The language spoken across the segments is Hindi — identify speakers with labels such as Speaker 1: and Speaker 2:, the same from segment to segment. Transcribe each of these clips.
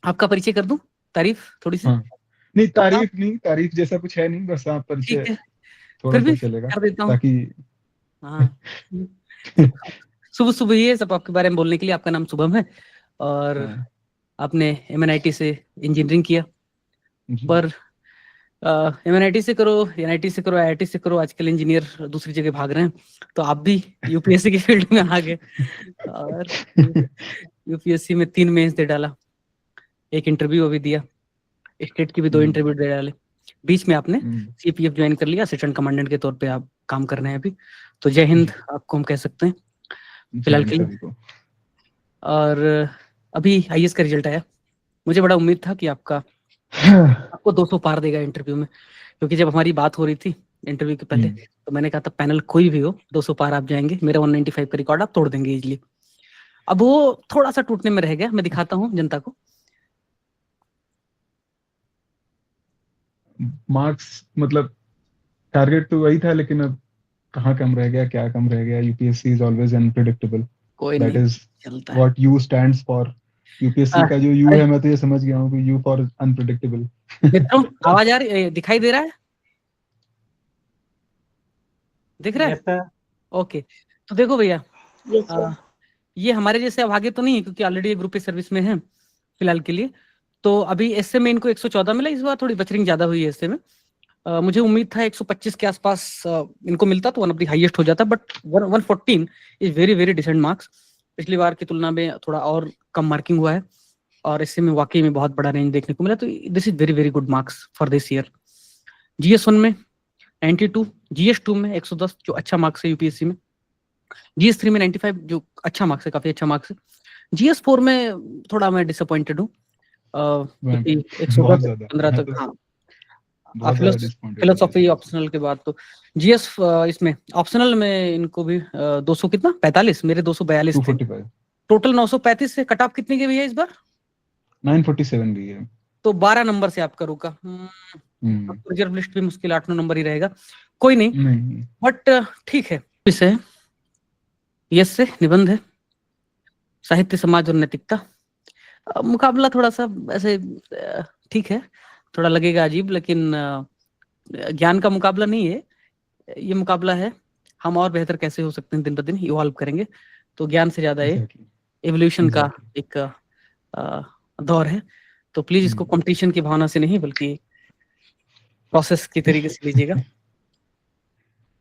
Speaker 1: आपका परिचय कर दूं, तारीफ थोड़ी सी?
Speaker 2: हाँ, नहीं
Speaker 1: आप
Speaker 2: तारीफ नहीं, तारीफ जैसा कुछ है नहीं, बस आप
Speaker 1: ठीक
Speaker 2: परिचय
Speaker 1: है,
Speaker 2: थोड़ा
Speaker 1: फिर
Speaker 2: सा
Speaker 1: भी
Speaker 2: चलेगा
Speaker 1: कर देता हूँ।
Speaker 2: ताकि
Speaker 1: हाँ, सुबह सुबह ही है सब आपके बारे में बोलने के लिए। आपका नाम शुभम है और
Speaker 2: हाँ
Speaker 1: आपने एमएनआईटी से इंजीनियरिंग किया,
Speaker 2: जी।
Speaker 1: पर एमएनआईटी से करो, एनआईटी से करो, आईआईटी से करो, आजकल इंजीनियर दूसरी जगह भाग रहे हैं, तो आप भी यूपीएससी की फील्ड में आ गए और यूपीएससी में 3 मेंस दे डाला, एक इंटरव्यू अभी दिया, स्टेट की भी 2 इंटरव्यू दे डाले, बीच में आपने
Speaker 2: हम्म,
Speaker 1: सीपीएफ ज्वाइन कर लिया, असिस्टेंट कमांडेंट के तौर पे आप काम कर रहे हैं अभी। तो जय हिंद
Speaker 2: जी
Speaker 1: आपको हम कह सकते हैं
Speaker 2: जय
Speaker 1: फिलहाल
Speaker 2: हिंद
Speaker 1: के लिए।
Speaker 2: सभी को।
Speaker 1: और अभी आईएएस का रिजल्ट आया, मुझे बड़ा उम्मीद था कि आपको 200 पार देगा इंटरव्यू में, क्योंकि जब हमारी बात हो रही थी इंटरव्यू के पहले,
Speaker 2: हम्म,
Speaker 1: तो मैंने कहा था पैनल कोई भी हो 200 पार आप जाएंगे, मेरा 195 का रिकॉर्ड आप तोड़ देंगे इजीली। अब वो थोड़ा सा टूटने में रह गया, मैं दिखाता हूँ जनता को।
Speaker 2: मार्क्स मतलब टारगेट तो वही था, लेकिन अब कहाँ कम रह गया, क्या कम रह गया। यूपीएससी इज ऑलवेज अनप्रिडिक्टेबल,
Speaker 1: कोई
Speaker 2: दैट
Speaker 1: नहीं,
Speaker 2: इज
Speaker 1: चलता है।
Speaker 2: What you stands for. UPSC का जो यू
Speaker 1: अरे
Speaker 2: है, मैं तो ये समझ गया हूँ कि यू फॉर अनप्रिडिक्टेबल।
Speaker 1: मित्रों, आवाज आ रही, दिखाई दे रहा है, दिख रहा है?
Speaker 3: Yes sir.
Speaker 1: ओके, तो देखो भैया,
Speaker 3: यस सर।
Speaker 1: ये हमारे जैसे अभागे तो नहीं है, क्योंकि ऑलरेडी ग्रुप ए सर्विस में है फिलहाल के लिए। तो अभी एसए में इनको 114 मिला, इस बार थोड़ी बचरिंग ज्यादा हुई है एसए में। मुझे उम्मीद था 125 के आसपास इनको मिलता तो वन ऑफ द हाईएस्ट हो जाता, but 114 is very very decent marks. पिछली बार की तुलना में थोड़ा और कम मार्किंग हुआ है, और इससे में वाकई में बहुत बड़ा रेंज देखने को मिला, तो this is very very good marks for this year. GS 1 में 92, जीएस 2 में 110 जो अच्छा मार्क्स है यूपीएससी में, जीएस 3 में 95 जो अच्छा मार्क्स है, काफी अच्छा मार्क्स है। जीएस 4 में थोड़ा मैं डिसअपॉइंटेड हूँ, क्योंकि
Speaker 2: बहुत
Speaker 1: 110
Speaker 2: ज्यादा,
Speaker 1: 15
Speaker 2: मैं
Speaker 1: तक,
Speaker 2: तो
Speaker 1: हाँ।
Speaker 2: बहुत ज्यादा डिसअपॉइंटेड हूँ
Speaker 1: फिलोसॉफी
Speaker 2: जीएस से।
Speaker 1: ऑप्शनल के बाद तो जीएस, इसमें ऑप्शनल में इनको भी 200 कितना 45, मेरे 242 थे।
Speaker 2: 245,
Speaker 1: टोटल 935 से कट ऑफ कितनी की हुई है इस बार?
Speaker 2: 947 भी है।
Speaker 1: तो 12 नंबर से आपका रुका।
Speaker 2: हम्म,
Speaker 1: रिजर्व लिस्ट भी मुश्किल 8-9 नंबर ही रहेगा, कोई नहीं,
Speaker 2: नहीं।
Speaker 1: बट ठीक है। विषय यस से निबंध है, साहित्य समाज और नैतिकता। मुकाबला थोड़ा सा ऐसे ठीक है, थोड़ा लगेगा अजीब, लेकिन ज्ञान का मुकाबला नहीं है ये, मुकाबला है हम और बेहतर कैसे हो सकते हैं, दिन ब दिन इवॉल्व करेंगे, तो ज्ञान से ज्यादा ये
Speaker 2: एग्जैक्टली,
Speaker 1: एवोल्यूशन का
Speaker 2: एग्जैक्टली।
Speaker 1: एक दौर है। तो प्लीज इसको कंपटीशन की भावना से नहीं, बल्कि प्रोसेस की तरीके से लीजिएगा।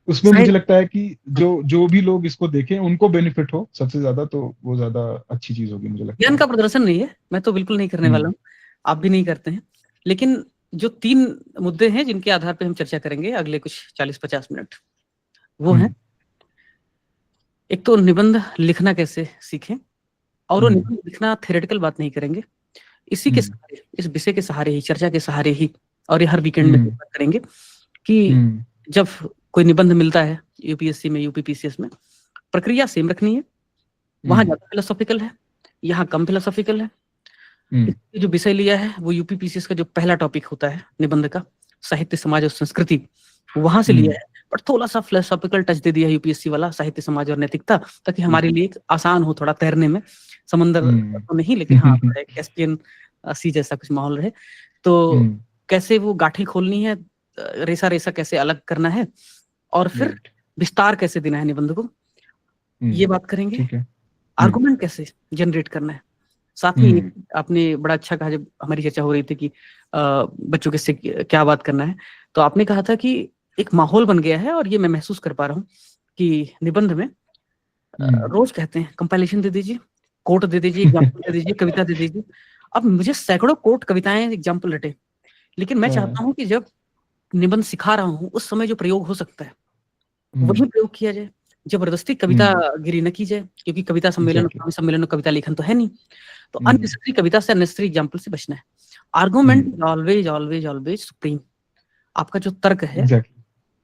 Speaker 2: उसमें मुझे
Speaker 1: साहित्य,
Speaker 2: लगता है कि जो जो भी लोग इसको देखें उनको बेनिफिट हो सबसे ज्यादा, तो वो ज्यादा अच्छी चीज होगी मुझे लगता
Speaker 1: ज्ञान
Speaker 2: है।
Speaker 1: का प्रदर्शन नहीं है, मैं तो बिल्कुल नहीं करने वाला
Speaker 2: हम्म,
Speaker 1: हूँ, आप भी नहीं करते हैं, लेकिन जो 3 मुद्दे हैं जिनके आधार पर हम चर्चा करेंगे अगले कुछ 40-50 मिनट, वो है,
Speaker 2: हम्म,
Speaker 1: एक तो निबंध लिखना कैसे सीखें, और वो
Speaker 2: हम्म,
Speaker 1: निबंध लिखना थ्योरेटिकल बात नहीं करेंगे, इसी के
Speaker 2: हम्म,
Speaker 1: सहारे, इस विषय के सहारे ही, चर्चा के सहारे ही, और ये हर वीकेंड में
Speaker 2: हम्म,
Speaker 1: बात करेंगे कि
Speaker 2: हम्म,
Speaker 1: जब कोई निबंध मिलता है यूपीएससी में, यूपीपीसीएस में, प्रक्रिया सेम रखनी है, वहां
Speaker 2: हम्म,
Speaker 1: ज्यादा फिलोसॉफिकल है, यहाँ कम फिलोसॉफिकल है।
Speaker 2: हम्म,
Speaker 1: इसलिए जो विषय लिया है वो यूपीपीसीएस का जो पहला टॉपिक होता है निबंध का, साहित्य समाज और संस्कृति, वहां से लिया
Speaker 2: हम्म,
Speaker 1: है, पर थोड़ा सा फिलोसॉफिकल टच दे दिया है यूपीएससी वाला, साहित्य समाज और नैतिकता, ताकि हमारे लिए एक आसान हो थोड़ा तैरने में, समंदर
Speaker 2: हम्म,
Speaker 1: तो नहीं, लेकिन हाँ थोड़ा कैस्पियन सी जैसा कुछ माहौल रहे। तो
Speaker 2: हम्म,
Speaker 1: कैसे वो गांठें खोलनी है, रेसा रेसा कैसे अलग करना है, और फिर
Speaker 2: राइट,
Speaker 1: विस्तार कैसे देना है निबंध को, ये बात करेंगे।
Speaker 2: ठीक है।
Speaker 1: आर्गुमेंट कैसे जनरेट करना है, साथ में ये,
Speaker 2: हम्म,
Speaker 1: आपने बड़ा अच्छा कहा जब हमारी चर्चा हो रही थी कि बच्चों के से क्या बात करना है, तो आपने कहा था कि एक माहौल बन गया है, और ये मैं महसूस कर पा रहा हूँ कि निबंध में
Speaker 2: हम्म,
Speaker 1: रोज कहते हैं कंपाइलेशन दे दीजिए, कोट दे दीजिए, एग्जाम्पल दे दीजिए, कविता दे दीजिए। अब मुझे सैकड़ों कोट, कविताएं, एग्जाम्पल रटे, लेकिन मैं चाहता हूँ कि जब निबंध सिखा रहा हूँ उस समय जो प्रयोग हो सकता है वही प्रयोग किया जाए, जबरदस्ती कविता गिरी न की जाए, क्योंकि कविता सम्मेलन,
Speaker 2: एग्जैक्टली।
Speaker 1: कवि सम्मेलन और कविता लेखन तो है नहीं, तो
Speaker 2: हम्म,
Speaker 1: अननेसेसरी कविता से, अननेसेसरी एग्जाम्पल से बचना है। Argument always always always supreme, आपका जो तर्क है
Speaker 2: एग्जैक्टली,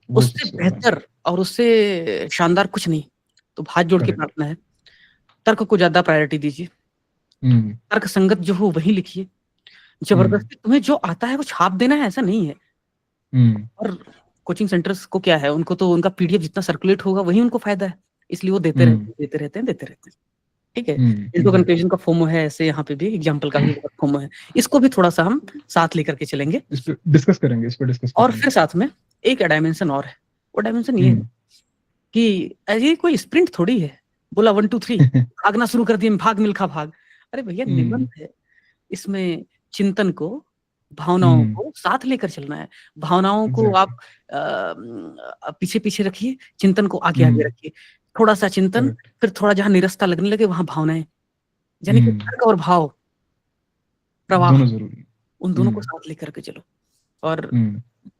Speaker 2: वो
Speaker 1: उससे
Speaker 2: सबसे ज्यादा।
Speaker 1: बेहतर और उससे शानदार कुछ नहीं। तो हाथ जोड़ के
Speaker 2: करेक्ट।
Speaker 1: प्रार्थना है, तर्क को ज्यादा प्रायोरिटी दीजिए,
Speaker 2: हम्म,
Speaker 1: तर्क संगत जो हो वही लिखिए,
Speaker 2: हम्म,
Speaker 1: जबरदस्ती तुम्हें जो आता है वो छाप देना है ऐसा नहीं है।
Speaker 2: हम्म,
Speaker 1: और कोचिंग सेंटर्स को क्या है, उनको तो उनका पीडीएफ जितना सर्कुलेट होगा वही उनको फायदा है, इसलिए वो देते रहते
Speaker 2: हम्म,
Speaker 1: हैं, देते रहते हैं, देते रहते हैं। ठीक है। इंटू कंक्लूजन का फोमो है, ऐसे यहाँ पे भी एग्जाम्पल का भी बहुत फोमो है। इसको भी थोड़ा सा हम साथ लेकर के चलेंगे,
Speaker 2: इस पे डिस्कस करेंगे।
Speaker 1: और फिर साथ में एक डायमेंशन और है, वो डायमेंशन ये है कि ये कोई स्प्रिंट थोड़ी है, बोला 1 2 3 भागना शुरू कर दिए, भाग मिल्खा भाग। अरे भैया निबंध है, इसमें चिंतन को, भावनाओं को साथ लेकर चलना है। भावनाओं को आप पीछे पीछे रखिए, चिंतन को आगे आगे रखिए। थोड़ा सा चिंतन, फिर थोड़ा जहां निरस्ता लगने लगे वहां भावनाएं, यानी कि तर्क और भाव प्रवाह
Speaker 2: दोनों जरूरी,
Speaker 1: उन दोनों को साथ लेकर के चलो। और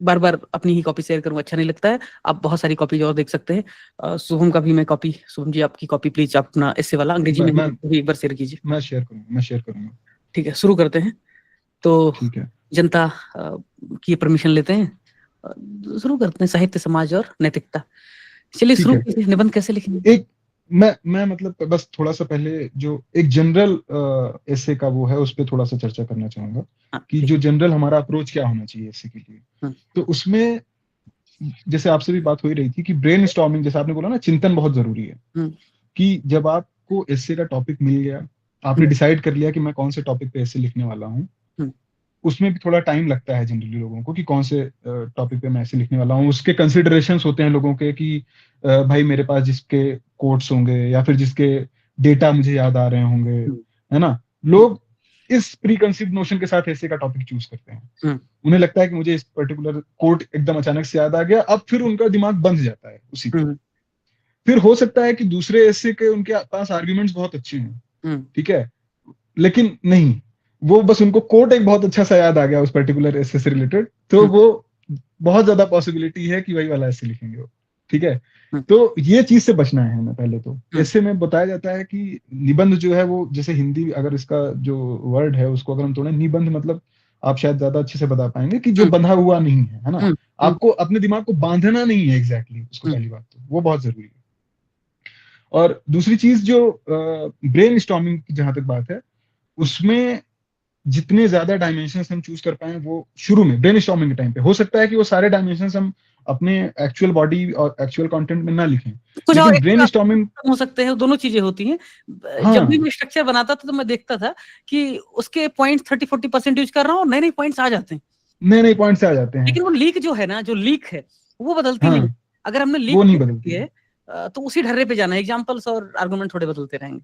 Speaker 1: बार बार अपनी ही कॉपी शेयर करूं अच्छा नहीं लगता है, आप बहुत सारी कॉपी और देख सकते हैं। शुभम का भी मैं कॉपी, शुभम जी आपकी कॉपी प्लीज अपना ऐसे वाला अंग्रेजी में भी एक बार शेयर कीजिए।
Speaker 2: मैं शेयर करूंगा।
Speaker 1: ठीक है, शुरू करते हैं। तो जनता की परमिशन लेते हैं, शुरू करते हैं। साहित्य, समाज और नैतिकता, चलिए शुरू कीजिए। निबंध कैसे लिखेंगे?
Speaker 2: एक मैं मतलब बस थोड़ा सा पहले जो एक जनरल एसे का वो है उस पर थोड़ा सा चर्चा करना चाहूंगा कि जो जनरल हमारा अप्रोच क्या होना चाहिए एसे के लिए। तो उसमें जैसे आपसे भी बात हो ही रही थी कि ब्रेनस्टॉर्मिंग, जैसे आपने बोला ना, चिंतन बहुत जरूरी है। कि जब आपको एसे का टॉपिक मिल गया, आपने डिसाइड कर लिया कि मैं कौन से टॉपिक पे एसे लिखने वाला हूँ, उसमें भी थोड़ा टाइम लगता है जनरली लोगों को कि कौन से टॉपिक पे मैं ऐसे लिखने वाला हूँ। उसके कंसिडरेशंस होते हैं लोगों के कि भाई मेरे पास जिसके कोट्स होंगे या फिर जिसके डेटा मुझे याद आ रहे होंगे, है ना। लोग इस प्री कंसीव्ड नोशन के साथ ऐसे का टॉपिक चूज करते हैं। उन्हें लगता है कि मुझे इस पर्टिकुलर कोट एकदम अचानक से याद आ गया, अब फिर उनका दिमाग बंध जाता है उसी पे। फिर हो सकता है कि दूसरे ऐसे के उनके पास आर्ग्यूमेंट्स बहुत अच्छे हैं, ठीक है, लेकिन नहीं, वो बस उनको कोट एक बहुत अच्छा सा याद आ गया उस पर्टिकुलर एसे से रिलेटेड, तो वो बहुत ज्यादा पॉसिबिलिटी है कि वही वाला एसे लिखेंगे वो, ठीक है। तो ये चीज से बचना है हमें पहले। तो ऐसे में बताया जाता है कि निबंध जो है वो, जैसे हिंदी अगर इसका जो वर्ड है उसको अगर हम तोड़े, निबंध मतलब आप शायद ज्यादा अच्छे से बता पाएंगे कि जो बंधा हुआ नहीं है ना। आपको अपने दिमाग को बांधना नहीं है एग्जैक्टली उसको, पहली बात तो वो बहुत जरूरी है। और दूसरी चीज जो ब्रेन स्टॉर्मिंग की जहां तक बात है, उसमें जितने ज्यादा डायमेंशंस हम चूज कर पाए वो शुरू में ब्रेनस्टॉर्मिंग के टाइम पे, हो सकता है कि वो सारे डायमेंशंस हम अपने एक्चुअल बॉडी और एक्चुअल कंटेंट में ना लिखें,
Speaker 1: कुछ
Speaker 2: लेकिन ब्रेनस्टॉर्मिंग
Speaker 1: हो सकते हैं, दोनों चीजें होती हैं। जब भी मैं स्ट्रक्चर बनाता था तो मैं देखता था कि उसके पॉइंट 30-40% यूज कर रहा हूँ, नए नए पॉइंट्स आ जाते हैं,
Speaker 2: नए पॉइंट्स आ जाते हैं।
Speaker 1: लेकिन वो लीक जो है ना, जो लीक है वो बदलती नहीं। अगर हमने लीक
Speaker 2: वो नहीं बदलती
Speaker 1: है तो उसी ढर्रे पे जाना है, एग्जांपल्स और आर्गुमेंट थोड़े बदलते रहेंगे।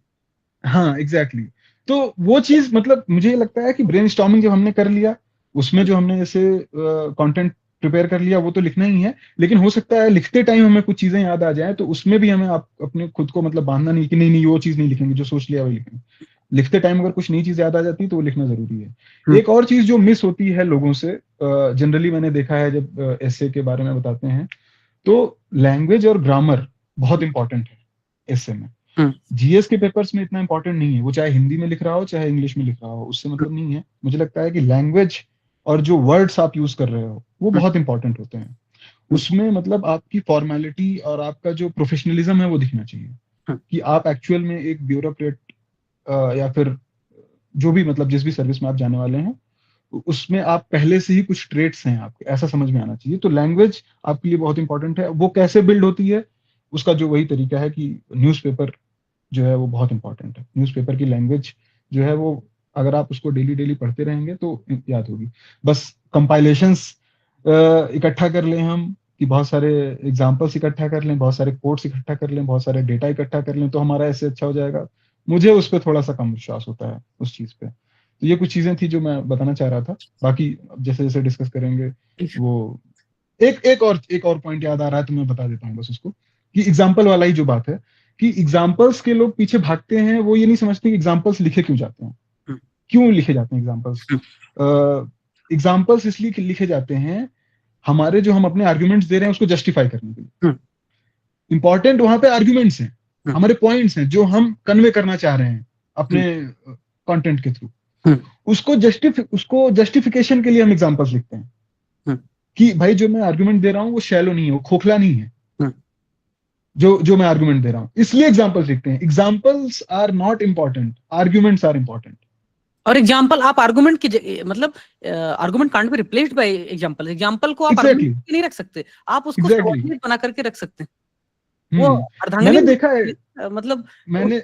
Speaker 2: हाँ एग्जैक्टली। तो वो चीज मतलब मुझे लगता है कि ब्रेनस्टॉर्मिंग जब हमने कर लिया, उसमें जो हमने जैसे कंटेंट प्रिपेयर कर लिया वो तो लिखना ही है, लेकिन हो सकता है लिखते टाइम हमें कुछ चीजें याद आ जाए, तो उसमें भी हमें आप अपने खुद को मतलब बांधना नहीं कि नहीं वो चीज नहीं लिखेंगे, जो सोच लिया वही लिखेंगे। लिखते टाइम अगर कुछ नई चीज याद आ जाती है तो वो लिखना जरूरी है। एक और चीज जो मिस होती है लोगों से, जनरली मैंने देखा है जब एसे के बारे में बताते हैं, तो लैंग्वेज और ग्रामर बहुत इंपॉर्टेंट है एसे में। जीएस के पेपर्स में इतना इंपॉर्टेंट नहीं है, वो चाहे हिंदी में लिख रहा हो चाहे इंग्लिश में लिख रहा हो, उससे मतलब नहीं है। मुझे लगता है कि लैंग्वेज और जो वर्ड्स आप यूज कर रहे हो वो बहुत इंपॉर्टेंट होते हैं। उसमें मतलब आपकी फॉर्मेलिटी और आपका जो प्रोफेशनलिज्म है वो दिखना चाहिए कि आप एक्चुअल में एक ब्यूरोक्रेट या फिर जो भी मतलब जिस भी सर्विस में आप जाने वाले हैं उसमें आप पहले से ही कुछ ट्रेट्स हैं आपके, ऐसा समझ में आना चाहिए। तो लैंग्वेज आपके लिए बहुत इंपॉर्टेंट है। वो कैसे बिल्ड होती है उसका जो वही तरीका है कि न्यूज़पेपर जो है वो बहुत इंपॉर्टेंट है। न्यूज़पेपर की लैंग्वेज जो है वो अगर आप उसको डेली डेली पढ़ते रहेंगे तो याद होगी। बस कंपाइलेशंस इकट्ठा कर लें हम कि बहुत सारे एग्जांपल्स इकट्ठा कर लें, बहुत सारे कोड्स इकट्ठा कर लें, बहुत सारे डेटा इकट्ठा कर लें तो हमारा ऐसे अच्छा हो जाएगा। मुझे उस पर थोड़ा सा कम विश्वास होता है उस चीज पे। तो ये कुछ चीजें थी जो मैं बताना चाह रहा था। बाकी जैसे जैसे डिस्कस करेंगे वो एक और पॉइंट याद आ रहा है तो मैं बता देता हूँ बस उसको, कि एग्जाम्पल वाला ही जो बात है कि एग्जाम्पल्स के लोग पीछे भागते हैं, वो ये नहीं समझते कि एग्जाम्पल्स लिखे क्यों जाते हैं, क्यों लिखे जाते हैं एग्जाम्पल्स। एग्जाम्पल्स इसलिए लिखे जाते हैं हमारे जो हम अपने आर्ग्यूमेंट्स दे रहे हैं उसको जस्टिफाई करने के लिए। इंपॉर्टेंट वहां पे आर्ग्यूमेंट्स हैं, हमारे पॉइंट्स हैं जो हम कन्वे करना चाह रहे हैं अपने कंटेंट के थ्रू। उसको जस्टिफिकेशन के लिए हम एग्जाम्पल्स लिखते हैं कि भाई जो मैं आर्ग्यूमेंट दे रहा हूं वो शैलो नहीं है, वो खोखला नहीं है, जो मैं आर्गुमेंट दे रहा हूं, इसलिए एग्जांपल्स लिखते हैं। Examples are not important, arguments are important.
Speaker 1: और एग्जांपल आप आर्गुमेंट की मतलब argument can't be replaced by example. Example को आप आर्गुमेंट नहीं रख सकते, आप उसको सबऑर्डिनेट बना करके रख सकते हैं। वो अर्धांगिनी
Speaker 2: मैंने देखा है,
Speaker 1: मतलब
Speaker 2: मैंने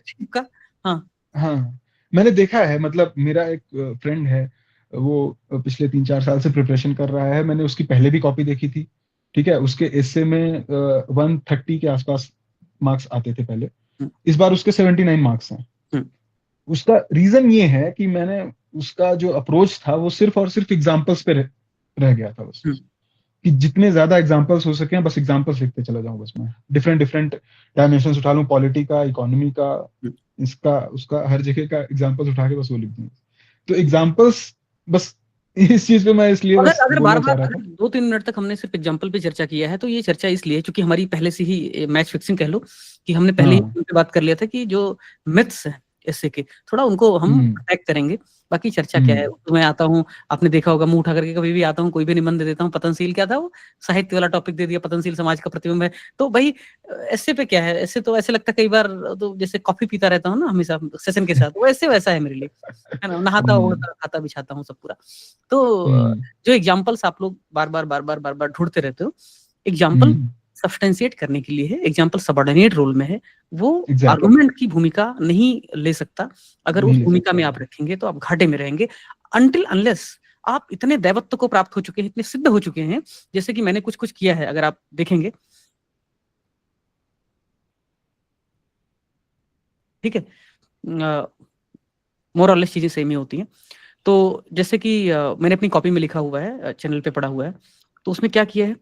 Speaker 2: हाँ, मैंने देखा है, मतलब मेरा एक फ्रेंड है, वो पिछले 3-4 साल से प्रिपरेशन कर रहा है, मैंने उसकी पहले भी कॉपी देखी थी, ठीक है? उसके एस्से में 130 के आसपास मार्क्स आते थे पहले,
Speaker 1: हम्म,
Speaker 2: इस बार उसके 79 मार्क्स हैं।
Speaker 1: हम्म,
Speaker 2: उसका रीजन ये है कि मैंने उसका जो अप्रोच था वो सिर्फ और सिर्फ एग्जाम्पल्स पे रह गया था बस,
Speaker 1: हम्म।
Speaker 2: कि जितने ज्यादा एग्जाम्पल्स हो सके बस एग्जाम्पल्स लिखते चला जाऊं, बस मैं डिफरेंट डिफरेंट डायमेंशंस उठा लूं, पॉलिटी का, इकोनॉमी का, इसका उसका, हर जगह का एग्जाम्पल्स उठा के बस वो लिख दूं। तो एग्जाम्पल्स बस, इस चीज पे मैं इसलिए
Speaker 1: अगर
Speaker 2: बस
Speaker 1: अगर बार
Speaker 2: बोलना
Speaker 1: बार
Speaker 2: चाह रहा
Speaker 1: अगर
Speaker 2: था।
Speaker 1: 2-3 मिनट तक हमने सिर्फ एग्जाम्पल पे चर्चा किया है, तो ये चर्चा इसलिए क्योंकि हमारी पहले से ही मैच फिक्सिंग कह लो, कि हमने पहले ही
Speaker 2: हाँ।
Speaker 1: उन पे बात कर लिया था कि जो मिथ्स है ऐसे के, थोड़ा उनको हम
Speaker 2: हम्म।
Speaker 1: अटैक करेंगे। बाकी चर्चा क्या है,
Speaker 2: हम्म।
Speaker 1: तो मैं आता हूँ, आपने देखा होगा मुंह उठा करके कभी भी आता हूँ, कोई भी निबंध दे देता हूँ, पतनशील क्या था वो, साहित्य वाला टॉपिक दे दिया, पतनशील समाज का प्रतिबिंब है। तो भाई ऐसे पे क्या है, ऐसे तो ऐसे लगता है कई बार, तो जैसे कॉफी पीता रहता हूँ ना हमेशा सेशन के साथ, वो ऐसे वैसा है मेरे लिए, है ना, नहाता
Speaker 2: हम्म।
Speaker 1: ओढ़ता खाता बिछाता हूँ सब पूरा। तो
Speaker 2: हम्म।
Speaker 1: जो एग्जाम्पल्स आप लोग बार बार बार बार बार बार ढूंढते रहते हो, एग्जाम्पल
Speaker 2: हम्म।
Speaker 1: सब्सटेंशिएट करने के लिए है, एग्जाम्पल सबऑर्डिनेट रोल में है, वो
Speaker 2: एग्जैक्टली।
Speaker 1: आर्गुमेंट की भूमिका नहीं ले सकता। अगर
Speaker 2: नहीं
Speaker 1: उस
Speaker 2: ले
Speaker 1: भूमिका
Speaker 2: सकता
Speaker 1: में
Speaker 2: है।
Speaker 1: आप रखेंगे तो आप घाटे में रहेंगे, अनटिल अनलेस आप इतने दैवत्व को प्राप्त हो चुके हैं, इतने सिद्ध हो चुके हैं, जैसे कि मैंने कुछ कुछ किया है, अगर आप देखेंगे, ठीक है, मोर और लेस चीजें सेम ही होती हैं। तो जैसे कि मैंने अपनी कॉपी में लिखा हुआ है, चैनल पे पढ़ा हुआ है, तो उसमें क्या किया है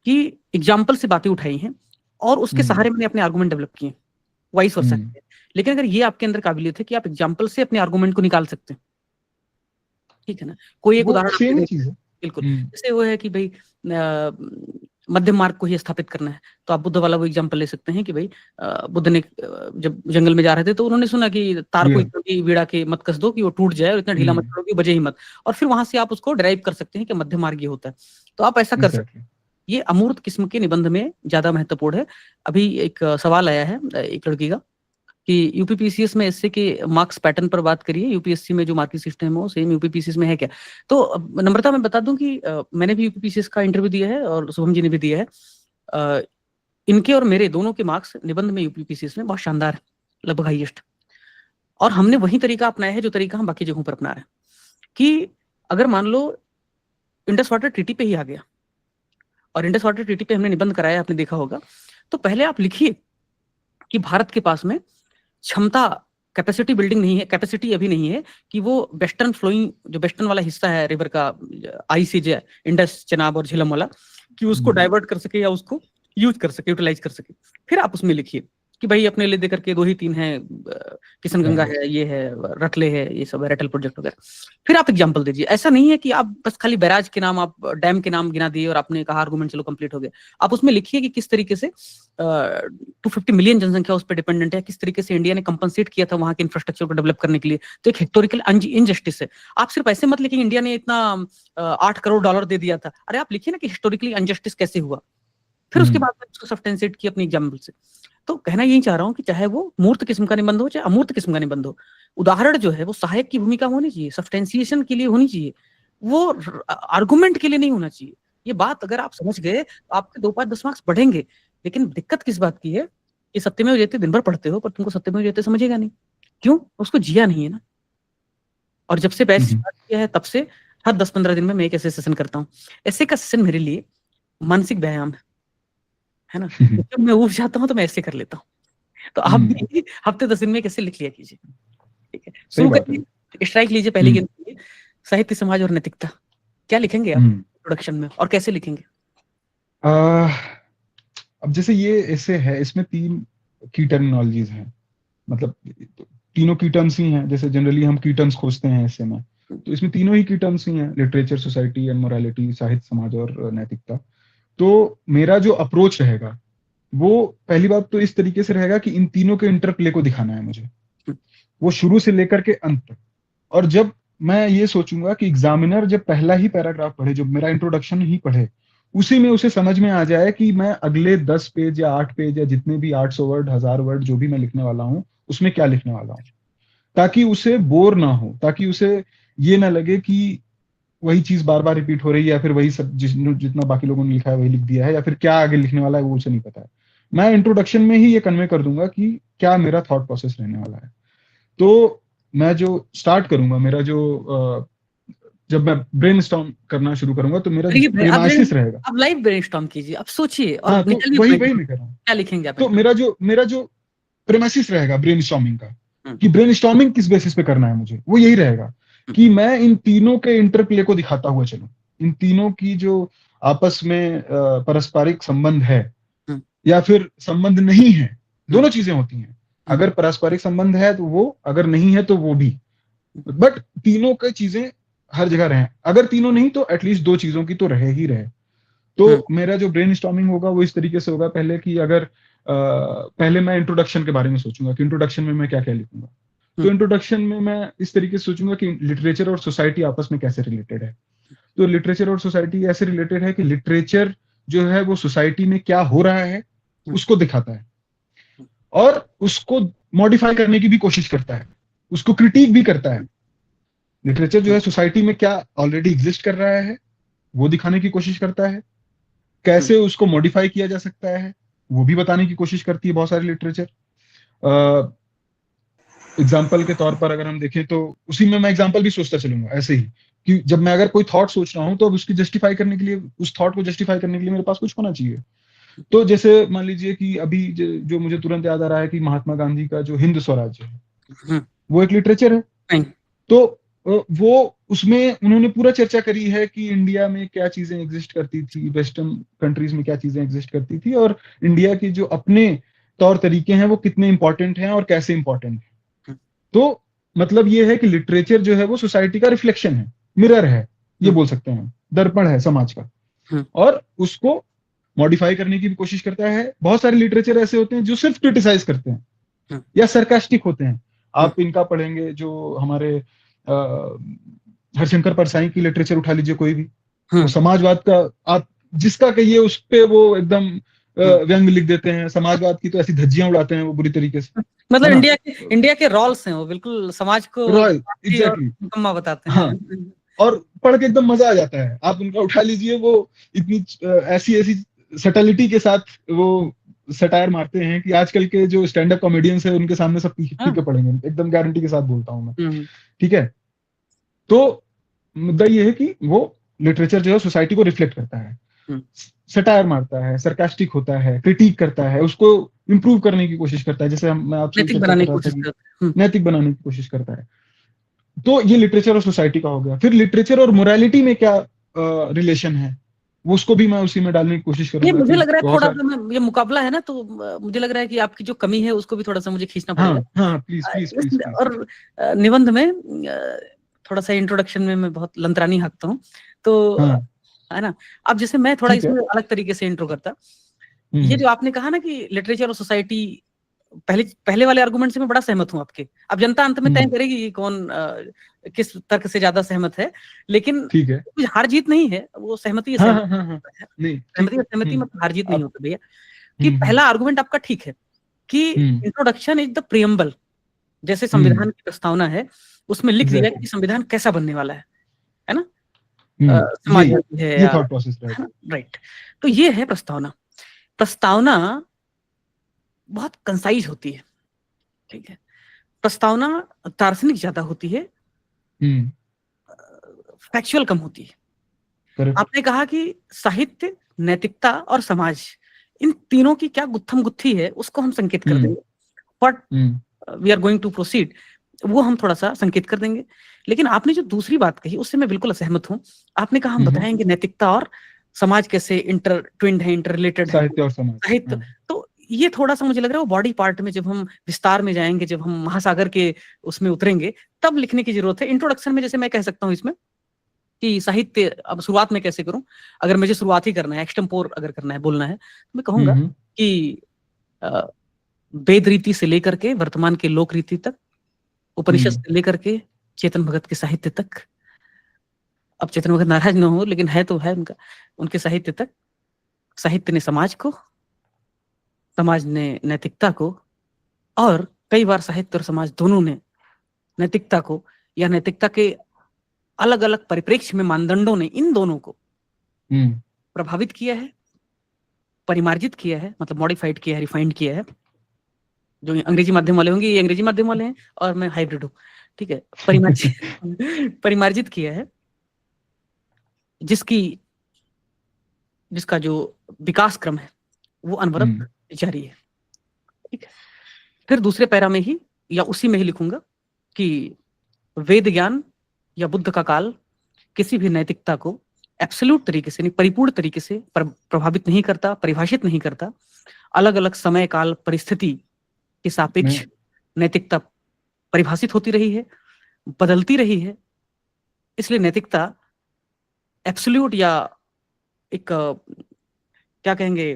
Speaker 1: कि एग्जाम्पल से बातें उठाई हैं और उसके
Speaker 2: हम्म।
Speaker 1: सहारे मैंने अपने आर्गुमेंट डेवलप किए, वाइस वर्सा।
Speaker 2: हम्म।
Speaker 1: लेकिन अगर ये आपके अंदर काबिलियत है कि आप एग्जाम्पल से अपने आर्गुमेंट को निकाल सकते हैं, ठीक है ना, कोई एक
Speaker 2: वो
Speaker 1: उदाहरण आपने
Speaker 2: सेम ही
Speaker 1: देखा,
Speaker 2: चीज है।
Speaker 1: बिल्कुल,
Speaker 2: हम्म।
Speaker 1: जैसे वो है कि भाई मध्यम मार्ग को ही स्थापित करना है, तो आप बुद्ध वाला वो एग्जांपल ले सकते हैं कि भाई बुद्ध ने जब जंगल में जा रहे थे तो उन्होंने सुना कि तार को
Speaker 2: ये।
Speaker 1: इतना भी वीड़ा के मत कस दो कि वो टूट जाए, और इतना ढीला मत
Speaker 2: हम्म।
Speaker 1: करो कि बजे ही मत, और फिर वहां से आप उसको ड्राइव कर सकते हैं कि मध्यम मार्ग ये होता है। तो आप ऐसा कर सकते
Speaker 2: एग्जैक्टली।
Speaker 1: हैं। ये अमूर्त किस्म के निबंध में ज्यादा महत्वपूर्ण है। अभी एक सवाल आया है एक लड़की का, कि यूपीपीसीएस में एसए के मार्क्स पैटर्न पर बात करिए, यूपीएससी में जो मार्किंग सिस्टम है वो सेम यूपीपीसीएस में है क्या? तो नम्रता मैं बता दूं कि मैंने भी यूपीपीसीएस का इंटरव्यू दिया है और शुभम जी ने भी दिया है। अ, इनके और मेरे दोनों के मार्क्स निबंध में यूपीपीसीएस में बहुत शानदार है, लगभग हाईएस्ट। और हमने वही तरीका अपनाया है जो तरीका हम बाकी जगहों पर अपना रहे हैं, कि अगर मान लो इंडस वाटर ट्रीटी पे ही आ गया और इंडस वाटर ट्रीटी पे हमने निबंध कराया, आपने देखा होगा, तो पहले आप लिखिए कि भारत के पास में क्षमता, कैपेसिटी बिल्डिंग नहीं है, कैपेसिटी अभी नहीं है कि वो वेस्टर्न फ्लोइंग, जो वेस्टर्न वाला हिस्सा है रिवर का, आई से जो इंडस, चेनाब और झेलम वाला, कि उसको
Speaker 2: हम्म।
Speaker 1: डाइवर्ट कर सके या उसको यूज कर सके, यूटिलाइज कर सके। फिर आप उसमें लिखिए कि भाई अपने लिए देकर के 2 ही 3 हैं, किशन गंगा
Speaker 2: राइट।
Speaker 1: है, ये है, रटले है, ये सब है, रटल प्रोजेक्ट वगैरह। फिर आप एग्जाम्पल दीजिए, ऐसा नहीं है कि आप बस खाली बैराज के नाम, आप डैम के नाम गिना दिए और आपने कहा आर्गुमेंट चलो कंप्लीट हो गया। आप उसमें लिखिए कि किस तरीके से 250 मिलियन जनसंख्या उस पर डिपेंडेंट है, किस तरीके से इंडिया ने कंपनसेट किया था वहां के इंफ्रास्ट्रक्चर को डेवलप करने के लिए। तो एक हिस्टोरिकल इनजस्टिस है। आप सिर्फ ऐसे मत लिखिए इंडिया ने इतना $8 करोड़ दे दिया था, अरे आप लिखिए ना कि हिस्टोरिकली अनजस्टिस कैसे हुआ, फिर उसके
Speaker 2: हम्म।
Speaker 1: बाद में उसको सब्सटेंशिएट किया अपनी एग्जाम्पल से। तो कहना यही चाह रहा हूँ कि चाहे वो मूर्त किस्म का निबंध हो चाहे अमूर्त किस्म का निबंध हो, उदाहरण जो है वो सहायक की भूमिका होनी चाहिए, सब्सटेंशिएशन के लिए होनी चाहिए, वो आर्गुमेंट के लिए नहीं होना चाहिए। ये बात अगर आप समझ गए तो आपके 2 5 10 मार्क्स बढ़ेंगे। लेकिन दिक्कत किस बात की है कि सत्यमेव जयते दिन भर पढ़ते हो पर तुमको सत्यमेव जयते समझेगा नहीं, क्यों? उसको जिया नहीं है ना। और जब से बैच
Speaker 2: हम्म।
Speaker 1: स्टार्ट किया है तब से हर 10 15 दिन में मैं एक ऐसे सेशन करता हूँ। ऐसे का सेशन मेरे लिए मानसिक व्यायाम है ना।
Speaker 2: हम्म।
Speaker 1: जब मैं उब जाता हूँ तो मैं ऐसे कर लेता हूँ। तो आप
Speaker 2: हम्म।
Speaker 1: भी हफ्ते 10 दिन में कैसे लिख लिया कीजिए, ठीक है,
Speaker 2: सही
Speaker 1: शुरू
Speaker 2: बात है।
Speaker 1: करिए, स्ट्राइक लीजिए पहली
Speaker 2: हम्म।
Speaker 1: गेंद लीजिए, साहित्य समाज और नैतिकता, क्या लिखेंगे आप
Speaker 2: हम्म।
Speaker 1: प्रोडक्शन में और कैसे लिखेंगे?
Speaker 2: आह, अब जैसे ये ऐसे है, इसमें 3 की टर्मिनोलॉजीज हैं, मतलब तीनों की टर्म्स ही हैं, जैसे जनरली हम की टर्म्स खोजते हैं ऐसे में, तो इसमें तीनों ही की टर्म्स ही हैं, लिटरेचर, सोसाइटी एंड मोरालिटी, साहित्य समाज और नैतिकता। तो मेरा जो अप्रोच रहेगा वो पहली बात तो इस तरीके से रहेगा कि इन तीनों के इंटरप्ले को दिखाना है मुझे, वो शुरू से लेकर के अंत तक। और जब मैं ये सोचूंगा कि एग्जामिनर जब पहला ही पैराग्राफ पढ़े, जब मेरा इंट्रोडक्शन ही पढ़े, उसी में उसे समझ में आ जाए कि मैं अगले 10 पेज या 8 पेज या जितने भी 800 वर्ड, 1000 वर्ड जो भी मैं लिखने वाला हूँ, उसमें क्या लिखने वाला हूँ, ताकि उसे बोर ना हो, ताकि उसे ये ना लगे कि वही चीज बार बार रिपीट हो रही है, या फिर वही सब जितना बाकी लोगों ने लिखा है वही लिख दिया है, या फिर क्या आगे लिखने वाला है वो उसे नहीं पता है। मैं इंट्रोडक्शन में ही ये कन्वे कर दूंगा कि क्या मेरा थॉट प्रोसेस रहने वाला है। तो मैं जो स्टार्ट करूंगा, मेरा जो जब मैं ब्रेनस्टॉर्म करना शुरू करूंगा तो मेरा जो प्रेमाइसिस रहेगा,
Speaker 1: आप लाइव ब्रेनस्टॉर्म कीजिए, आप सोचिए और
Speaker 2: हाँ, तो
Speaker 1: निकालिए
Speaker 2: वही
Speaker 1: पॉइंट,
Speaker 2: मैं कर रहा हूँ।
Speaker 1: क्या लिखेंगे आप
Speaker 2: तो
Speaker 1: इनमें?
Speaker 2: मेरा जो प्रेमाइसिस रहेगा ब्रेनस्टॉर्मिंग का,
Speaker 1: हम्म,
Speaker 2: कि ब्रेनस्टॉर्मिंग किस बेसिस पे करना है मुझे, वो यही रहेगा कि मैं इन तीनों के इंटरप्ले को दिखाता हुआ चलूं। इन तीनों की जो आपस में पारस्परिक संबंध है
Speaker 1: हम्म,
Speaker 2: या फिर संबंध नहीं है,
Speaker 1: हम्म,
Speaker 2: दोनों चीजें होती हैं।
Speaker 1: हम्म,
Speaker 2: अगर पारस्परिक संबंध है तो वो, अगर नहीं है तो वो भी, बट तीनों की चीजें हर जगह रहे। अगर तीनों नहीं तो एटलीस्ट दो चीजों की तो रहे ही रहे।
Speaker 1: हम्म,
Speaker 2: तो मेरा जो ब्रेनस्टॉर्मिंग होगा वो इस तरीके से होगा, पहले कि अगर पहले मैं इंट्रोडक्शन के बारे में सोचूंगा कि इंट्रोडक्शन में मैं क्या क्या लिखूंगा। तो
Speaker 1: हम्म,
Speaker 2: इंट्रोडक्शन में मैं इस तरीके से सोचूंगा कि लिटरेचर और सोसाइटी आपस में कैसे रिलेटेड है। तो लिटरेचर और सोसाइटी ऐसे रिलेटेड है कि लिटरेचर जो है वो सोसाइटी में क्या हो रहा है
Speaker 1: हम्म,
Speaker 2: उसको दिखाता है, और उसको मॉडिफाई करने की भी कोशिश करता है, उसको क्रिटिक भी करता है। लिटरेचर जो है सोसाइटी में क्या ऑलरेडी एग्जिस्ट कर रहा है वो दिखाने की कोशिश करता है,
Speaker 1: हम्म,
Speaker 2: कैसे उसको मॉडिफाई किया जा सकता है वो भी बताने की कोशिश करती है बहुत सारी लिटरेचर। एग्जाम्पल के तौर पर अगर हम देखें तो उसी में मैं एग्जाम्पल भी सोचता चलूंगा ऐसे ही, कि जब मैं अगर कोई थॉट सोच रहा हूं तो अब उसकी जस्टिफाई करने के लिए, उस थॉट को जस्टिफाई करने के लिए मेरे पास कुछ होना चाहिए। तो जैसे मान लीजिए कि अभी जो मुझे तुरंत याद आ रहा है कि महात्मा गांधी का जो हिंद स्वराज्य है
Speaker 1: हम्म,
Speaker 2: वो एक लिटरेचर है।
Speaker 1: नहीं,
Speaker 2: तो वो उसमें उन्होंने पूरा चर्चा करी है कि इंडिया में क्या चीजें एग्जिस्ट करती थी, वेस्टर्न कंट्रीज में क्या चीजें एग्जिस्ट करती थी, और इंडिया के जो अपने तौर तरीके हैं वो कितने इंपॉर्टेंट हैं और कैसे इंपॉर्टेंट हैं।
Speaker 1: हम्म,
Speaker 2: तो मतलब ये है कि लिटरेचर जो है वो सोसाइटी का रिफ्लेक्शन है, मिरर है, ये
Speaker 1: हम्म,
Speaker 2: बोल सकते हैं, दर्पण है समाज का,
Speaker 1: हम्म,
Speaker 2: और उसको मॉडिफाई करने की भी कोशिश करता है। बहुत सारे लिटरेचर ऐसे होते हैं जो सिर्फ क्रिटिसाइज करते हैं
Speaker 1: हम्म,
Speaker 2: या सरकास्टिक होते हैं।
Speaker 1: हम्म,
Speaker 2: आप इनका पढ़ेंगे जो हमारे हरशंकर परसाई की लिटरेचर उठा लीजिए कोई भी, वो
Speaker 1: हम्म,
Speaker 2: समाजवाद का, आप जिसका कहिए उस पे वो एकदम
Speaker 1: हम्म।
Speaker 2: व्यंग लिख देते हैं, समाजवाद की तो ऐसी धज्जियां उड़ाते हैं वो बुरी तरीके से, है
Speaker 1: मतलब
Speaker 2: ना।
Speaker 1: इंडिया के रॉल्स हैं वो, बिल्कुल समाज को
Speaker 2: रॉयल,
Speaker 1: पार्टी और
Speaker 2: एग्जैक्टली,
Speaker 1: निकम्मा बताते हैं।
Speaker 2: हाँ। और पढ़ के एकदम मजा आ जाता है, आप उनका उठा लीजिए, वो इतनी ऐसी ऐसी सटलिटी के साथ वो सटायर मारते हैं कि आजकल के जो स्टैंड अप कॉमेडियंस है उनके सामने सब पीके
Speaker 1: हाँ,
Speaker 2: पीके पड़ेंगे, एकदम गारंटी के साथ बोलता हूँ मैं।
Speaker 1: हम्म,
Speaker 2: ठीक है। तो मुद्दा ये है कि वो लिटरेचर जो है सोसाइटी को रिफ्लेक्ट करता है,
Speaker 1: हम्म,
Speaker 2: सटायर मारता है, सरकास्टिक होता है, क्रिटिक करता है, उसको इंप्रूव करने की कोशिश करता है, जैसे मैं आपसे
Speaker 1: नैतिक
Speaker 2: चर्चा कर
Speaker 1: बनाने की
Speaker 2: रहा था
Speaker 1: कोशिश
Speaker 2: कि
Speaker 1: करते हैं।
Speaker 2: नैतिक बनाने की कोशिश करता है। तो ये लिटरेचर और सोसाइटी का हो गया। फिर लिटरेचर और मोरालिटी में क्या रिलेशन है, वो उसको भी मैं उसी में डालने की कोशिश
Speaker 1: ये
Speaker 2: करूंगा
Speaker 1: मुझे
Speaker 2: कि
Speaker 1: लग रहा है
Speaker 2: बहुत
Speaker 1: थोड़ा
Speaker 2: सारे।
Speaker 1: सा ये मुकाबला है ना, तो मुझे लग रहा है कि आपकी जो कमी है उसको भी थोड़ा सा मुझे खींचना
Speaker 2: हाँ
Speaker 1: पड़ेगा।
Speaker 2: हाँ, प्लीज प्लीज प्लीज प्लीज।
Speaker 1: और निबंध में थोड़ा सा इंट्रोडक्शन में मैं बहुत लंतरानी हाँकता हूँ, तो
Speaker 2: हाँ,
Speaker 1: है ना। अब जैसे मैं थोड़ा
Speaker 2: ठीक है।
Speaker 1: इसमें अलग तरीके से इंट्रो करता, ये
Speaker 2: हम्म
Speaker 1: जो आपने कहा ना कि लिटरेचर और सोसाइटी, पहले पहले वाले आर्गुमेंट से मैं बड़ा सहमत हूँ आपके। अब जनता अंत में तय
Speaker 2: हम्म,
Speaker 1: करेगी कि कौन किस तर्क से ज्यादा सहमत है, लेकिन
Speaker 2: ठीक है।
Speaker 1: कुछ हार जीत नहीं है, वो सहमति है,
Speaker 2: हाँ
Speaker 1: सहमति
Speaker 2: हाँ हाँ हाँ,
Speaker 1: है,
Speaker 2: नहीं ठीक
Speaker 1: सहमति
Speaker 2: है।
Speaker 1: और सहमति मतलब हार जीत नहीं
Speaker 2: आप।
Speaker 1: होता भैया। कि पहला आर्गुमेंट आपका ठीक है कि
Speaker 2: हम्म,
Speaker 1: इंट्रोडक्शन इज द प्रियम्बल, जैसे संविधान
Speaker 2: हम्म,
Speaker 1: की प्रस्तावना है उसमें लिख दिया
Speaker 2: एग्जैक्टली।
Speaker 1: कि संविधान कैसा बनने वाला है ना,
Speaker 2: यही,
Speaker 1: समाजवादी है
Speaker 2: ये
Speaker 1: या,
Speaker 2: थॉट प्रोसेस
Speaker 1: है
Speaker 2: रहेगा।
Speaker 1: ना, राइट। तो ये है प्रस्तावना। प्रस्तावना बहुत कंसाइज होती है, ठीक है। प्रस्तावना दार्शनिक ज्यादा होती है,
Speaker 2: हम्म,
Speaker 1: फैक्चुअल कम होती है।
Speaker 2: करेक्ट।
Speaker 1: आपने कहा कि साहित्य, नैतिकता और समाज, इन तीनों की क्या गुत्थम गुत्थी है उसको हम संकेत कर
Speaker 2: हम्म,
Speaker 1: देंगे। But
Speaker 2: hmm,
Speaker 1: we are going to proceed, वो हम थोड़ा सा संकेत कर देंगे। लेकिन आपने जो दूसरी बात कही उससे मैं बिल्कुल असहमत हूँ। आपने कहा हम
Speaker 2: हम्म,
Speaker 1: बताएंगे नैतिकता और समाज कैसे इंटर ट्विंड है, इंटर रिलेटेड है,
Speaker 2: साहित्य और समाज,
Speaker 1: साहित्य।
Speaker 2: हाँ।
Speaker 1: तो ये थोड़ा सा मुझे लग रहा है वो बॉडी पार्ट में जब हम विस्तार में जाएंगे, जब हम महासागर के उसमें उतरेंगे, तब लिखने की जरूरत है। इंट्रोडक्शन में जैसे मैं कह सकता हूँ इसमें कि साहित्य, अब शुरुआत में कैसे करूं, अगर मुझे शुरुआत ही करना है, एक्सटेम्पोर अगर करना है, बोलना है, तो मैं कहूंगा
Speaker 2: हम्म,
Speaker 1: कि वेद रीति से लेकर के वर्तमान के लोक रीति तक, उपनिषद
Speaker 2: हम्म,
Speaker 1: से लेकर के चेतन भगत के साहित्य तक, अब चेतन भगत नाराज न हो लेकिन है तो है उनका, उनके साहित्य तक, साहित्य ने समाज को, समाज ने नैतिकता को, और कई बार साहित्य और समाज दोनों ने नैतिकता को या नैतिकता के अलग अलग परिप्रेक्ष्य में मानदंडों ने इन दोनों को
Speaker 2: हम्म,
Speaker 1: प्रभावित किया है, परिमार्जित किया है, मतलब मॉडिफाइड किया है, रिफाइंड किया है। जो अंग्रेजी माध्यम वाले होंगे, ये अंग्रेजी माध्यम वाले हैं और मैं हाइब्रिड हूँ, ठीक है। परिमार्जित किया है, जिसका जो विकास क्रम है वो अनवरत जारी है, ठीक है। फिर दूसरे पैरा में ही या उसी में ही लिखूंगा कि वेद ज्ञान या बुद्ध का काल किसी भी नैतिकता को एब्सोल्यूट तरीके से, नहीं परिपूर्ण तरीके से प्रभावित नहीं करता, परिभाषित नहीं करता। अलग अलग समय काल परिस्थिति के सापेक्ष नैतिकता परिभाषित होती रही है, बदलती रही है। इसलिए नैतिकता एब्सोल्यूट या एक क्या कहेंगे,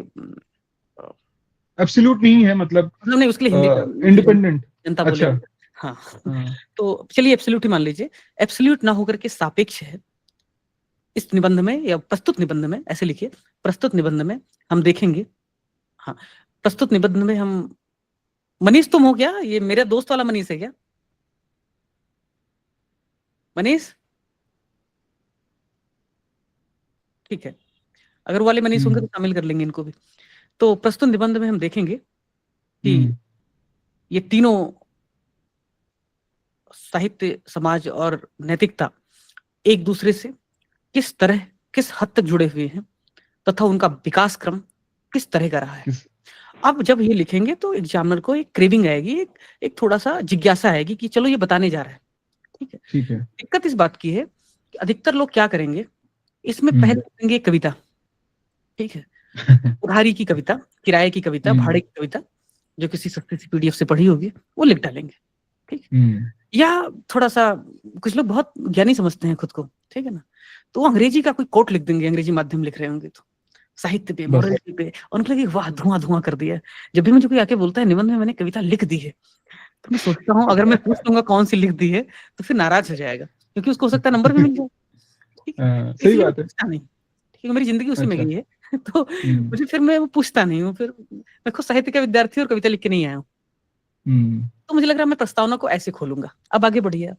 Speaker 2: एब्सोल्यूट नहीं है, मतलब
Speaker 1: नहीं, उसके लिए हिंदी
Speaker 2: इंडिपेंडेंट
Speaker 1: जनता
Speaker 2: अच्छा
Speaker 1: बोले। हाँ, तो चलिए एब्सोल्यूट ही मान लीजिए। एब्सोल्यूट ना होकर के सापेक्ष है। इस निबंध में या प्रस्तुत निबंध में, ऐसे लिखिए, प्रस्तुत निबंध में हम देखेंगे, हाँ, प्रस्तुत निबंध में हम, मनीष तुम हो क्या? ये मेरे दोस्त वाला मनीष है क्या? मनीष, ठीक है, अगर वो वाले मनीष होंगे तो शामिल कर लेंगे इनको भी। तो प्रस्तुत निबंध में हम देखेंगे कि ये तीनों साहित्य, समाज और नैतिकता एक दूसरे से किस तरह, किस हद तक जुड़े हुए हैं तथा उनका विकास क्रम किस तरह का रहा है। अब जब ये लिखेंगे तो एग्जामिनर को एक क्रेविंग आएगी, एक थोड़ा सा जिज्ञासा आएगी कि चलो ये बताने जा रहा है, ठीक है।
Speaker 2: ठीक है।
Speaker 1: दिक्कत इस बात की है कि अधिकतर लोग क्या करेंगे, इसमें पहले लिखेंगे कविता, ठीक है, उधारी की कविता, किराए की कविता, भाड़े की कविता, जो किसी सस्ती सी पीडीएफ से पढ़ी होगी वो लिख डालेंगे, ठीक है। या थोड़ा सा, कुछ लोग बहुत ज्ञानी समझते हैं खुद को, ठीक है ना, तो वो अंग्रेजी का कोई कोट लिख देंगे, अंग्रेजी माध्यम लिख रहे होंगे तो साहित्य पे, मोरालिटी पे, और उनको लगे वाह धुआं धुआं कर दिया। जब भी मुझे कोई आके बोलता है निबंध में मैंने कविता लिख दी है, तो मैं सोचता हूँ अगर मैं पूछ लूंगा कौन सी लिख दी है तो फिर नाराज हो जाएगा, क्योंकि उसको हो सकता है नंबर भी मिल जाए, ठीक है।
Speaker 2: सही बात है,
Speaker 1: नहीं, ठीक है, मेरी जिंदगी उसी में गई है। तो मुझे फिर मैं वो पूछता नहीं हूँ, फिर मैं खुद साहित्य का विद्यार्थी और कविता लिख के नहीं आया हूँ। तो मुझे लग रहा है मैं प्रस्तावना को ऐसे खोलूंगा। अब आगे बढ़िए।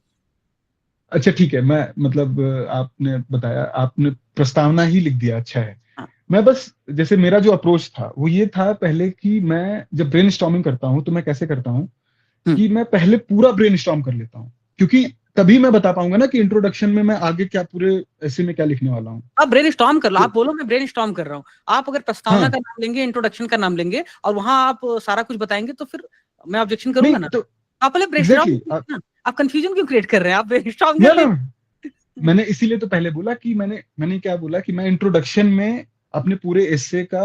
Speaker 2: अच्छा ठीक है, मैं मतलब आपने बताया, आपने प्रस्तावना ही लिख दिया, अच्छा है। हाँ। मैं बस, जैसे मेरा जो अप्रोच था वो ये था पहले कि मैं जब ब्रेनस्टॉर्मिंग करता हूँ तो मैं कैसे करता हूँ कि मैं पहले पूरा ब्रेनस्टॉर्म कर लेता हूँ, क्योंकि तभी मैं बता पाऊंगा ना कि इंट्रोडक्शन में मैं आगे क्या, पूरे ऐसे में क्या लिखने वाला हूँ।
Speaker 1: आप ब्रेनस्टॉर्म कर लो, आप बोलो मैं ब्रेनस्टॉर्म कर रहा हूँ। आप अगर प्रस्तावना का नाम लेंगे, इंट्रोडक्शन का नाम लेंगे और वहां आप सारा कुछ बताएंगे तो फिर मैं ऑब्जेक्शन करूंगा ना। तो आप पहले ब्रेनस्टॉर्म, आप कंफ्यूजन क्यों क्रिएट कर रहे हैं? आप ब्रेनस्टॉर्म कर ले।
Speaker 2: मैंने इसीलिए तो पहले बोला कि मैंने क्या बोला कि मैं इंट्रोडक्शन में अपने पूरे एस्से का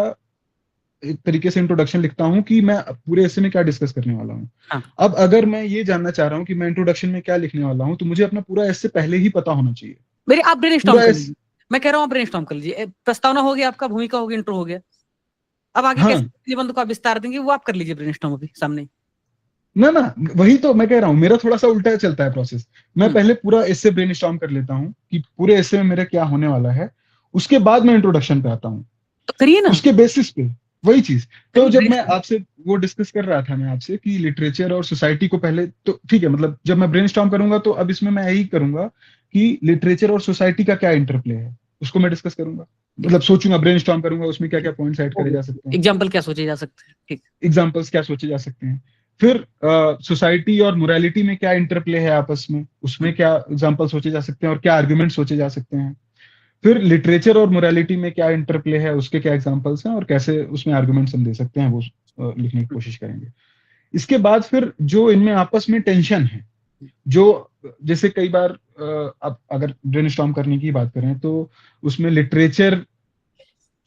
Speaker 2: एक तरीके से इंट्रोडक्शन लिखता हूँ कि मैं पूरे एस्से में क्या डिस्कस करने वाला हूँ। हाँ। अब अगर मैं ये जानना चाह रहा हूँ कि मैं इंट्रोडक्शन में क्या लिखने वाला हूँ, तो मुझे अपना पूरा एस्से पहले ही पता होना चाहिए।
Speaker 1: मेरे आप ब्रेनस्टॉर्म कर लीजिए, मैं कह रहा हूँ आप ब्रेनस्टॉर्म कर लीजिए। प्रस्तावना हो गया आपका, भूमिका हो गई, इंट्रो हो गया। अब आगे कैसे निबंध को आप विस्तार देंगे वो आप कर लीजिए ब्रेनस्टॉर्म अभी सामने।
Speaker 2: ना वही तो मैं कह रहा हूँ, मेरा थोड़ा सा उल्टा चलता है प्रोसेस। मैं पहले पूरा एस्से ब्रेनस्टॉर्म कर लेता हूँ कि पूरे एस्से में मेरा क्या होने वाला है, उसके बाद मैं इंट्रोडक्शन पे आता हूँ।
Speaker 1: तो करिए ना
Speaker 2: उसके बेसिस पे वही चीज। तो जब मैं आपसे वो डिस्कस कर रहा था मैं आपसे कि लिटरेचर और सोसाइटी को पहले, तो ठीक है, मतलब जब मैं ब्रेनस्टॉर्म करूंगा तो अब इसमें मैं यही करूंगा कि लिटरेचर और सोसाइटी का क्या इंटरप्ले है उसको मैं डिस्कस करूंगा, मतलब सोचूंगा, ब्रेनस्टॉर्म करूंगा, उसमें क्या क्या पॉइंट्स ऐड करे जा सकते हैं,
Speaker 1: एग्जांपल क्या सोचे जा सकते हैं, ठीक,
Speaker 2: एग्जांपल्स क्या सोचे जा सकते हैं। फिर सोसाइटी और मोरालिटी में क्या इंटरप्ले है आपस में, उसमें क्या एग्जांपल सोचे जा सकते हैं और क्या आर्ग्यूमेंट सोचे जा सकते हैं। फिर लिटरेचर और मोरालिटी में क्या इंटरप्ले है, उसके क्या एग्जांपल्स हैं और कैसे उसमें आर्गुमेंट्स हम दे सकते हैं, वो लिखने की कोशिश करेंगे। इसके बाद फिर जो इनमें आपस में टेंशन है, जो जैसे कई बार अब अगर ब्रेनस्टॉर्म करने की बात करें तो उसमें लिटरेचर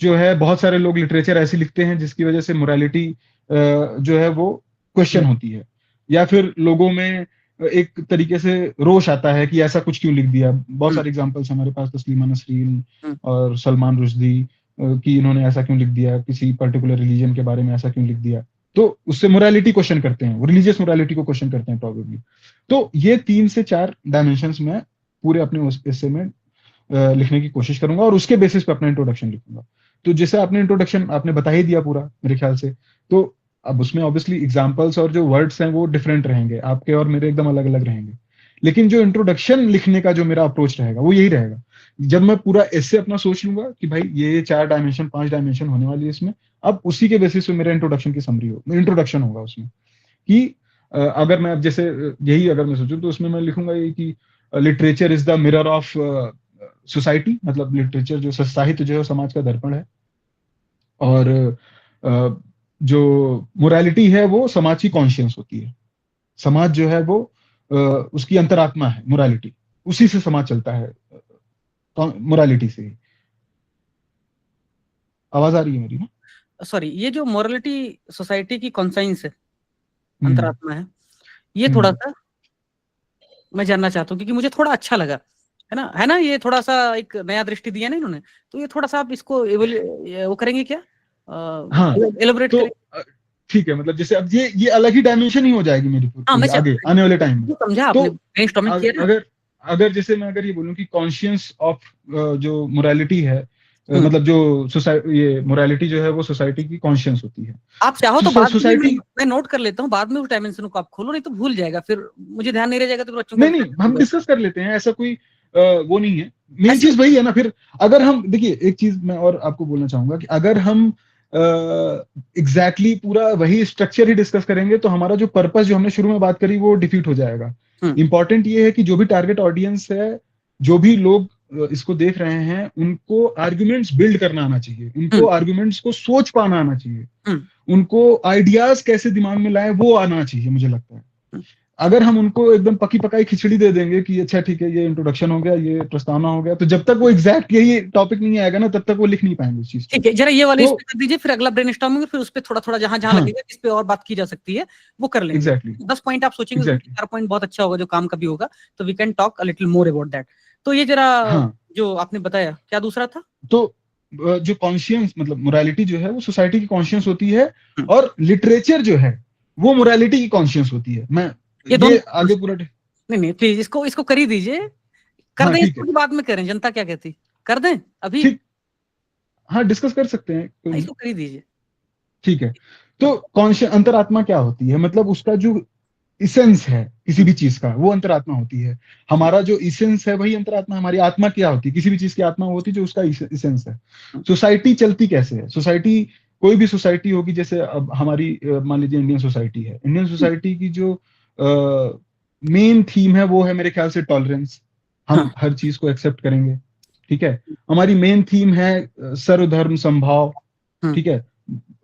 Speaker 2: जो है, बहुत सारे लोग लिटरेचर ऐसी लिखते हैं जिसकी वजह से मोरालिटी जो है वो क्वेश्चन होती है, या फिर लोगों में एक तरीके से रोष आता है कि ऐसा कुछ क्यों लिख दिया। बहुत सारे एग्जांपल्स हमारे पास, तस्लीमा नसरीन और सलमान रुश्दी, कि इन्होंने ऐसा क्यों लिख दिया, किसी पर्टिकुलर रिलीजन के बारे में ऐसा क्यों लिख दिया। तो उससे मोरालिटी क्वेश्चन करते हैं, वो रिलीजियस मोरालिटी को क्वेश्चन करते हैं प्रोबेबली। तो ये 3 से 4 डायमेंशंस में पूरे अपने हिस्से में लिखने की कोशिश करूंगा और उसके बेसिस पे अपना इंट्रोडक्शन लिखूंगा। तो जैसे आपने इंट्रोडक्शन आपने बता ही दिया पूरा मेरे ख्याल से, तो अब उसमें ऑब्वियसली एग्जांपल्स और जो वर्ड्स हैं वो डिफरेंट रहेंगे, आपके और मेरे एकदम अलग अलग रहेंगे, लेकिन जो इंट्रोडक्शन लिखने का जो मेरा अप्रोच रहेगा वो यही रहेगा। जब मैं पूरा ऐसे अपना सोच लूंगा कि भाई ये 4 डायमेंशन 5 डायमेंशन होने वाली है इसमें, अब उसी के बेसिस पे मेरा इंट्रोडक्शन की समरी हो, इंट्रोडक्शन होगा उसमें। कि अगर मैं अब जैसे यही अगर मैं सोचूं तो उसमें मैं लिखूंगा ये कि literature is the mirror of society, मतलब लिटरेचर जो साहित्य जो है वो समाज का दर्पण है, और जो मोरालिटी है वो समाज की कॉन्शियस होती है। समाज जो है वो उसकी अंतरात्मा है मोरालिटी, उसी से समाज चलता है, मोरालिटी से ही। आवाज आ रही है मेरी ना?
Speaker 1: सॉरी, ये जो मोरालिटी सोसाइटी की कॉन्साइंस है,
Speaker 2: हम्म
Speaker 1: अंतरात्मा है, ये थोड़ा
Speaker 2: हम्म
Speaker 1: सा मैं जानना चाहता हूँ, क्योंकि मुझे थोड़ा अच्छा लगा, है ना, ये थोड़ा सा एक नया दृष्टि दिया ना इन्होंने, तो ये थोड़ा सा आप इसको वो करेंगे क्या,
Speaker 2: हाँ
Speaker 1: एलोबरेट
Speaker 2: तो
Speaker 1: करेंगे?
Speaker 2: ठीक है, मतलब जैसे अब ये अलग ही डायमेंशन ही हो जाएगी मेरी
Speaker 1: हाँ,
Speaker 2: पूरी आगे आने वाले टाइम में।
Speaker 1: जो समझा
Speaker 2: तो
Speaker 1: आपने, ब्रेनस्टॉर्मिंग किया ना।
Speaker 2: अगर अगर जैसे मैं अगर ये बोलूं कि कॉन्शियस ऑफ जो मोरालिटी है,
Speaker 1: हम्म।
Speaker 2: मतलब जो सोसाइटी, ये मोरालिटी जो है वो सोसाइटी की कॉन्शियस होती है।
Speaker 1: आप चाहो तो बाद में
Speaker 2: सोसाइटी,
Speaker 1: मैं नोट कर लेता हूँ, बाद में उस डायमेंशन को आप खोलो, नहीं तो भूल जाएगा, फिर मुझे ध्यान नहीं रह जाएगा तो फिर बच्चों का
Speaker 2: नहीं नहीं हम
Speaker 1: होगा।
Speaker 2: डिस्कस कर लेते हैं, ऐसा कोई वो नहीं है। मेन
Speaker 1: ऐसे
Speaker 2: चीज वही है ना, फिर अगर हम देखिए एक चीज मैं और आपको बोलना चाहूंगा कि अगर हम एग्जैक्टली पूरा वही स्ट्रक्चर ही डिस्कस करेंगे तो हमारा जो पर्पस जो हमने शुरू में बात करी वो डिफीट हो जाएगा। इंपॉर्टेंट ये है कि जो भी टारगेट ऑडियंस है, जो भी लोग इसको देख रहे हैं, उनको आर्ग्यूमेंट्स बिल्ड करना आना चाहिए, उनको
Speaker 1: हम्म,
Speaker 2: आर्ग्यूमेंट्स को सोच पाना आना चाहिए,
Speaker 1: हम्म,
Speaker 2: उनको आइडियाज कैसे दिमाग में लाए वो आना चाहिए, मुझे लगता है।
Speaker 1: हम्म।
Speaker 2: अगर हम उनको एकदम पकी पकाई खिचड़ी दे देंगे कि अच्छा ठीक है ये इंट्रोडक्शन हो गया, ये प्रस्तावना हो गया, तो जब तक वो एग्जैक्ट यही टॉपिक नहीं आएगा ना, तब तक वो लिख नहीं पाएंगे उस चीज को।
Speaker 1: ठीक है, जरा ये वाले इस
Speaker 2: तो
Speaker 1: पे कर दीजिए, फिर अगला ब्रेनस्टॉर्मिंग, फिर उस पे थोड़ा थोड़ा जहां जहां
Speaker 2: हाँ
Speaker 1: लगेगा इस पे और बात की जा सकती है वो कर लेंगे।
Speaker 2: एग्जैक्टली
Speaker 1: 10 पॉइंट आप सोचेंगे, उसमें
Speaker 2: एग्जैक्टली
Speaker 1: 4 पॉइंट बहुत अच्छा होगा जो काम का भी होगा, तो we can talk a little more about that. तो ये जरा
Speaker 2: हाँ।
Speaker 1: जो आपने बताया, क्या दूसरा था?
Speaker 2: तो जो कॉन्शियस मतलब मोरालिटी जो है वो सोसाइटी की कॉन्शियस होती है,
Speaker 1: हम्म,
Speaker 2: और लिटरेचर जो है वो मोरालिटी की कॉन्शियस होती है। मैं
Speaker 1: ये
Speaker 2: ये
Speaker 1: दोनों,
Speaker 2: आगे पूरा
Speaker 1: नहीं नहीं प्लीज इसको इसको कर ही दीजिए, कर
Speaker 2: हाँ
Speaker 1: दें
Speaker 2: ठीक है
Speaker 1: इसको कि बाद में करें, जनता क्या कहती, कर दें अभी?
Speaker 2: ठीक, हाँ डिस्कस कर सकते हैं, कोई नहीं।
Speaker 1: इसको कर ही दीजिए।
Speaker 2: ठीक है, तो कॉन्शियस अंतरात्मा क्या होती है, मतलब उसका जो इसेंस है किसी भी चीज का, वो अंतरात्मा होती है। हमारा जो इसेंस है वही अंतरात्मा है। हमारी आत्मा क्या होती है, किसी भी चीज की आत्मा होती है जो उसका इसेंस है। सोसाइटी चलती कैसे है, सोसाइटी कोई भी सोसाइटी होगी, जैसे अब हमारी मान लीजिए इंडियन सोसाइटी है, इंडियन सोसाइटी की जो मेन थीम है वो है मेरे ख्याल से टॉलरेंस। हम
Speaker 1: हाँ,
Speaker 2: हर चीज को एक्सेप्ट करेंगे, ठीक है। हमारी मेन थीम है सर्वधर्म समभाव,
Speaker 1: हम्म,
Speaker 2: ठीक है।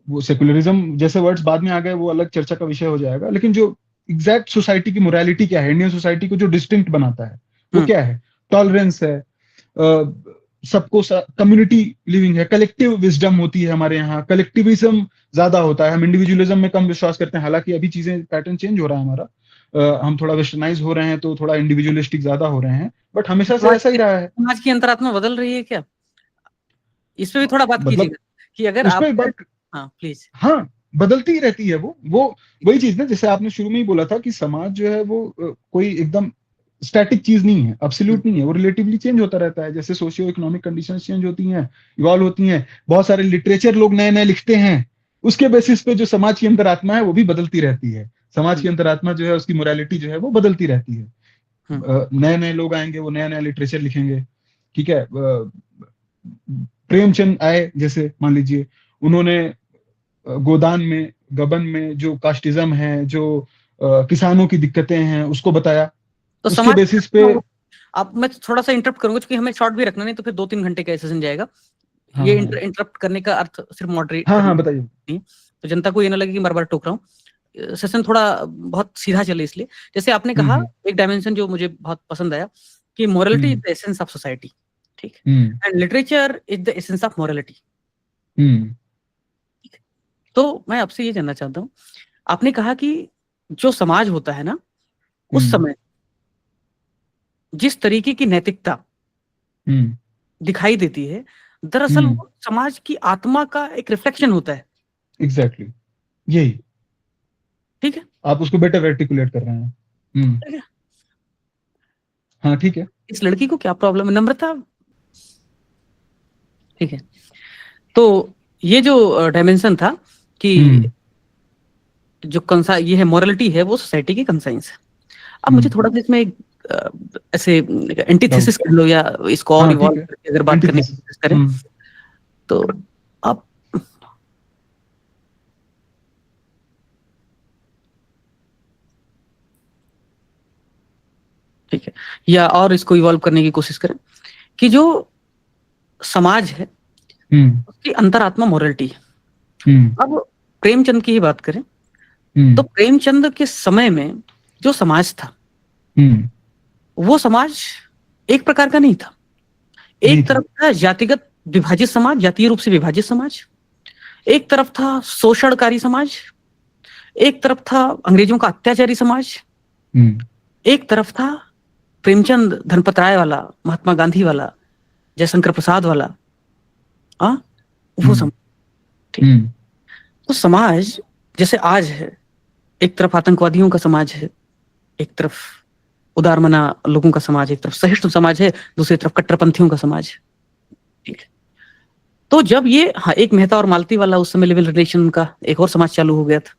Speaker 2: वो सेकुलरिज्म जैसे वर्ड्स बाद में आ गए, वो अलग चर्चा का विषय हो जाएगा, लेकिन जो एग्जैक्ट सोसाइटी की मोरालिटी क्या है, इंडियन सोसाइटी को जो डिस्टिंक्ट बनाता है वो
Speaker 1: हम्म।
Speaker 2: क्या है? टॉलरेंस है, सबको कम्युनिटी लिविंग है, कलेक्टिव विजडम होती है हमारे यहाँ, कलेक्टिविज्म ज्यादा होता है, हम इंडिविजुअलिज्म में कम विश्वास करते हैं। हालांकि अभी चीजें पैटर्न चेंज हो रहा है हमारा, हम थोड़ा वेस्टर्नाइज हो रहे हैं तो थोड़ा इंडिविजुअलिस्टिक ज्यादा हो रहे हैं, बट हमेशा से ऐसा ही रहा है।
Speaker 1: समाज की अंतरात्मा बदल रही है क्या? इस पे भी थोड़ा बात
Speaker 2: मतलब
Speaker 1: कीजिएगा कि अगर
Speaker 2: उस
Speaker 1: आप,
Speaker 2: पर बात,
Speaker 1: हाँ प्लीज।
Speaker 2: हाँ बदलती ही रहती है वो वही चीज ना, जैसे आपने शुरू में ही बोला था कि समाज जो है वो कोई एकदम स्टैटिक चीज नहीं है,
Speaker 1: हम्म,
Speaker 2: अब्सोल्यूट नहीं है, वो रिलेटिवली चेंज होता रहता है, जैसे सोशियो इकोनॉमिक कंडीशंस चेंज होती हैं, इवॉल्व होती हैं। बहुत सारे लिटरेचर लोग नए नए लिखते हैं, उसके बेसिस पे जो समाज की अंतरात्मा है वो भी बदलती रहती है। समाज की
Speaker 1: हम्म,
Speaker 2: अंतरात्मा जो है उसकी मोरालिटी जो है वो बदलती रहती है।
Speaker 1: हम्म।
Speaker 2: नए नए लोग आएंगे, वो नया नया लिटरेचर लिखेंगे, ठीक है। प्रेमचंद आए जैसे मान लीजिए, उन्होंने गोदान में गबन में जो कास्टिज्म है, जो किसानों की दिक्कतें हैं उसको बताया,
Speaker 1: तो
Speaker 2: उसके
Speaker 1: समाज
Speaker 2: बेसिस पे।
Speaker 1: आप, मैं थोड़ा सा इंटरप्ट करूंगा क्योंकि हमें शॉर्ट भी रखना, नहीं तो फिर 2-3 घंटे का सेशन जाएगा।
Speaker 2: हाँ
Speaker 1: ये
Speaker 2: हाँ
Speaker 1: इंटरप्ट करने का अर्थ सिर्फ मॉडरेट
Speaker 2: हाँ
Speaker 1: करना
Speaker 2: हाँ बताइए।
Speaker 1: नहीं, तो जनता को ये ना लगे कि बार बार टोक रहा हूँ। सेशन थोड़ा बहुत सीधा चले इसलिए, जैसे आपने कहा
Speaker 2: हम्म
Speaker 1: एक डायमेंशन जो मुझे बहुत पसंद आया कि morality is
Speaker 2: hmm
Speaker 1: the essence of society, ठीक,
Speaker 2: hmm
Speaker 1: and literature is the essence of morality.
Speaker 2: Hmm
Speaker 1: तो मैं आपसे ये जानना चाहता हूँ, आपने कहा कि जो समाज होता है ना, उस
Speaker 2: हम्म
Speaker 1: समय जिस तरीके की नैतिकता
Speaker 2: हम्म
Speaker 1: दिखाई देती है, दरअसल
Speaker 2: हम्म
Speaker 1: वो समाज की आत्मा का एक रिफ्लेक्शन होता है।
Speaker 2: एग्जैक्टली यही,
Speaker 1: ठीक है,
Speaker 2: आप उसको बेटर आर्टिकुलेट कर रहे हैं।
Speaker 1: ठीक है?
Speaker 2: हाँ ठीक है।
Speaker 1: इस लड़की को क्या प्रॉब्लम है, नम्रता, ठीक है। तो ये जो डायमेंशन था कि
Speaker 2: हम्म
Speaker 1: जो कंसा ये है मोरालिटी है, वो सोसाइटी की कंसाइंस है। अब मुझे
Speaker 2: हम्म
Speaker 1: थोड़ा सा इसमें ऐसे
Speaker 2: डाउट,
Speaker 1: एंटीथेसिस कर लो या इसको और
Speaker 2: हाँ ठीक
Speaker 1: इवॉल्व
Speaker 2: है,
Speaker 1: करके अगर बात करने की
Speaker 2: एंटीथेसिस।
Speaker 1: कोशिश करें, तो आप ठीक है, या और इसको इवॉल्व करने की कोशिश करें कि जो समाज है उसकी अंतरात्मा मोरलिटी है। अब प्रेमचंद की ही बात करें तो प्रेमचंद के समय में जो समाज था वो समाज एक प्रकार का नहीं था। एक तरफ था जातिगत विभाजित समाज, जातीय रूप से विभाजित समाज, एक तरफ था शोषणकारी समाज, एक तरफ था अंग्रेजों का अत्याचारी समाज, एक तरफ था प्रेमचंद धनपत राय वाला, महात्मा गांधी वाला, जयशंकर प्रसाद वाला, वो समाज। ठीक, तो समाज जैसे आज है, एक तरफ आतंकवादियों का समाज है, एक तरफ उदारमना लोगों का समाज, एक तरफ सहिष्णु समाज है, दूसरी तरफ कट्टरपंथियों का समाज है। ठीक है, तो जब ये एक मेहता और मालती वाला उस समय लिविंग रिलेशन का एक और समाज चालू हो गया था,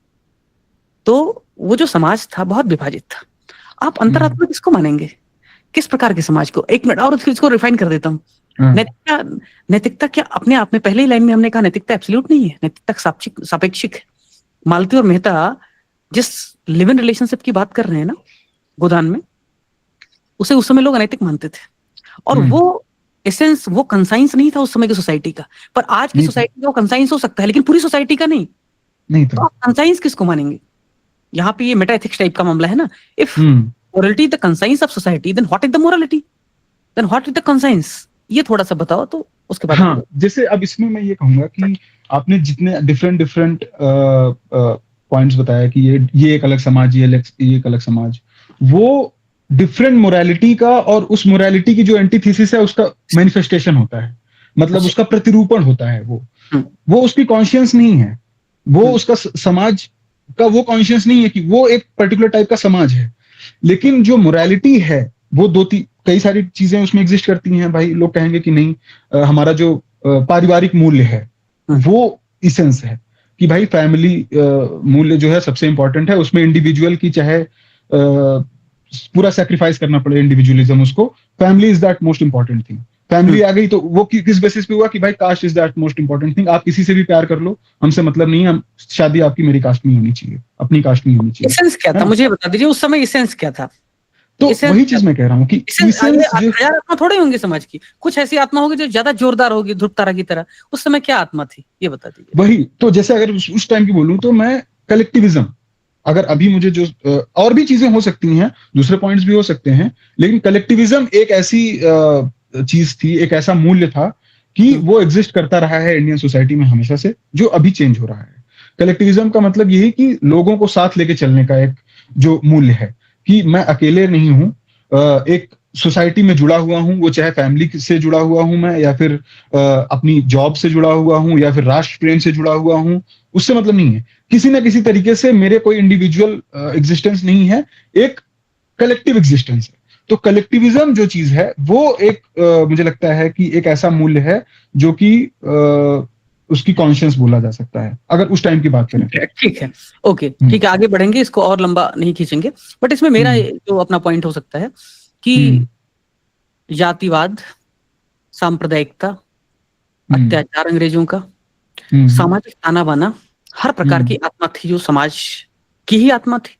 Speaker 1: तो वो जो समाज था बहुत विभाजित था। आप अंतरात्मा किसको मानेंगे, किस प्रकार के समाज को? एक मिनट और इसको रिफाइन कर देता हूँ। नैतिकता क्या अपने आप में, पहले ही लाइन में हमने कहा नैतिकता एब्सोल्यूट नहीं है, नैतिकता सापेक्षिक है। मालती और मेहता जिस लिव इन रिलेशनशिप की बात कर रहे हैं ना गोदान में, उसे उस समय लोग अनैतिक मानते थे, और वो एसेंस, वो कंसाइंस नहीं था उस समय की सोसाइटी का। पर आज की सोसाइटी का वो कंसाइंस हो सकता है, लेकिन पूरी सोसाइटी का नहीं तो आप कंसाइंस किसको मानेंगे? यहाँ पे ये मेटा एथिक्स टाइप का मामला है ना। If morality the conscience of society, then what is the morality, then what is the conscience? ये थोड़ा सा बताओ तो उसके बाद।
Speaker 2: हाँ, जैसे अब इसमें मैं ये कहूंगा कि आपने जितने डिफरेंट पॉइंट्स बताया कि ये एक अलग समाज, ये एक अलग समाज, वो डिफरेंट मोरालिटी का, और उस मोरालिटी की जो एंटीथीसिस है उसका मैनिफेस्टेशन होता है, मतलब उसका प्रतिरूपण होता है। वो उसकी कॉन्शियस नहीं है, वो उसका समाज का वो कॉन्शियस नहीं है कि वो एक पर्टिकुलर टाइप का समाज है। लेकिन जो मोरालिटी है वो कई सारी चीजें उसमें एग्जिस्ट करती हैं। भाई लोग कहेंगे कि नहीं, हमारा जो पारिवारिक मूल्य है वो इसेंस है, कि भाई फैमिली मूल्य जो है सबसे इंपॉर्टेंट है, उसमें इंडिविजुअल की चाहे पूरा सैक्रिफाइस करना पड़े इंडिविजुअलिज्म, उसको family is that most important thing. Family आ गई तो वो किस बेसिस पे हुआ कि भाई caste is that most important thing, आप किसी से भी प्यार कर लो, हमसे मतलब नहीं, हम शादी आपकी मेरी कास्ट में होनी चाहिए, अपनी कास्ट में होनी चाहिए।
Speaker 1: इसेंस क्या था मुझे बता दीजिए, उस समय इसेंस क्या था?
Speaker 2: तो वही चीज मैं कह रहा हूँ कि
Speaker 1: हजार आत्मा थोड़ी होंगी समाज की, कुछ ऐसी आत्मा होगी जो ज्यादा जोरदार होगी, ध्रुव तारा की तरह। उस समय क्या आत्मा थी ये बता दीजिए।
Speaker 2: वही तो, जैसे अगर उस टाइम की बोलूं तो मैं कलेक्टिविज्म, अगर अभी मुझे जो और भी चीजें हो सकती हैं, दूसरे पॉइंट्स भी हो सकते हैं, लेकिन कलेक्टिविज्म एक ऐसी चीज थी, एक ऐसा मूल्य था कि वो एग्जिस्ट करता रहा है इंडियन सोसाइटी में हमेशा से, जो अभी चेंज हो रहा है। कलेक्टिविज्म का मतलब यही कि लोगों को साथ लेके चलने का एक जो मूल्य है, कि मैं अकेले नहीं हूं, एक सोसाइटी में जुड़ा हुआ हूं, वो चाहे फैमिली से जुड़ा हुआ हूं मैं, या फिर अपनी जॉब से जुड़ा हुआ हूं, या फिर राष्ट्र प्रेम से जुड़ा हुआ हूं, उससे मतलब नहीं है। किसी ना किसी तरीके से मेरे कोई इंडिविजुअल एग्जिस्टेंस नहीं है, एक कलेक्टिव एग्जिस्टेंस है। तो कलेक्टिविज्म जो चीज है वो एक मुझे लगता है कि एक ऐसा मूल्य है जो कि उसकी कॉन्शियस बोला जा सकता है, अगर उस टाइम की बात करें।
Speaker 1: ठीक है, ओके, ठीक है, आगे बढ़ेंगे, इसको और लंबा नहीं खींचेंगे। बट इसमें मेरा जो अपना पॉइंट हो सकता है कि जातिवाद, सांप्रदायिकता, अत्याचार अंग्रेजों का, सामाजिक ताना बाना, हर प्रकार की आत्मा थी जो समाज की ही आत्मा थी,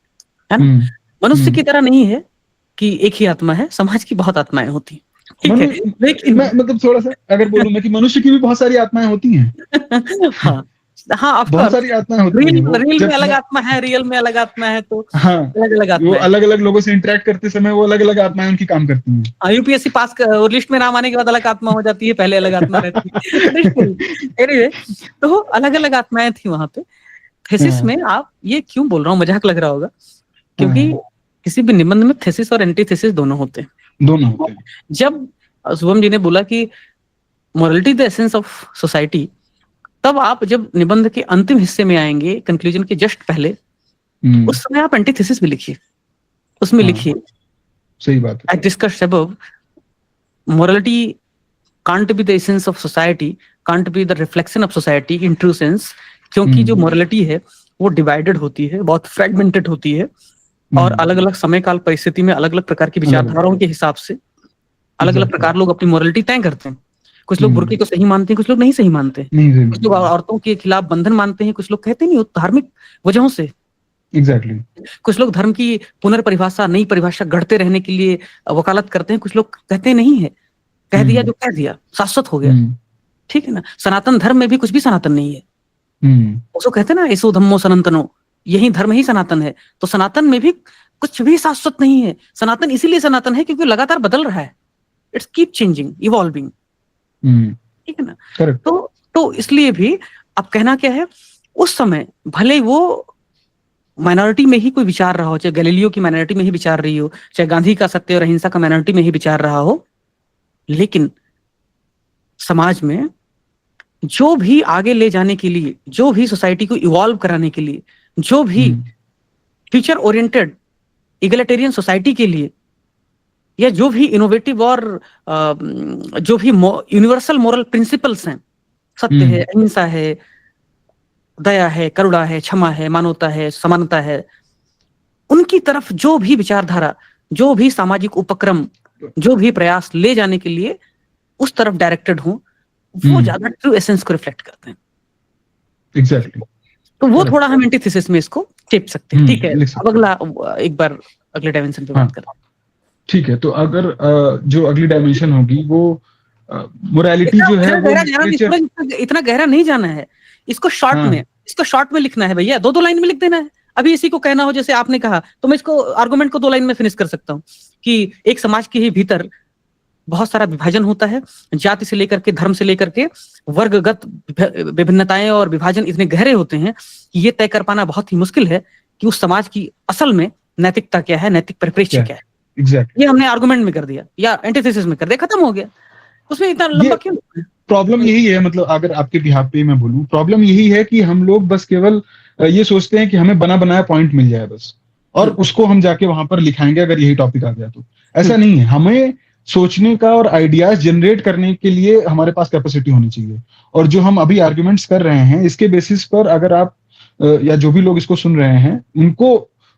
Speaker 1: है ना। मनुष्य की तरह नहीं है कि एक ही आत्मा है, समाज की बहुत आत्माएं होती हैं। ठीक है, लेकिन
Speaker 2: मैं मतलब थोड़ा सा अगर बोलूं मैं कि मनुष्य की भी बहुत सारी आत्माएं होती हैं।
Speaker 1: हाँ,
Speaker 2: बहुत सारी आत्माएं होती हैं।
Speaker 1: रियल में अलग आत्मा है, रियल में अलग आत्मा है, तो अलग अलग आत्मा,
Speaker 2: वो अलग अलग लोगों से इंटरेक्ट करते समय वो अलग अलग आत्माएं उनकी काम करती हैं।
Speaker 1: यूपीएससी पास लिस्ट में नाम आने के बाद अलग आत्मा हो जाती है, पहले अलग आत्मा रहती है। एनीवे, तो अलग अलग आत्माएं थी वहां पे। थेसिस में, आप ये क्यों बोल रहा हूँ, मजाक लग रहा होगा, क्योंकि किसी भी निबंध में थेसिस और एंटीथेसिस दोनों होते हैं। जब शुभम जी ने बोला कि morality the essence of society, तब आप जब निबंध के अंतिम हिस्से में आएंगे, कंक्लूजन के जस्ट पहले, उस समय आप एंटीथेसिस भी लिखिए, उसमें लिखिए,
Speaker 2: सही बात है,
Speaker 1: I discussed above, morality can't be the essence of society, can't be the reflection of society in true sense, क्योंकि जो morality है वो डिवाइडेड होती है, बहुत फ्रेगमेंटेड होती है, और अलग अलग समय काल परिस्थिति में अलग अलग प्रकार की विचारधाराओं के हिसाब से अलग अलग प्रकार लोग अपनी मोरालिटी तय करते हैं। कुछ लोग बुर्के को सही मानते हैं, कुछ लोग नहीं सही मानते हैं, कुछ लोग औरतों के खिलाफ बंधन मानते हैं, कुछ लोग कहते नहीं, धार्मिक वजहों से
Speaker 2: एग्जैक्टली।
Speaker 1: कुछ लोग धर्म की पुनर्परिभाषा, नई परिभाषा गढ़ते रहने के लिए वकालत करते हैं, कुछ लोग कहते नहीं है, कह दिया जो कह दिया, शाश्वत हो गया, ठीक है ना। सनातन धर्म में भी कुछ भी सनातन नहीं है। उसको कहते हैं ना, ऐसो धम्मो सनातनो, यही धर्म ही सनातन है। तो सनातन में भी कुछ भी शाश्वत नहीं है। सनातन इसीलिए सनातन है क्योंकि लगातार बदल रहा है, इट्स कीप चेंजिंग, इवॉल्विंग, ठीक है ना। तो इसलिए भी अब कहना क्या है, उस समय भले वो माइनॉरिटी में ही कोई विचार रहा हो, चाहे गैलीलियो की माइनॉरिटी में ही विचार रही हो, चाहे गांधी का सत्य और अहिंसा का माइनॉरिटी में ही विचार रहा हो, लेकिन समाज में जो भी आगे ले जाने के लिए, जो भी सोसाइटी को इवॉल्व कराने के लिए, जो भी फ्यूचर ओरिएंटेड इगलिटेरियन सोसाइटी के लिए, या जो भी इनोवेटिव और जो भी यूनिवर्सल मोरल प्रिंसिपल्स हैं, सत्य है, अहिंसा है, दया है, करुणा है, क्षमा है, मानवता है, समानता है, उनकी तरफ जो भी विचारधारा, जो भी सामाजिक उपक्रम, जो भी प्रयास ले जाने के लिए उस तरफ डायरेक्टेड हो, वो ज्यादा ट्रू एसेंस को रिफ्लेक्ट करते हैं।
Speaker 2: एग्जैक्टली।
Speaker 1: तो वो थोड़ा हम एंटीथेसिस में इसको टिप सकते हैं। ठीक है, अब अगला, एक बार अगले डायमेंशन पे बात करते हैं।
Speaker 2: ठीक है, तो अगर जो अगली डायमेंशन होगी वो मोरालिटी जो है वो
Speaker 1: इतना गहरा नहीं जाना है, इसको शॉर्ट में लिखना है भैया, 2-2 लाइन में लिख देना है। अभी इसी को कहना हो जैसे आपने कहा, तो मैं इसको आर्गुमेंट को 2 लाइन में फिनिश कर सकता हूँ कि एक समाज के ही भीतर बहुत सारा विभाजन होता है, जाति से लेकर के, धर्म से लेकर के, वर्गगत विभिन्नताएं और विभाजन इतने गहरे होते हैं कि ये तय कर पाना बहुत ही मुश्किल है कि उस समाज की असल में नैतिकता क्या है, नैतिक परिप्रेक्ष्य क्या है।
Speaker 2: Exactly.
Speaker 1: ये हमने आर्गुमेंट में कर दिया या एंटीथेसिस में कर दिया, खत्म हो गया। उसमें इतना लंबा क्यों?
Speaker 2: प्रॉब्लम यही है, मतलब अगर आपके बिहाफ पे मैं बोलूं, प्रॉब्लम यही है कि हम लोग बस केवल ये सोचते हैं कि हमें बना बनाया पॉइंट मिल जाए बस, और उसको हम जाके वहां पर लिखाएंगे अगर यही टॉपिक आ गया तो। ऐसा नहीं है, हमें सोचने का और आइडियाज जनरेट करने के लिए हमारे पास कैपेसिटी होनी चाहिए। और जो हम अभी आर्ग्यूमेंट्स कर रहे हैं, इसके बेसिस पर अगर आप या जो भी लोग इसको सुन रहे हैं, उनको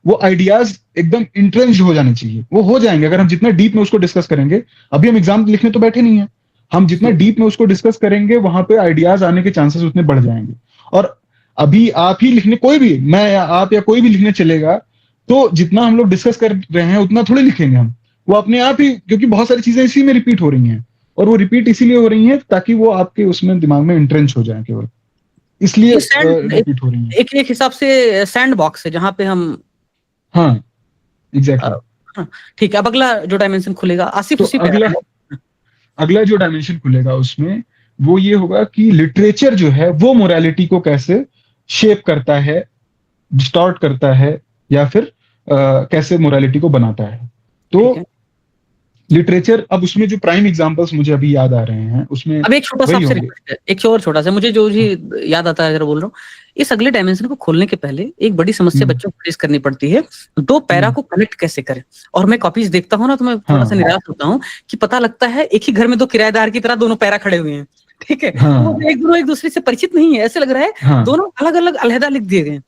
Speaker 2: वो आइडियाज एकदम इंट्रेंस्ड हो जाने चाहिए। वो हो जाएंगे अगर हम जितना डीप में उसको डिस्कस करेंगे। अभी हम एग्जाम लिखने तो बैठे नहीं है, हम जितना डीप में उसको डिस्कस करेंगे वहां पे आइडियाज आने के चांसेस उतने बढ़ जाएंगे। और अभी आप ही लिखने, कोई भी, मैं या आप या कोई भी लिखने चलेगा, तो जितना हम लोग डिस्कस कर रहे हैं उतना थोड़ी लिखेंगे हम, वो अपने आप ही, क्योंकि बहुत सारी चीजें इसी में रिपीट हो रही हैं, और वो रिपीट इसीलिए हो रही हैं ताकि वो आपके उसमें दिमाग में इंट्रेंच हो जाए, केवल इसलिए रिपीट हो रही है।
Speaker 1: एक हिसाब से सैंड बॉक्स है जहां पे हम,
Speaker 2: हाँ एग्जैक्टली।
Speaker 1: ठीक है, अब अगला जो डायमेंशन खुलेगा आसिफ,
Speaker 2: तो अगला जो डायमेंशन खुलेगा उसमें वो ये होगा कि लिटरेचर जो है वो मोरालिटी को कैसे शेप करता है, डिस्टॉर्ट करता है, या फिर कैसे मोरालिटी को बनाता है। तो लिटरेचर, अब उसमें जो प्राइम एग्जांपल्स मुझे अभी याद आ रहे हैं उसमें,
Speaker 1: अब एक छोटा सा आपसे रिक्वेस्ट है, एक और छोटा सा, मुझे जो भी याद आता है अगर बोल रहा हूँ, इस अगले डायमेंशन को खोलने के पहले एक बड़ी समस्या बच्चों को फेस करनी पड़ती है, 2 पैरा को कनेक्ट कैसे करें। और मैं कॉपीज देखता हूँ ना, तो मैं थोड़ा सा निराश होता हूँ कि पता लगता है एक ही घर में 2 किराएदार की तरह दोनों पैरा खड़े हुए हैं, ठीक है। तो एक दूसरे से परिचित नहीं है, ऐसे लग रहा है दोनों अलग अलग अलहदा लिख दिए गए।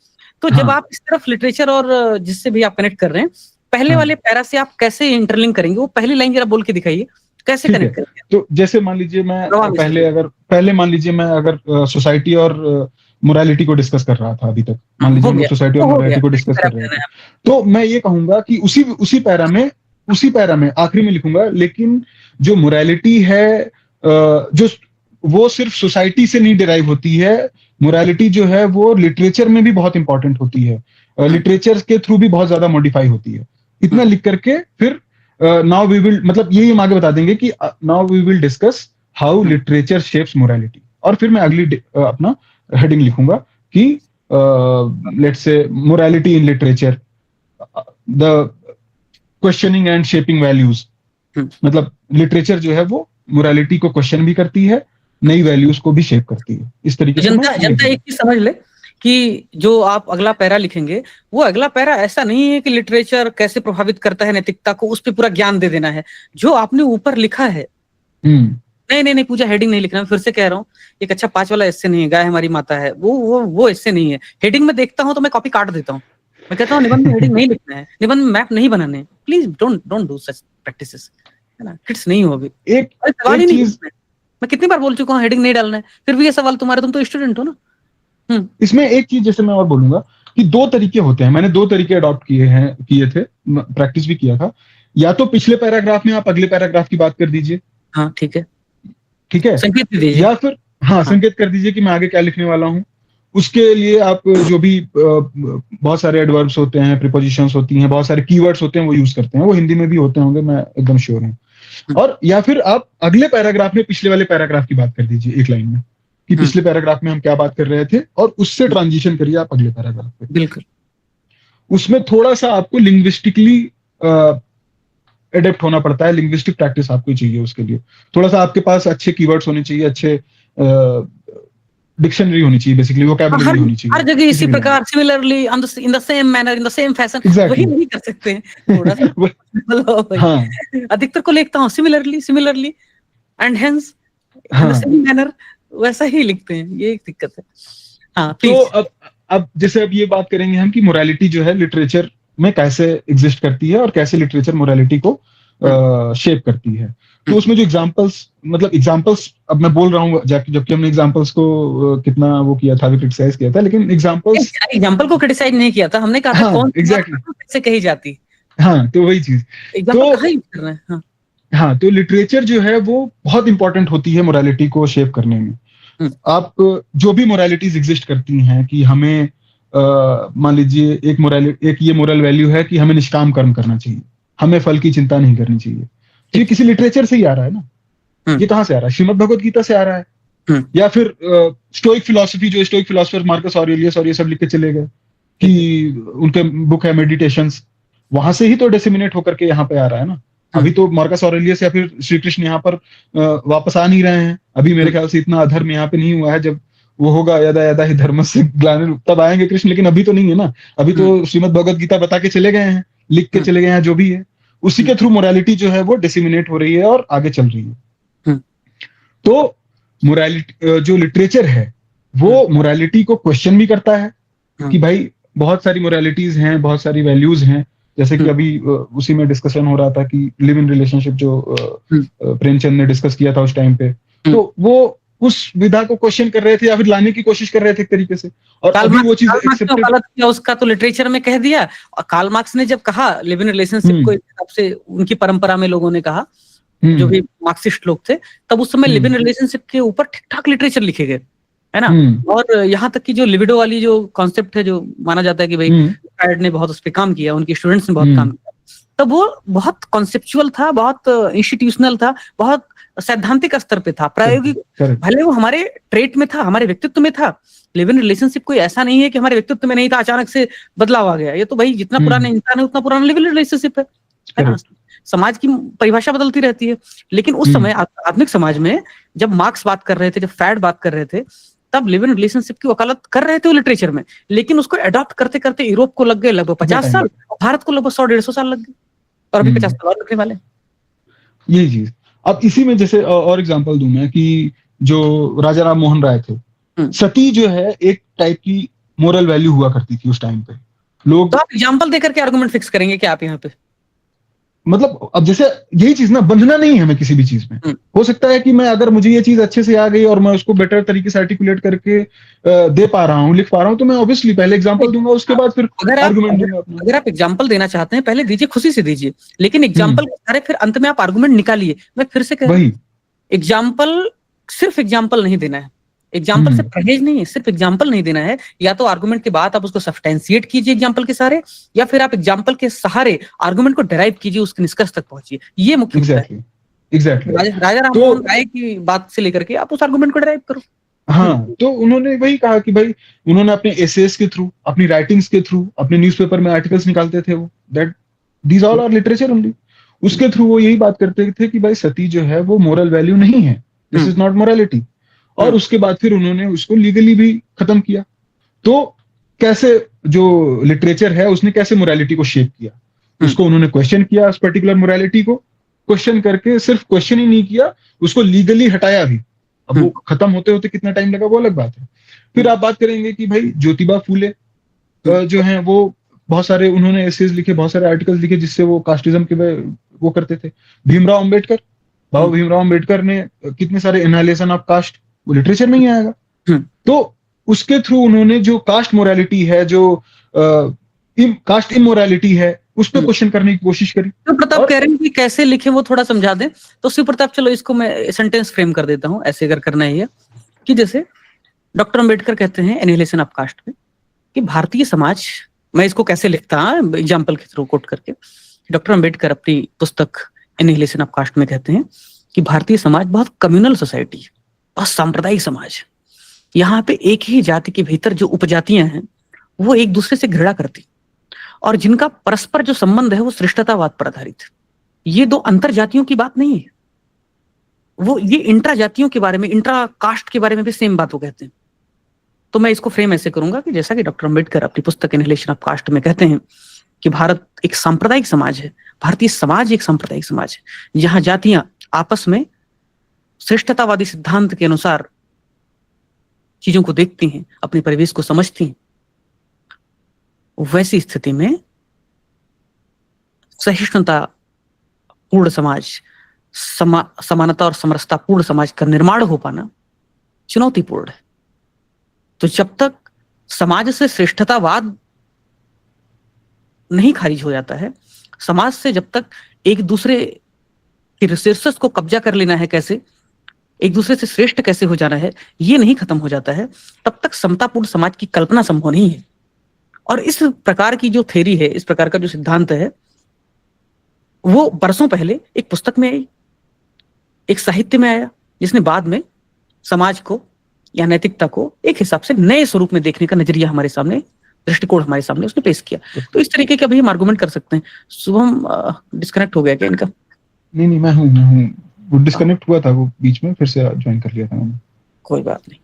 Speaker 1: तो जब आप इस तरफ लिटरेचर और जिससे भी आप कनेक्ट कर रहे हैं, पहले वाले पैरा से आप कैसे इंटरलिंक करेंगे, वो पहली लाइन जरा बोल के दिखाइए, कैसे कनेक्ट करेंगे।
Speaker 2: तो जैसे मान लीजिए मैं पहले मान लीजिए मैं अगर सोसाइटी और मोरालिटी को डिस्कस कर रहा था अभी तक, मान लीजिए हम सोसाइटी और मोरालिटी को डिस्कस कर रहे थे, तो मैं ये कहूंगा कि उसी पैरा में आखिरी में लिखूंगा, लेकिन जो मोरालिटी है जो वो सिर्फ सोसाइटी से नहीं डिराइव होती है, मोरालिटी जो है वो लिटरेचर में भी बहुत इंपॉर्टेंट होती है, लिटरेचर के थ्रू भी बहुत ज्यादा मॉडिफाई होती है। इतना लिख करके फिर नाउ वी विल, मतलब यही हम आगे बता देंगे कि now we will discuss how literature shapes morality. और फिर मैं अगली अपना हेडिंग लिखूंगा कि let's say morality in literature, the questioning and shaping values. मतलब लिटरेचर जो है वो मोरालिटी को क्वेश्चन भी करती है, नई वैल्यूज को भी शेप करती है। इस तरीके से
Speaker 1: जनता एक चीज समझ ले कि जो आप अगला पैरा लिखेंगे, वो अगला पैरा ऐसा नहीं है कि लिटरेचर कैसे प्रभावित करता है नैतिकता को, उस पर पूरा ज्ञान दे देना है। जो आपने ऊपर लिखा है, नहीं पूजा हेडिंग नहीं लिखना, फिर से कह रहा हूँ, एक अच्छा 5 वाला एस्से नहीं है, गाय हमारी माता है, वो एस्से नहीं है। हेडिंग में देखता हूँ तो मैं कॉपी काट देता हूँ, मैं कहता हूँ निबंध में हेडिंग नहीं लिखना है, निबंध में मैप नहीं बनाने, please don't do such practices, है ना। किड्स नहीं हो अभी, एक सवाल ही नहीं, मैं कितनी बार बोल चुका हूँ हेडिंग नहीं डालना है, फिर भी ये सवाल तुम्हारे, तुम तो स्टूडेंट हो ना।
Speaker 2: इसमें एक चीज जैसे मैं और बोलूंगा कि 2 तरीके होते हैं, मैंने 2 तरीके अडॉप्ट किए थे, प्रैक्टिस भी किया था। या तो पिछले पैराग्राफ में आप अगले पैराग्राफ की बात कर दीजिए,
Speaker 1: हाँ ठीक है,
Speaker 2: ठीक है,
Speaker 1: संकेत दे दीजिए।
Speaker 2: या फिर हाँ,
Speaker 1: हाँ
Speaker 2: संकेत कर दीजिए कि मैं आगे क्या लिखने वाला हूँ। उसके लिए आप जो भी बहुत सारे एडवर्ब्स होते हैं, प्रीपोजिशंस होती हैं, बहुत सारे कीवर्ड्स होते हैं, वो यूज करते हैं, वो हिंदी में भी होते होंगे, मैं एकदम श्योर हूँ। और या फिर आप अगले पैराग्राफ में पिछले वाले पैराग्राफ की बात कर दीजिए एक लाइन में, कि पिछले पैराग्राफ में हम क्या बात कर रहे थे, और उससे ट्रांजिशन करिए आप अगले पैराग्राफ पे।
Speaker 1: बिल्कुल।
Speaker 2: उसमें थोड़ा सा आपको लिंग्विस्टिकली एडेप्ट होना पड़ता है, लिंग्विस्टिक प्रैक्टिस आपको चाहिए उसके लिए। थोड़ा सा आपके पास अच्छे कीवर्ड्स होने चाहिए, अच्छे डिक्शनरी होनी चाहिए, बेसिकली वोकैबुलरी होनी चाहिए
Speaker 1: हर जगह इसी प्रकार similarly in the same manner in the same fashion, वही नहीं कर सकते हैं, थोड़ा सा
Speaker 2: हाँ,
Speaker 1: अधिकतर को लिखता हूँ similarly and hence in the
Speaker 2: हाँ,
Speaker 1: सेम मैनर, वैसा ही लिखते हैं, ये एक दिक्कत है। हाँ
Speaker 2: तो
Speaker 1: प्लीज।
Speaker 2: अब जैसे अब ये बात करेंगे हम कि मोरालिटी जो है लिटरेचर में कैसे एग्जिस्ट करती है और कैसे लिटरेचर मोरालिटी को शेप करती है। तो उसमें जो एग्जांपल्स अब मैं बोल रहा हूँ, जबकि हमने एग्जांपल्स को कितना वो किया था, क्रिटिसाइज किया था, लेकिन
Speaker 1: एग्जांपल को क्रिटिसाइज नहीं किया था हमने, कहा था कौन से कही जाती।
Speaker 2: हाँ, तो वही चीज,
Speaker 1: एग्जांपल कहाँ यूज कर रहे हैं।
Speaker 2: हाँ, तो लिटरेचर जो है वो बहुत इंपॉर्टेंट होती है मोरालिटी को शेप करने में। आप जो भी मोरालिटीज एग्जिस्ट करती हैं, कि हमें मान लीजिए एक ये मोरल वैल्यू है कि हमें निष्काम कर्म करना चाहिए, हमें फल की चिंता नहीं करनी चाहिए, तो ये किसी लिटरेचर से ही आ रहा है ना। ये कहाँ से आ रहा है? श्रीमद् भगवत गीता से आ रहा है। या फिर स्टोइक फिलोसफी, जो स्टोइक फिलोसफर मार्कस ऑरेलियस और ये सब लिख के चले गए, कि उनके बुक है मेडिटेशंस, वहां से ही तो डिसेमिनेट होकर के यहाँ पे आ रहा है ना। अभी तो मार्कस ऑरेलियस या फिर श्री कृष्ण यहाँ पर वापस आ नहीं रहे हैं अभी, मेरे ख्याल से इतना अधर्म यहाँ पे नहीं हुआ है। जब वो होगा यदा यदा ही धर्मस्य ग्लानिर्भवति, तब आएंगे कृष्ण, लेकिन अभी तो नहीं है ना। अभी तो श्रीमद् भगवत गीता बता के चले गए हैं, लिख के चले गए हैं, जो भी है उसी के थ्रू मोरालिटी जो है वो डिसेमिनेट हो रही है और आगे चल रही है। तो मोरालिटी जो लिटरेचर है वो मोरालिटी को क्वेश्चन भी करता है, कि भाई बहुत सारी मोरालिटीज हैं, बहुत सारी वैल्यूज हैं, जैसे कि अभी उसी में डिस्कशन हो रहा था कि लिव इन रिलेशनशिप जो प्रेमचंद ने डिस्कस किया था उस टाइम पे, तो वो उस विधा को क्वेश्चन कर रहे थे या फिर लाने की कोशिश कर रहे थे एक तरीके से। और अभी वो चीज
Speaker 1: गलत किया उसका तो लिटरेचर में कह दिया, और कार्ल मार्क्स ने जब कहा लिव इन रिलेशनशिप को, हिसाब से उनकी परंपरा में लोगों ने कहा, जो भी मार्क्सिस्ट लोग थे, तब उस समय लिव इन रिलेशनशिप के ऊपर ठीक ठाक लिटरेचर लिखे गए, है ना। और यहाँ तक कि जो लिबिडो वाली जो कॉन्सेप्ट है, जो माना जाता है कि भाई फ्रायड ने बहुत उस पर काम किया, उनके स्टूडेंट्स ने बहुत काम किया, तब वो बहुत कॉन्सेप्चुअल था, बहुत इंस्टीट्यूशनल था, बहुत सैद्धांतिक स्तर पे था, प्रायोगिक, भले वो हमारे ट्रेट में था, हमारे व्यक्तित्व में था। लिव इन रिलेशनशिप कोई ऐसा नहीं है कि हमारे व्यक्तित्व में नहीं था, अचानक से बदलाव आ गया। ये तो भाई जितना पुराना इंसान है उतना पुराना लिव इन रिलेशनशिप है ना। समाज की परिभाषा बदलती रहती है, लेकिन उस समय आधुनिक समाज में जब मार्क्स बात कर रहे थे, जब फ्रायड बात कर रहे थे, तब लिव इन रिलेशनशिप की वकालत कर रहे थे वो लिटरेचर में, लेकिन उसको अडॉप्ट करते करते यूरोप को लग गए लगभग 50 साल, भारत को लगभग 100-150 साल लग गए, और अभी 50 साल और लगने वाले।
Speaker 2: यही चीज। अब इसी में जैसे और एग्जांपल दूं मैं, कि जो राजा राम मोहन राय थे, सती जो है एक टाइप की मोरल वैल्यू हुआ करती थी उस टाइम पे। लोग
Speaker 1: तो आप एग्जांपल देकर के आर्गुमेंट फिक्स करेंगे क्या आप यहाँ पे?
Speaker 2: मतलब अब जैसे यही चीज ना, बंधना नहीं है हमें किसी भी चीज में। हो सकता है कि मैं, अगर मुझे ये चीज अच्छे से आ गई और मैं उसको बेटर तरीके से आर्टिकुलेट करके दे पा रहा हूँ, लिख पा रहा हूँ, तो मैं ऑब्वियसली पहले एग्जांपल दूंगा, उसके बाद फिर आर्गुमेंट दूंगा।
Speaker 1: अगर आप एग्जांपल देना चाहते हैं पहले दीजिए, खुशी से दीजिए, लेकिन एग्जांपल के सारे फिर अंत में आप आर्गुमेंट निकालिए। मैं फिर से कह रहा हूं, एग्जांपल सिर्फ एग्जांपल नहीं देना है, एग्जांपल से परहेज नहीं है, सिर्फ एग्जांपल नहीं देना है। या तो आर्गुमेंट के बाद आप उसको सब्सटेंशिएट कीजिए एग्जांपल के सहारे, या फिर आप एग्जांपल के सहारे आर्गुमेंट को डिराइव कीजिए, उसके निष्कर्ष तक पहुंचिए। ये मुख्य मुद्दा है। राजा राम मोहन राय की बात से लेकर के आप उस आर्गुमेंट को डिराइव करो।
Speaker 2: हाँ, तो उन्होंने वही कहा कि भाई उन्होंने अपने एसेस के थ्रू, अपनी राइटिंग्स के थ्रू, अपने न्यूज़पेपर में आर्टिकल्स निकालते थे, वो that these all are literature only. उसके थ्रू वो यही बात करते थे कि भाई सती जो है वो मोरल वैल्यू नहीं है, दिस इज नॉट मोरालिटी। और उसके बाद फिर उन्होंने उसको लीगली भी खत्म किया। तो कैसे जो लिटरेचर है उसने कैसे मोरालिटी को शेप किया, उसको उन्होंने क्वेश्चन किया, उस पर्टिकुलर मोरालिटी को क्वेश्चन करके, सिर्फ क्वेश्चन ही नहीं किया, उसको लीगली हटाया भी। अब वो खत्म होते होते कितना टाइम लगा वो अलग बात है। फिर आप बात करेंगे कि भाई ज्योतिबा फूले जो हैं वो बहुत सारे उन्होंने एसेज लिखे, बहुत सारे आर्टिकल्स लिखे, जिससे वो कास्टिज्म के वो करते थे। भीमराव अंबेडकर, बाबा भीमराव अंबेडकर ने कितने सारे एनालिसिस ऑफ कास्ट, वो लिटरेचर में ही आएगा। तो उसके थ्रू उन्होंने जो कास्ट मोरालिटी है, जो कास्ट इमोरलिटी है, उस पर क्वेश्चन करने की कोशिश करी।
Speaker 1: तो प्रताप
Speaker 2: और
Speaker 1: कह रहे हैं कि कैसे लिखे वो थोड़ा समझा दें, तो शिव प्रताप चलो इसको मैं सेंटेंस फ्रेम कर देता हूँ ऐसे अगर करना ही है कि जैसे डॉक्टर अंबेडकर कहते हैं एनिहिलेशन ऑफ कास्ट में कि भारतीय समाज, मैं इसको कैसे लिखता हूँ एग्जाम्पल के थ्रू कोट करके, डॉक्टर अंबेडकर अपनी पुस्तक एनिहिलेशन ऑफ कास्ट में कहते हैं कि भारतीय समाज बहुत कम्युनल सोसाइटी है, बहुत सांप्रदायिक समाज। यहाँ पे एक ही जाति के भीतर जो उपजातियां हैं वो एक दूसरे से घृणा करती और जिनका परस्पर जो संबंध है वो श्रेष्ठतावाद पर आधारित है। ये दो अंतर जातियों की बात नहीं है, वो ये इंट्रा जातियों के बारे में, इंट्रा कास्ट के बारे में भी सेम बात वो कहते हैं। तो मैं इसको फ्रेम ऐसे करूंगा कि जैसा कि डॉक्टर अंबेडकर अपनी पुस्तक एनिहिलेशन ऑफ कास्ट में कहते हैं कि भारत एक सांप्रदायिक समाज है, भारतीय समाज एक सांप्रदायिक समाज है जहां जातियां आपस में श्रेष्ठतावादी सिद्धांत के अनुसार चीजों को देखती हैं, अपने परिवेश को समझती हैं। वैसी स्थिति में सहिष्णुता पूर्ण समाज, समानता और समरसता पूर्ण समाज का निर्माण हो पाना चुनौतीपूर्ण है। तो जब तक समाज से श्रेष्ठतावाद नहीं खारिज हो जाता है, समाज से जब तक एक दूसरे की रिसोर्सेस को कब्जा कर लेना है, कैसे एक दूसरे से श्रेष्ठ कैसे हो जाना है, ये नहीं खत्म हो जाता है, तब तक समतापूर्ण समाज की कल्पना संभव नहीं है। और इस प्रकार की जो थ्योरी है, इस प्रकार का जो सिद्धांत है, वो बरसों पहले एक पुस्तक में आई, एक साहित्य में आया, जिसने बाद में समाज को या नैतिकता को एक हिसाब से नए स्वरूप में देखने का नजरिया हमारे सामने, दृष्टिकोण हमारे सामने उसने पेश किया। तो इस तरीके के अभी हम आर्गुमेंट कर सकते हैं। शुभम डिस्कनेक्ट हो गया क्या इनका?
Speaker 2: नहीं, मैं हूँ, वो डिस्कनेक्ट हुआ था, वो बीच में फिर से ज्वाइन कर लिया था मैंने।
Speaker 1: कोई बात नहीं।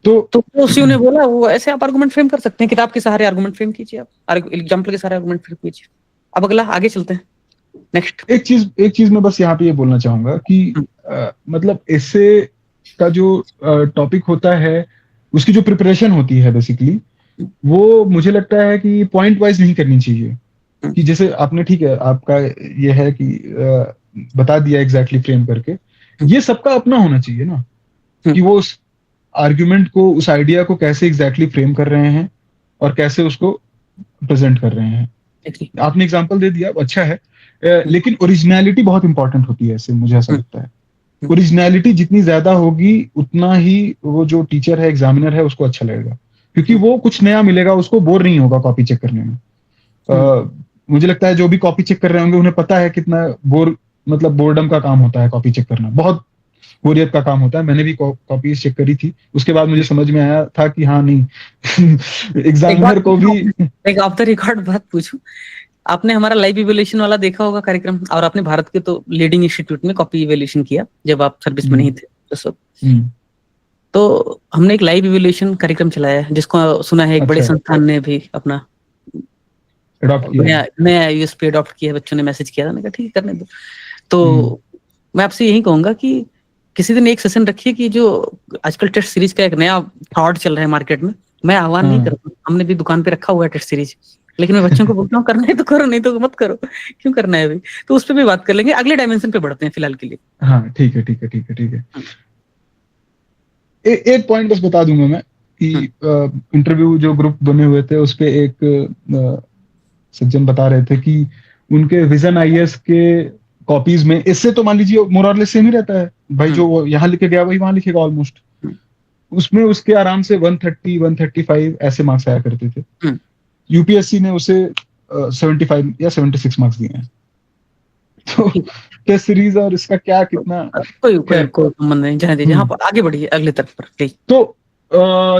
Speaker 2: तो
Speaker 1: उसी ने बोला वो ऐसे आप आर्गुमेंट फ्रेम कर सकते हैं, किताब के सहारे आर्गुमेंट फ्रेम कीजिए, आप एग्जाम्पल के सहारे आर्गुमेंट फ्रेम कीजिए। अब अगला आगे चलते हैं, नेक्स्ट। एक
Speaker 2: चीज मैं बस यहाँ पे ये बोलना चाहूंगा कि मतलब ऐसे का जो टॉपिक होता है, उसकी जो प्रिपरेशन होती है बेसिकली, वो मुझे लगता है कि पॉइंट वाइज नहीं करनी चाहिए। कि जैसे आपने, ठीक है, आपका ये है कि बता दिया एग्जैक्टली फ्रेम करके, ये सबका अपना होना चाहिए ना, कि वो उस आर्ग्यूमेंट को, उस आइडिया को कैसे एग्जैक्टली फ्रेम कर रहे हैं और कैसे उसको प्रेजेंट कर रहे हैं। आपने एग्जांपल दे दिया, अच्छा है, लेकिन ओरिजिनलिटी बहुत इंपॉर्टेंट होती है ऐसे, मुझे ऐसा लगता है। ओरिजिनलिटी जितनी ज्यादा होगी उतना ही वो जो टीचर है, एग्जामिनर है, उसको अच्छा लगेगा, क्योंकि वो कुछ नया मिलेगा, उसको बोर नहीं होगा कॉपी चेक करने में। मुझे लगता है जो भी कॉपी चेक कर रहे होंगे उन्हें पता है कितना बोर्डम का काम होता है कॉपी चेक करना, बहुत बोरियत का काम होता है। मैंने भी कॉपी चेक करी थी, उसके बाद मुझे समझ में आया था कि हाँ नहीं एग्जामिनर को भी।
Speaker 1: एक ऑफ द रिकॉर्ड बात पूछूं, आपने हमारा लाइव इवैल्यूएशन वाला देखा होगा कार्यक्रम, और आपने भारत के तो लीडिंग इंस्टीट्यूट में कॉपी इवैल्यूएशन किया जब आप सर्विस में नहीं थे उस वक्त। तो हमने एक लाइव इवैल्यूएशन कार्यक्रम चलाया है, जिसको सुना है एक बड़े संस्थान ने भी अपना नया यूएसपी अडॉप्ट किया है, बच्चों ने मैसेज किया था, मैंने कहा ठीक है करने दो। तो मैं आपसे यही कहूंगा कि किसी दिन एक सेशन रखिए कि जो आजकल टेस्ट सीरीज का एक नया फ्रॉड चल रहा है मार्केट में, मैं आह्वान नहीं करता, हमने भी दुकान पे रखा हुआ है टेस्ट सीरीज, लेकिन मैं बच्चों को बोलता हूँ करना है तो करो, नहीं तो मत करो, क्यों करना है भाई। तो उस पर भी बात कर लेंगे, अगले डायमेंशन पे बढ़ते हैं फिलहाल के लिए।
Speaker 2: हाँ ठीक है। एक पॉइंट बस बता दूंगा मैं कि इंटरव्यू जो ग्रुप बने हुए थे उस पे एक सज्जन बता रहे थे कि उनके विजन आईएएस के कॉपीज में, इससे तो मान लीजिए मोर और लेस सेम ही रहता है भाई, जो वो यहाँ लिखे गया वही वहां लिखेगा ऑलमोस्ट, उसमें उसके आराम से 130 135 ऐसे मार्क्स आया करते थे। यूपीएससी ने उसे 75 या 76 मार्क्स दिए हैं। तो टेस्ट सीरीज और इसका क्या कितना
Speaker 1: कोई संबंध नहीं, जहाँ पर आगे बढ़िए अगले तक पर प्लीज।
Speaker 2: तो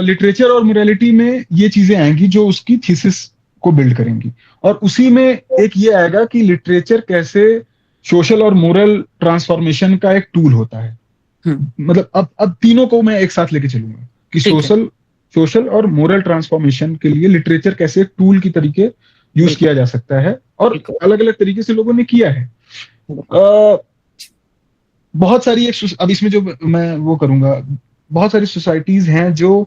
Speaker 2: लिटरेचर और मोरालिटी में ये चीजें आएंगी जो उसकी थीसिस को बिल्ड करेंगी, और उसी में एक ये आएगा कि लिटरेचर कैसे सोशल और मोरल ट्रांसफॉर्मेशन का एक टूल होता है। मतलब अब तीनों को मैं एक साथ लेके चलूंगा कि सोशल और मोरल ट्रांसफॉर्मेशन के लिए लिटरेचर कैसे एक टूल की तरीके यूज किया जा सकता है, और अलग अलग तरीके से लोगों ने किया है। बहुत सारी अब इसमें जो मैं वो करूंगा, बहुत सारी सोसाइटीज हैं जो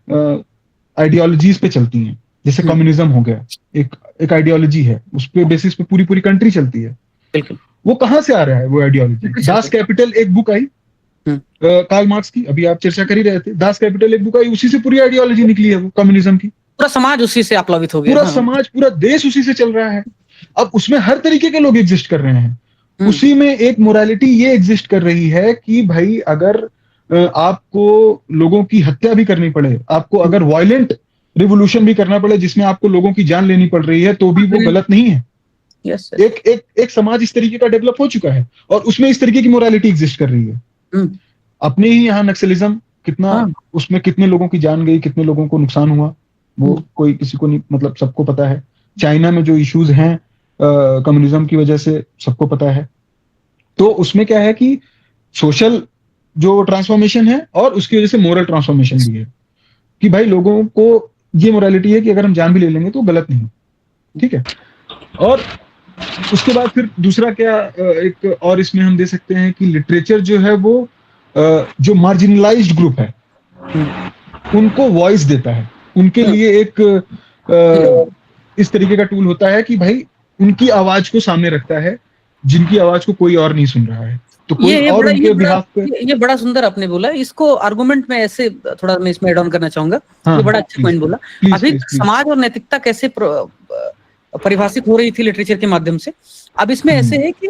Speaker 2: आइडियोलॉजीज पे चलती हैं, जैसे कम्युनिज्म हो गया, एक आइडियोलॉजी है, उस पे बेसिस पे पूरी कंट्री चलती है।
Speaker 1: बिल्कुल।
Speaker 2: वो कहाँ से आ रहा है वो आइडियोलॉजी? दास कैपिटल एक बुक आई कार्ल मार्क्स की, अभी आप चर्चा कर ही रहे थे, दास कैपिटल एक बुक आई, उसी से पूरी आइडियोलॉजी निकली है वो कम्युनिज्म की।
Speaker 1: पूरा समाज उसी से आप्लावित हो गया।
Speaker 2: पूरा
Speaker 1: हाँ।
Speaker 2: समाज, पूरा देश उसी से चल रहा है। अब उसमें हर तरीके के लोग एग्जिस्ट कर रहे हैं। उसी में एक मोरालिटी ये एग्जिस्ट कर रही है कि भाई अगर आपको लोगों की हत्या भी करनी पड़े, आपको अगर वायलेंट रिवोल्यूशन भी करना पड़े जिसमें आपको लोगों की जान लेनी पड़ रही है, तो भी वो गलत नहीं है। एक समाज इस तरीके का डेवलप हो चुका है और उसमें इस तरीके की मोरालिटी एग्जिस्ट कर रही है। अपने ही यहाँ नक्सलिज्म कितना, उसमें कितने लोगों की जान गई, कितने लोगों को नुकसान हुआ, वो कोई किसी को नहीं, मतलब सबको पता है। चाइना में जो इश्यूज हैं कम्युनिज्म की वजह से, सबको पता है। तो उसमें क्या है कि सोशल जो ट्रांसफॉर्मेशन है और उसकी वजह से मोरल ट्रांसफॉर्मेशन भी है कि भाई लोगों को ये मोरालिटी है कि अगर हम जान भी ले लेंगे तो गलत नहीं, ठीक है। और उसके बाद फिर दूसरा क्या एक और इसमें हम दे सकते हैं कि लिटरेचर जो है वो जो मार्जिनलाइज्ड ग्रुप है उनको वॉइस देता है, उनके लिए एक इस तरीके का टूल होता है कि भाई उनकी आवाज को सामने रखता है, जिनकी आवाज को कोई और नहीं सुन रहा है, तो कोई और उनके बिहाफ पे।
Speaker 1: ये बड़ा सुंदर आपने बोला, इसको आर्गुमेंट में ऐसे थोड़ा मैं इसमें ऐड ऑन करना चाहूंगा। ये बड़ा अच्छा पॉइंट बोला। अभी समाज और नैतिकता कैसे परिभाषित हो रही थी लिटरेचर के माध्यम से, अब इसमें ऐसे है कि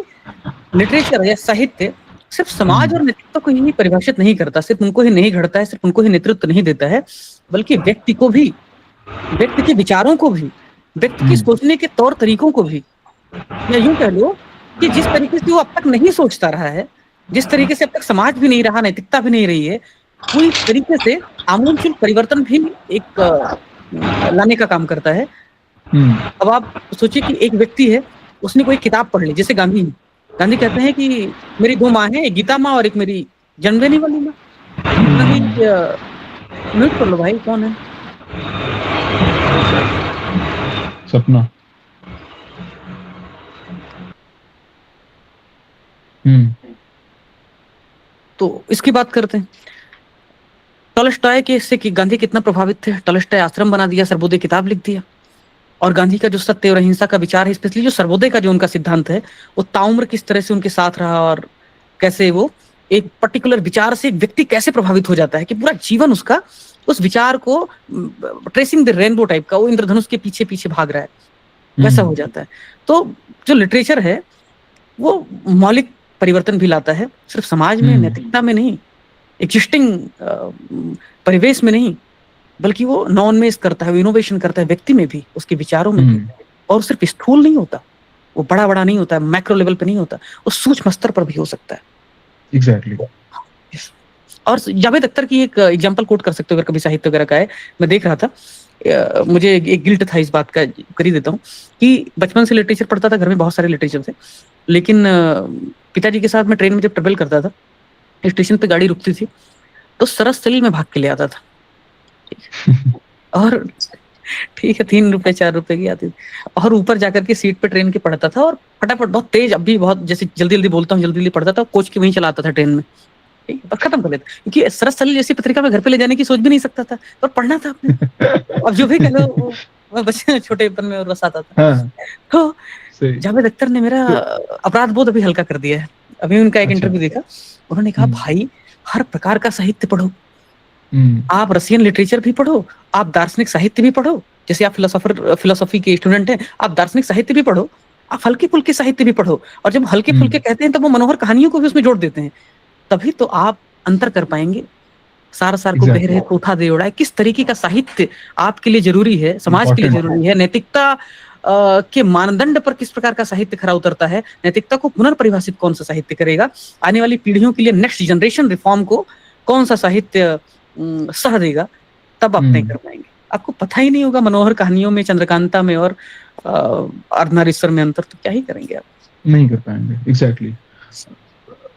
Speaker 1: लिटरेचर या साहित्य सिर्फ समाज और नैतिकता को ही परिभाषित नहीं करता, सिर्फ उनको ही नहीं घड़ता है, सिर्फ उनको ही नेतृत्व नहीं देता है, बल्कि व्यक्ति को भी, व्यक्ति के विचारों को भी, व्यक्ति की सोचने के तौर तरीकों को भी, या यूं कह लो कि जिस तरीके से वो अब तक नहीं सोचता रहा है, जिस तरीके से अब तक समाज भी नहीं रहा, नैतिकता भी नहीं रही है, पूरी तरीके से आमूलचूल परिवर्तन भी एक लाने का काम करता है। अब आप सोचिए कि एक व्यक्ति है, उसने कोई किताब पढ़ ली, जैसे गांधी कहते हैं कि मेरी 2 माँ हैं, एक गीता माँ और एक मेरी जन्म देने वाली माँ। म्यूट कर लो भाई, कौन है?
Speaker 2: सपना।
Speaker 1: तो इसकी बात करते हैं। टॉलस्टॉय के इससे कि गांधी कितना प्रभावित थे। टॉलस्टॉय आश्रम बना दिया, सर्वोदय किताब लिख दिया, और गांधी का जो सत्य और अहिंसा का विचार है, स्पेशली जो सर्वोदय का जो उनका सिद्धांत है, वो ताउम्र किस तरह से उनके साथ रहा और कैसे वो एक पर्टिकुलर विचार से एक व्यक्ति कैसे प्रभावित हो जाता है कि पूरा जीवन उसका उस विचार को ट्रेसिंग द रेनबो टाइप का, वो इंद्रधनुष के पीछे पीछे भाग रहा है, वैसा हो जाता है। तो जो लिटरेचर है वो मौलिक परिवर्तन भी लाता है, सिर्फ समाज में, नैतिकता में नहीं, एग्जिस्टिंग परिवेश में नहीं, बल्कि वो नॉनमेस करता है, वो इनोवेशन करता है व्यक्ति में भी, उसके विचारों में भी। और सिर्फ स्थूल नहीं होता, वो बड़ा बड़ा नहीं होता है, मैक्रो लेवल पे नहीं होता, वो सूक्ष्म स्तर पर भी हो सकता है।
Speaker 2: एग्जैक्टली।
Speaker 1: और जावेद अख्तर की एक एग्जांपल कोट कर सकते हो अगर कभी साहित्य वगैरह का है। मैं देख रहा था, मुझे एक गिल्ट था इस बात का, कर ही देता हूँ कि बचपन से लिटरेचर पढ़ता था, घर में बहुत सारे लिटरेचर थे, लेकिन पिताजी के साथ मैं ट्रेन में जब ट्रेवल करता था, स्टेशन पे गाड़ी रुकती थी तो सरस सलील में भाग के ले आता था, और ठीक है 3 रुपए 4 रुपए की आती थी, और ऊपर जाकर के सीट पे ट्रेन के पढ़ता था, और फटाफट बहुत तेज, अब भी बहुत जैसे जल्दी जल्दी बोलता हूँ, जल्दी जल्दी पढ़ता था, कोच के वहीं चलाता था ट्रेन में, खत्म कर लेता, क्योंकि सरस सलील जैसी पत्रिका में घर पे ले जाने की सोच भी नहीं सकता था, और पढ़ना था अपने। अब जो भी कह लो, बच्चे छोटेपन में रस आता था। तो जावेद अख्तर ने मेरा अपराध बोध अभी हल्का कर दिया है। अभी उनका एक इंटरव्यू देखा, उन्होंने कहा भाई हर प्रकार का साहित्य पढ़ो, आप रशियन लिटरेचर भी पढ़ो, आप दार्शनिक साहित्य भी पढ़ो, जैसे आप फिलोसॉफी के स्टूडेंट हैं, आप दार्शनिक साहित्य भी पढ़ो, आप हल्के फुल्के साहित्य भी पढ़ो, और जब हल्के फुल्के कहते हैं तब वो मनोहर कहानियों को भी उसमें जोड़ देते हैं, तभी तो आप अंतर कर पाएंगे। सार सार को कह रहे कोठा दे उड़ाए, किस तरीके का साहित्य आपके लिए जरूरी है, समाज के लिए जरूरी है, नैतिकता के मानदंड पर किस प्रकार का साहित्य खरा उतरता है, नैतिकता को पुनर्परिभाषित कौन सा साहित्य करेगा, आने वाली पीढ़ियों के लिए नेक्स्ट जनरेशन रिफॉर्म को कौन सा साहित्य सह देगा, तब आप तय कर पाएंगे। आपको पता ही नहीं होगा मनोहर कहानियों में, चंद्रकांता में और अर्धनारीश्वर में अंतर, तो क्या ही करेंगे आप,
Speaker 2: नहीं कर पाएंगे। एग्जैक्टली।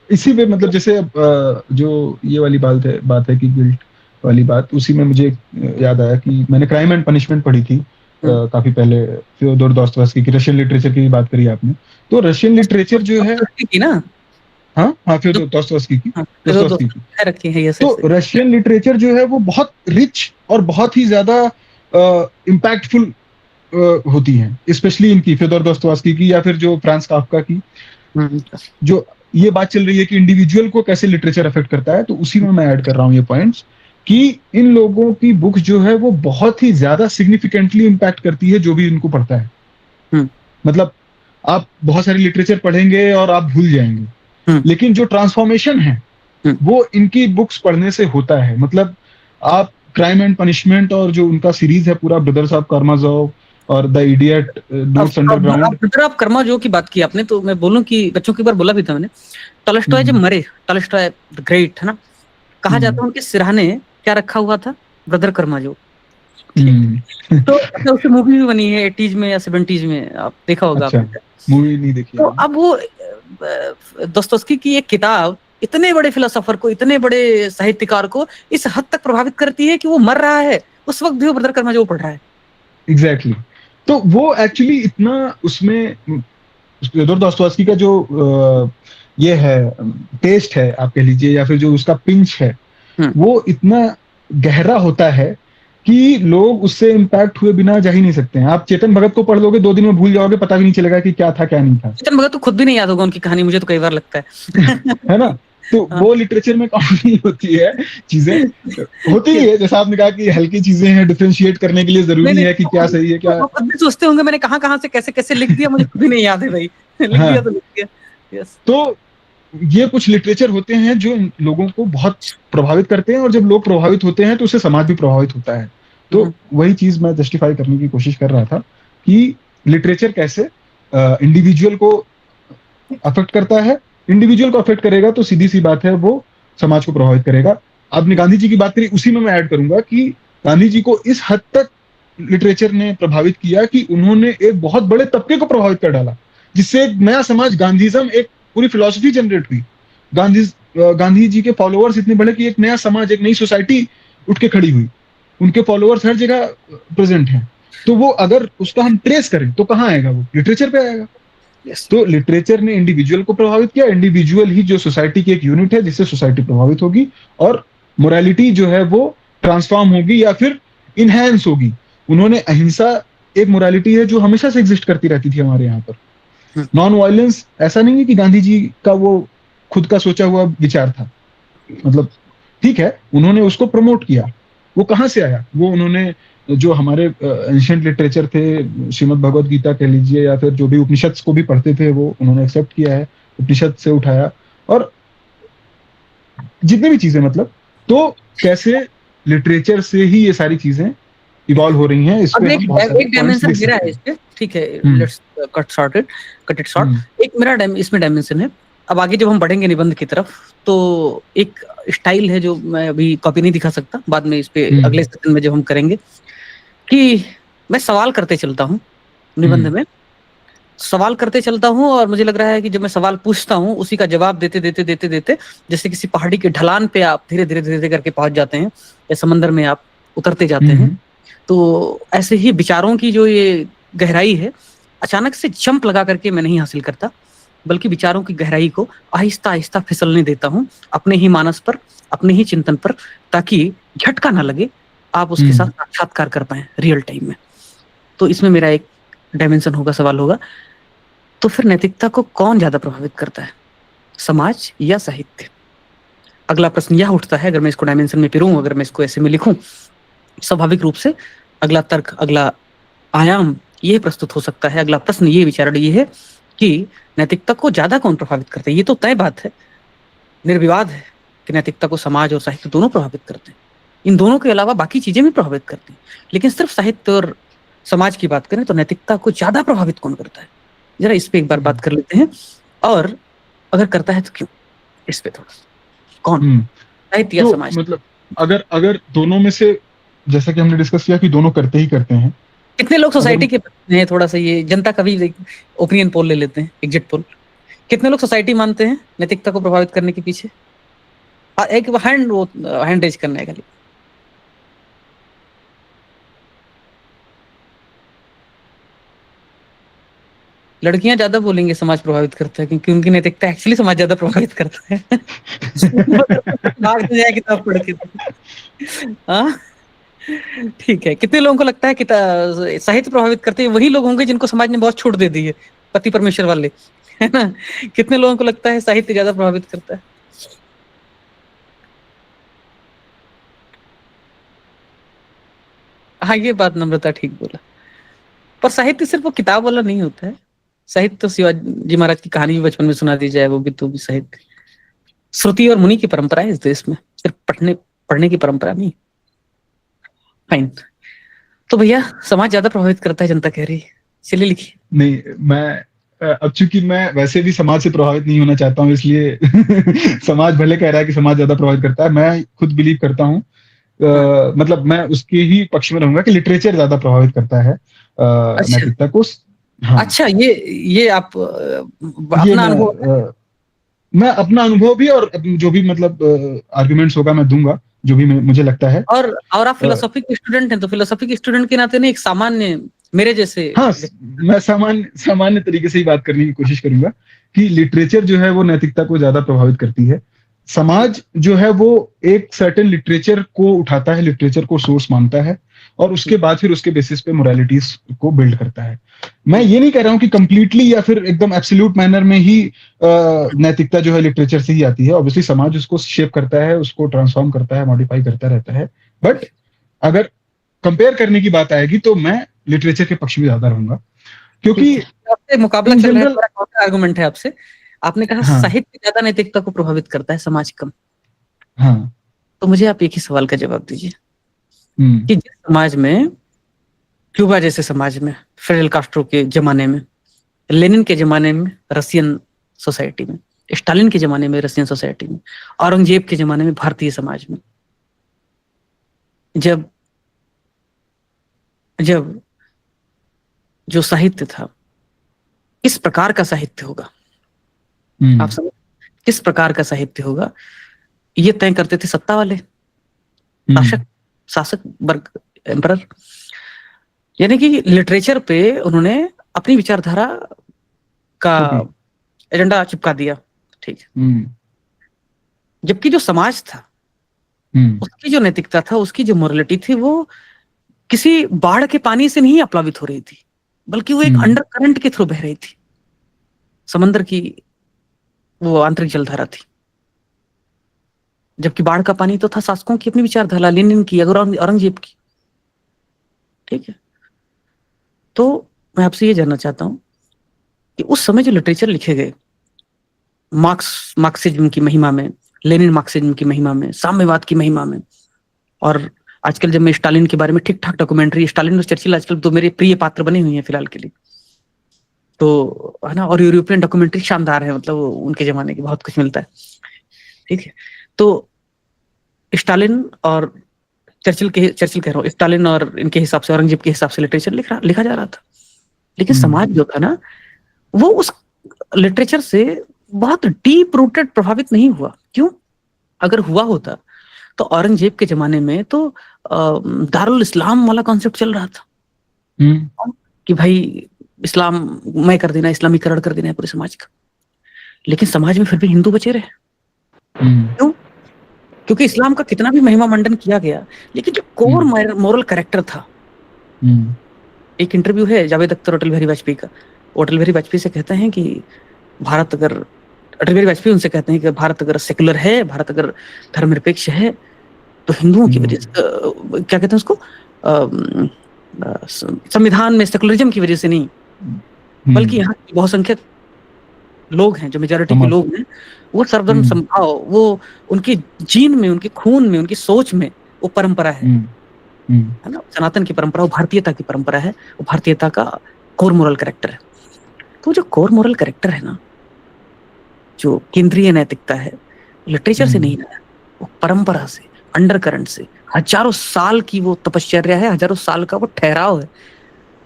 Speaker 2: इसी पे मतलब जैसे जो ये वाली बात है कि गिल्ट वाली बात, उसी में मुझे याद आया कि मैंने क्राइम एंड पनिशमेंट पढ़ी थी काफी पहले, फ्योदोर दोस्तोयेव्स्की की, रशियन लिटरेचर की बात करी आपने, तो रशियन लिटरेचर जो है ना, हाँ फ्योदोर दोस्तोयेव्स्की की, तो रशियन लिटरेचर जो है वो बहुत रिच और बहुत ही ज्यादा इम्पैक्टफुल होती है, स्पेशली इनकी फ्योदोर दोस्तोयेव्स्की की, या फिर जो फ्रांज काफ्का की। जो ये बात चल रही है कि इंडिविजुअल को कैसे लिटरेचर अफेक्ट करता है, तो उसी में मैं ऐड कर रहा हूँ ये पॉइंट्स कि इन लोगों की बुक्स जो है वो बहुत ही ज्यादा सिग्निफिकेंटली इम्पैक्ट करती है जो भी इनको पढ़ता है। मतलब आप बहुत सारी लिटरेचर पढ़ेंगे और आप भूल जाएंगे, लेकिन जो ट्रांसफॉर्मेशन है वो इनकी बुक्स पढ़ने से होता है। मतलब आप क्राइम एंड पनिशमेंट और जो उनका सीरीज है पूरा, ब्रदर्स ऑफ कारामाजोव और द इडियट नोट्स अंडरग्राउंड।
Speaker 1: आप कर्माजोव की बात की आपने, तो मैं बोलूं कि बच्चों की बार बोला भी था मैंने, टॉलस्टॉय जब मरे, टॉलस्टॉय द ग्रेट है ना, कहा जाता है उनके सिरहाने क्या रखा हुआ था, ब्रदर कर्माजोव। तो अच्छा, उसकी मूवी भी बनी है 80s में या 70s में, आप देखा होगा
Speaker 2: अच्छा,
Speaker 1: आपने।
Speaker 2: मूवी नहीं देखी
Speaker 1: तो
Speaker 2: है।
Speaker 1: अब वो दोस्तोस्की की एक किताब इतने बड़े फिलोसोफर को, इतने बड़े साहित्यकार को इस हद तक प्रभावित करती है कि वो मर रहा है, उस वक्त भी वो ब्रदर कर्माजोव पढ़ रहा है।
Speaker 2: एग्जैक्टली तो वो एक्चुअली इतना उसमें फ्योदोर दोस्तोयेव्स्की का जो ये है टेस्ट है आप कह लीजिए, या फिर जो उसका पिंच है वो इतना गहरा होता है कि लोग उससे इम्पैक्ट हुए बिना जा ही नहीं सकते हैं। आप चेतन भगत को पढ़ लोगे 2 दिन में भूल जाओगे, पता भी नहीं चलेगा कि क्या था क्या नहीं था।
Speaker 1: चेतन भगत तो खुद भी नहीं याद होगा उनकी कहानी, मुझे तो कई बार लगता है।
Speaker 2: है ना? तो वो लिटरेचर में कॉमन होती है, चीजें होती ही है। जैसा आपने कहा कि हल्की चीजें हैं, डिफरेंशिएट करने के लिए जरूरी है कि क्या सही है क्या।
Speaker 1: वो खुद भी सोचते होंगे मैंने कहाँ से कैसे कैसे लिख दिया, मुझे खुद भी नहीं याद है भाई। लिख दिया तो लिख दिया। यस।
Speaker 2: तो ये कुछ लिटरेचर होते हैं जो लोगों को बहुत प्रभावित करते हैं, और जब लोग प्रभावित होते हैं तो उससे समाज भी प्रभावित होता है। तो वही चीज मैं जस्टिफाई करने की कोशिश कर रहा था कि लिटरेचर कैसे इंडिविजुअल को अफेक्ट करता है। इंडिविजुअल को अफेक्ट करेगा तो सीधी सी बात है वो समाज को प्रभावित करेगा। आपने गांधी जी की बात करी, उसी में मैं ऐड करूंगा कि गांधी जी को इस हद तक लिटरेचर ने प्रभावित किया कि उन्होंने एक बहुत बड़े तबके को प्रभावित कर डाला, जिससे एक नया समाज, गांधीज्म, एक पूरी फिलॉसफी जनरेट हुई। गांधी जी के फॉलोअर्स इतने बड़े कि एक नया समाज, एक नई सोसाइटी उठ के खड़ी हुई। उनके फॉलोअर्स हर जगह प्रेजेंट हैं। तो वो अगर उसका हम ट्रेस करें तो कहाँ आएगा? वो लिटरेचर पे आएगा। तो लिटरेचर ने इंडिविजुअल को प्रभावित किया। इंडिविजुअल ही जो सोसाइटी की एक यूनिट है, जिससे सोसाइटी प्रभावित होगी और मोरालिटी जो है वो ट्रांसफॉर्म होगी या फिर इनहैंस होगी। उन्होंने अहिंसा एक मोरालिटी है जो हमेशा से एग्जिस्ट करती रहती थी हमारे यहाँ पर। नॉन वायलेंस ऐसा नहीं है कि गांधी जी का वो खुद का सोचा हुआ विचार था। मतलब ठीक है, उन्होंने उसको प्रमोट किया। वो कहाँ से आया? वो उन्होंने जो हमारे एंशिएंट लिटरेचर थे, श्रीमद् भगवत गीता कह लीजिए या फिर जो भी उपनिषद को भी पढ़ते थे, वो उन्होंने एक्सेप्ट किया है, उपनिषद से उठाया। और जितनी भी चीजें, मतलब तो कैसे लिटरेचर से ही ये सारी चीजें इवॉल्व हो रही हैं। इस पे हम बहुत सारे पॉइंट्स लिख सकते हैं।
Speaker 1: इस पे ठीक है, लेट्स कट इट शॉर्ट। एक मेरा इसमें डायमेंशन है। अब आगे जब हम बढ़ेंगे निबंध की तरफ, तो एक स्टाइल है जो मैं अभी कॉपी नहीं दिखा सकता, बाद में इस पे अगले सेशन में जब हम करेंगे, कि मैं सवाल करते चलता हूँ निबंध में, सवाल करते चलता हूँ, और मुझे लग रहा है कि जब मैं सवाल पूछता हूँ उसी का जवाब देते देते देते देते जैसे किसी पहाड़ी के ढलान पे आप धीरे धीरे धीरे करके पहुंच जाते हैं, या समंदर में आप उतरते जाते हैं। तो ऐसे ही विचारों की जो ये गहराई है, अचानक से जंप लगा करके मैं नहीं हासिल करता, बल्कि विचारों की गहराई को आहिस्ता आहिस्ता फिसलने देता हूँ अपने ही मानस पर, अपने ही चिंतन पर, ताकि झटका ना लगे, आप उसके साथ साक्षात्कार कर पाए रियल टाइम में। तो इसमें मेरा एक डायमेंशन होगा, सवाल होगा, तो फिर नैतिकता को कौन ज्यादा प्रभावित करता है, समाज या साहित्य? अगला प्रश्न यह उठता है, अगर मैं इसको डायमेंशन में पिरूं, अगर मैं इसको ऐसे में लिखूं, स्वाभाविक रूप से अगला तर्क, अगला आयाम ये प्रस्तुत हो सकता है, अगला प्रश्न ये विचारण ये है कि नैतिकता को ज्यादा कौन प्रभावित करते हैं? ये तो तय बात है, निर्विवाद है कि नैतिकता को समाज और साहित्य दोनों प्रभावित करते हैं। इन दोनों के अलावा बाकी चीजें भी प्रभावित करती हैं, लेकिन सिर्फ साहित्य और समाज की बात करें तो नैतिकता को ज्यादा प्रभावित कौन करता है? जरा इस पे एक बार बात कर लेते हैं, और अगर करता है तो क्यों? इस पे थोड़ा कौन, साहित्य या समाज?
Speaker 2: मतलब अगर दोनों में से, जैसा कि हमने डिस्कस किया कि दोनों करते ही करते हैं,
Speaker 1: कितने लोग सोसाइटी के हैं, थोड़ा सा ये जनता का भी ओपिनियन पोल ले लेते हैं, एग्जिट पोल। कितने लोग सोसाइटी मानते हैं नैतिकता को प्रभावित करने के पीछे? एक हैंड रेज करना है खाली। लड़कियां ज्यादा बोलेंगे समाज प्रभावित करता है, क्योंकि उनकी नैतिकता एक्चुअली समाज ज्यादा प्रभावित करता है। भाग जाए किताब पढ़ के। हाँ ठीक है। कितने लोगों को लगता है कि साहित्य प्रभावित करते हैं वही लोग होंगे जिनको समाज ने बहुत छूट दे दी है, पति परमेश्वर वाले, है ना? कितने लोगों को लगता है साहित्य ज्यादा प्रभावित करता है? हाँ, ये बात नम्रता ठीक बोला। पर साहित्य सिर्फ वो किताब वाला नहीं होता है। साहित्य तो शिवाजी महाराज की कहानी भी बचपन में सुना दी जाए, वो भी तो भी साहित्य। श्रुति और मुनि की परंपरा है इस देश में, सिर्फ पढ़ने की परंपरा नहीं। फाइन। तो भैया, समाज ज्यादा प्रभावित करता है, जनता कह रही है, चलिए लिखिए।
Speaker 2: नहीं, मैं अब चूंकि मैं वैसे भी समाज से प्रभावित नहीं होना चाहता हूँ, इसलिए समाज भले कह रहा है कि समाज ज्यादा प्रभावित करता है, मैं खुद बिलीव करता हूँ, मतलब मैं उसके ही पक्ष में रहूंगा कि लिटरेचर ज्यादा प्रभावित करता है
Speaker 1: अच्छा
Speaker 2: नैतिकता को। हाँ,
Speaker 1: अच्छा, ये आप
Speaker 2: ये
Speaker 1: अपना अनुभव।
Speaker 2: मैं अपना अनुभव भी और जो भी मतलब आर्गुमेंट्स होगा मैं दूंगा, जो भी मुझे लगता है।
Speaker 1: और आप फिलोसॉफी के स्टूडेंट हैं, तो फिलोसॉफी के स्टूडेंट के नाते नहीं, एक सामान्य मेरे जैसे।
Speaker 2: हाँ, मैं सामान्य तरीके से ही बात करने की कोशिश करूंगा कि लिटरेचर जो है वो नैतिकता को ज्यादा प्रभावित करती है। समाज जो है वो एक सर्टेन लिटरेचर को उठाता है, लिटरेचर को सोर्स मानता है, और उसके बाद फिर उसके बेसिस पे मोरालिटीज को बिल्ड करता है। मैं ये नहीं कह रहा हूँ कि कंप्लीटली या फिर एकदम एब्सोल्यूट मैनर में ही नैतिकता जो है लिटरेचर से ही आती है। ऑब्वियसली समाज उसको शेप करता है, उसको ट्रांसफॉर्म करता है, मॉडिफाई करता रहता है। बट अगर कंपेयर करने की बात आएगी तो मैं लिटरेचर के पक्ष में ज्यादा रहूंगा, क्योंकि
Speaker 1: आपसे मुकाबला
Speaker 2: इन
Speaker 1: चल रहा है,
Speaker 2: जनरल,
Speaker 1: मेरा कौन सा आर्गुमेंट है आपसे? आपने कहा
Speaker 2: हाँ
Speaker 1: साहित्य ज्यादा नैतिकता को प्रभावित करता है, समाज कम।
Speaker 2: हाँ,
Speaker 1: तो मुझे आप एक ही सवाल का जवाब दीजिए
Speaker 2: हम्म,
Speaker 1: कि जिस समाज में, क्यूबा जैसे समाज में, फिडेल कास्ट्रो के जमाने में, लेनिन के जमाने में, रशियन सोसाइटी में, स्टालिन के जमाने में, रशियन सोसाइटी में, औरंगजेब के जमाने में, भारतीय समाज में, जब जब जो साहित्य था, किस प्रकार का साहित्य होगा, आप समझ, किस प्रकार का साहित्य होगा, ये तय करते थे सत्ता वाले, शासक, शासक वर्ग, एम्परर। यानी कि लिटरेचर पे उन्होंने अपनी विचारधारा का एजेंडा चिपका दिया, ठीक है। जबकि जो समाज था, उसकी जो नैतिकता था, उसकी जो मोरलिटी थी, वो किसी बाढ़ के पानी से नहीं अपलावित हो रही थी, बल्कि वो एक अंडर करंट के थ्रू बह रही थी, समंदर की वो आंतरिक जलधारा थी। जबकि बाढ़ का पानी तो था शासकों की अपनी विचारधारा, लेनिन की, अगर औरंगजेब की, ठीक है। तो मैं आपसे ये जानना चाहता हूं कि उस समय जो लिटरेचर लिखे गए, मार्क्सिज्म की महिमा में, लेनिन मार्क्सिज्म की महिमा में, साम्यवाद की महिमा में, और आजकल जब मैं स्टालिन के बारे में ठीक ठाक डॉक्यूमेंट्री, स्टालिन और चर्चिल आजकल तो मेरे प्रिय पात्र बने हुए हैं फिलहाल के लिए, तो है ना, और यूरोपियन डॉक्यूमेंट्री शानदार है, मतलब उनके जमाने की बहुत कुछ मिलता है, ठीक है। तो स्टालिन और चर्चिल कह रहा हूँ, स्टालिन और इनके हिसाब से, औरंगजेब के हिसाब से लिटरेचर लिखा जा रहा था, लेकिन समाज जो था ना, वो उस लिटरेचर से बहुत डीप रूटेड प्रभावित नहीं हुआ। क्यों? अगर हुआ होता तो औरंगजेब के जमाने में तो दारुल इस्लाम वाला कॉन्सेप्ट चल रहा था कि भाई इस्लाम मैं कर देना, इस्लामीकरण कर देना है पूरे समाज का, लेकिन समाज में फिर भी हिंदू बचे रहे। क्यों? क्योंकि इस्लाम का कितना भी महिमा मंडन किया गया, लेकिन जो कोर मोरल कैरेक्टर था, एक इंटरव्यू है जावेद अख्तर अटल बिहारी वाजपेयी का, अटल बिहारी वाजपेयी से कहते हैं कि भारत अगर, अटल बिहारी वाजपेयी उनसे कहते हैं कि भारत अगर सेकुलर है, भारत अगर धर्मनिरपेक्ष है, तो हिंदुओं की वजह से, क्या कहते हैं उसको, संविधान में सेकुलरिज्म की वजह से नहीं, बल्कि यहाँ बहुसंख्यक लोग हैं, जो मेजॉरिटी के लोग हैं, वो सर्वधर्म समभाव, वो उनकी जीन में, उनके खून में, उनकी सोच में वो परंपरा है ना, सनातन की परंपरा, वो भारतीयता की परंपरा है, वो भारतीयता का कोर मोरल कैरेक्टर है। तो जो कोर मोरल कैरेक्टर है ना, जो केंद्रीय नैतिकता है, लिटरेचर से नहीं आया, वो परंपरा से, अंडर करंट से, हजारों साल की वो तपश्चर्या है, हजारों साल का वो ठहराव है।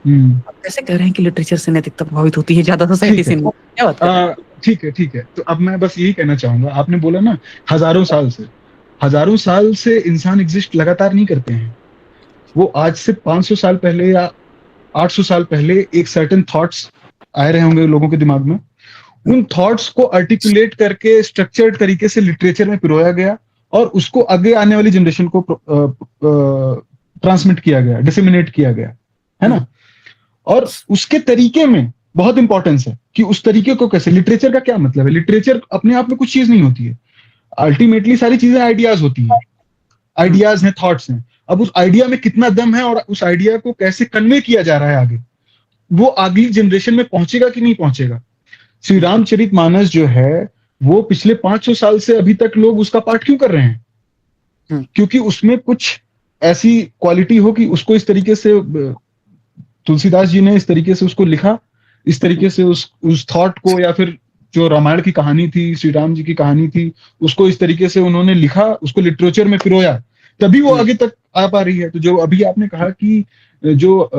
Speaker 1: आप कैसे कह रहे हैं कि लिटरेचर से नैतिकता प्रभावित होती है ज्यादा सोसाइटी से? क्या बात कर रहे हैं?
Speaker 2: ठीक है, तो अब मैं बस यही कहना चाहूंगा, आपने बोला ना हजारों साल से इंसान एग्जिस्ट लगातार नहीं करते हैं। वो आज से 500 साल पहले या 800 साल पहले एक सर्टेन थॉट्स आए रहे होंगे लोगों के दिमाग में, उन थॉट्स को आर्टिकुलेट करके स्ट्रक्चर्ड तरीके से लिटरेचर में पिरोया गया, और उसको आगे आने वाली जनरेशन को ट्रांसमिट किया गया, डिसेमिनेट किया गया, है ना। और उसके तरीके में बहुत इंपॉर्टेंस है कि उस तरीके को कैसे, लिटरेचर का क्या मतलब है, लिटरेचर अपने आप में कुछ चीज नहीं होती है, अल्टीमेटली सारी चीजें आइडियाज होती हैं, आइडियाज हैं, थॉट्स हैं। अब उस आइडिया में कितना दम है और उस आइडिया को कैसे कन्वे किया जा रहा है आगे, वो अगली जनरेशन में पहुंचेगा कि नहीं पहुंचेगा। श्री रामचरितमानस जो है वो पिछले 500 साल से अभी तक लोग उसका पाठ क्यों कर रहे हैं? क्योंकि उसमें कुछ ऐसी क्वालिटी हो कि उसको इस तरीके से तुलसीदास जी ने इस तरीके से उसको लिखा, इस तरीके से उस थॉट को, या फिर जो रामायण की कहानी थी, श्री राम जी की कहानी थी, उसको इस तरीके से उन्होंने लिखा, उसको लिटरेचर में पिरोया, तभी वो आगे तक आ पा रही है। तो जो अभी आपने कहा कि जो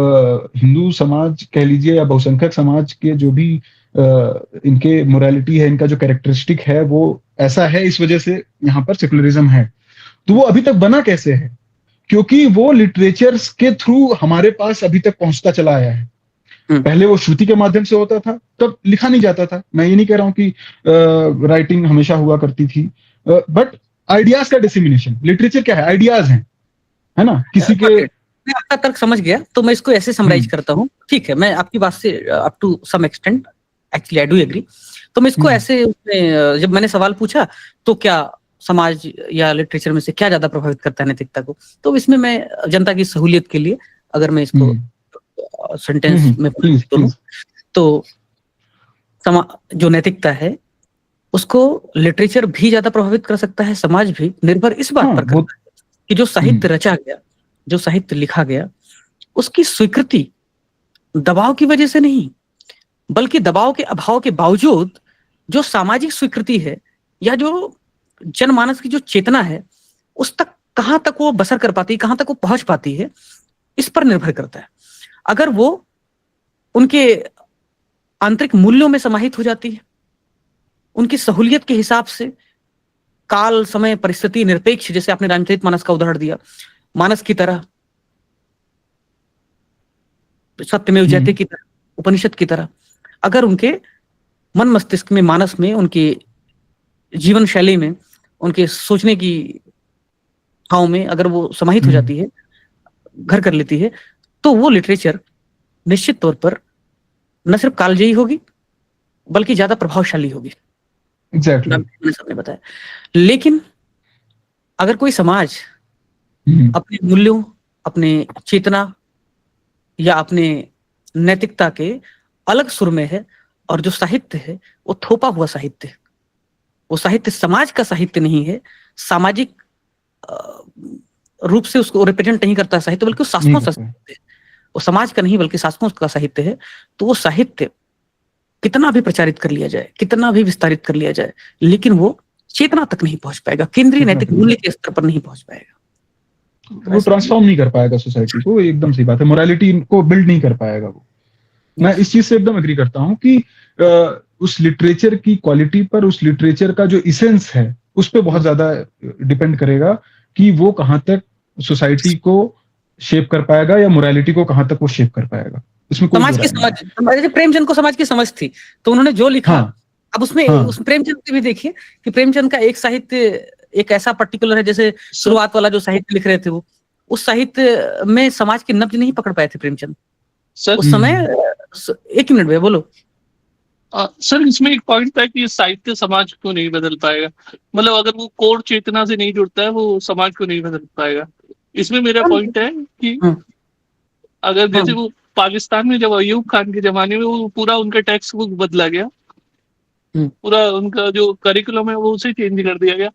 Speaker 2: हिंदू समाज कह लीजिए या बहुसंख्यक समाज के जो भी इनके मोरालिटी है, इनका जो कैरेक्टरिस्टिक है वो ऐसा है, इस वजह से यहाँ पर सेकुलरिज्म है, तो वो अभी तक बना कैसे है? क्योंकि वो लिटरेचर के थ्रू हमारे पास अभी तक पहुंचता चला आया है। पहले वो श्रुति के माध्यम से होता था, तब लिखा नहीं जाता था। मैं ये नहीं कह रहा हूं कि राइटिंग हमेशा हुआ करती थी, बट आइडियाज का डिसेमिनेशन, लिटरेचर क्या है? आइडियाज हैं, है ना? किसी के
Speaker 1: मैं आपका तर्क समझ गया, तो मैं इसको ऐसे समराइज करता हूँ। ठीक है, मैं आपकी बात से up to some extent actually I do agree. तो मैं इसको ऐसे, जब मैंने सवाल पूछा तो क्या समाज या लिटरेचर में से क्या ज्यादा प्रभावित करता है नैतिकता को, तो इसमें मैं जनता की सहूलियत के लिए अगर मैं इसको सेंटेंस में तो जो नैतिकता है उसको लिटरेचर भी ज्यादा प्रभावित कर सकता है, समाज भी, निर्भर इस बात पर करता है कि जो साहित्य रचा गया, जो साहित्य लिखा गया, उसकी स्वीकृति दबाव की वजह से नहीं, बल्कि दबाव के अभाव के बावजूद जो सामाजिक स्वीकृति है या जो जनमानस की जो चेतना है, उस तक कहां तक वो बसर कर पाती है, कहां तक वो पहुंच पाती है, इस पर निर्भर करता है। अगर वो उनके आंतरिक मूल्यों में समाहित हो जाती है, उनकी सहूलियत के हिसाब से, काल समय परिस्थिति निरपेक्ष, जैसे आपने रामचरितमानस का उदाहरण दिया, मानस की तरह, सत्यमेव जयते की तरह, उपनिषद की तरह, अगर उनके मन मस्तिष्क में, मानस में, उनके जीवन शैली में, उनके सोचने की भाव में अगर वो समाहित हो जाती है, घर कर लेती है, तो वो लिटरेचर निश्चित तौर पर न सिर्फ कालजयी होगी बल्कि ज्यादा प्रभावशाली होगी।
Speaker 2: एग्जैक्टली,
Speaker 1: मैंने सबने बताया। लेकिन अगर कोई समाज अपने मूल्यों, अपने चेतना या अपने नैतिकता के अलग सुर में है, और जो साहित्य है वो थोपा हुआ साहित्य है, वो साहित्य समाज का साहित्य नहीं है, सामाजिक रूप से उसको रिप्रेजेंट नहीं करता साहित्य, बल्कि वो शासकों का साहित्य है, वो समाज का नहीं बल्कि शासकों का साहित्य है, तो वो साहित्य कितना भी प्रचारित कर लिया जाए, कितना भी विस्तारित कर लिया जाए, लेकिन वो चेतना तक नहीं पहुंच पाएगा, केंद्रीय नैतिक मूल्य के स्तर पर नहीं पहुंच पाएगा,
Speaker 2: वो ट्रांसफॉर्म नहीं कर पाएगा सोसाइटी को। एकदम सही बात है, मोरालिटी को बिल्ड नहीं कर पाएगा वो। मैं इस चीज से एकदम एग्री करता हूँ कि उस लिटरेचर की क्वालिटी पर, उस लिटरेचर का जो इसेंस है, उस पर बहुत ज्यादा डिपेंड करेगा कि वो कहाँ तक सोसाइटी को शेप कर पाएगा या मोरालिटी को कहाँ तक वो शेप कर पाएगा। इसमें कोई
Speaker 1: समाज की समझ, प्रेमचंद को समाज की समझ थी, तो उन्होंने जो लिखा, अब उसमें उस प्रेमचंद की भी देखिए कि प्रेमचंद का एक साहित्य एक ऐसा पर्टिकुलर है, जैसे शुरुआत वाला जो साहित्य लिख रहे थे वो, उस साहित्य में समाज की नब्ज नहीं पकड़ पाए थे प्रेमचंद उस समय। एक मिनट भैया बोलो।
Speaker 3: सर इसमें एक पॉइंट था कि साहित्य समाज को नहीं बदल पाएगा, मतलब अगर वो कोर चेतना से नहीं जुड़ता है वो समाज को नहीं बदल पाएगा। इसमें मेरा पॉइंट है कि अगर जैसे वो पाकिस्तान में जब अयूब खान के जमाने में वो पूरा उनका टेक्स्ट बुक बदला गया, पूरा उनका जो करिकुलम है वो उसे चेंज कर दिया गया,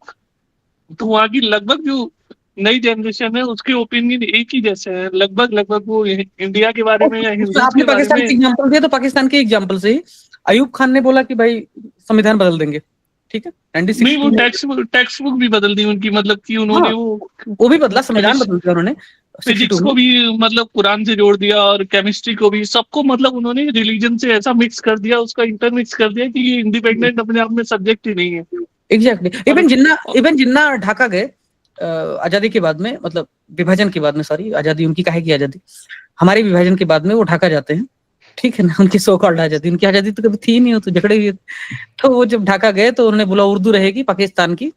Speaker 3: तो वहाँ की लगभग जो नई जनरेशन है उसके ओपिनियन एक ही जैसे है, लगभग वो इंडिया के बारे में या हिंदू
Speaker 1: आपने पाकिस्तान के एग्जांपल दिया, तो पाकिस्तान के एग्जांपल से ही अयूब खान ने बोला कि भाई संविधान बदल देंगे, ठीक है,
Speaker 3: नहीं वो टेक्स्ट बुक भी बदल दी उनकी, मतलब कि उन्होंने
Speaker 1: वो भी बदला, संविधान बदल दिया उन्होंने,
Speaker 3: फिजिक्स को भी मतलब कुरान से जोड़ दिया और केमिस्ट्री को भी, सबको मतलब उन्होंने रिलीजन से ऐसा मिक्स कर दिया, उसका इंटरमिक्स कर दिया कि ये इंडिपेंडेंट अपने आप में सब्जेक्ट ही नहीं है।
Speaker 1: एग्जैक्टली। इवन जिन्ना ढाका गए आजादी के बाद में, मतलब विभाजन के बाद में, सॉरी आजादी उनकी काहे की आजादी, हमारे विभाजन के बाद में वो ढाका जाते हैं, ठीक है ना, उनकी सो कॉल्ड आजादी, उनकी आजादी तो कभी थी नहीं, हो तो झगड़े हुए। तो वो जब ढाका गए तो उन्होंने बोला उर्दू रहेगी पाकिस्तान की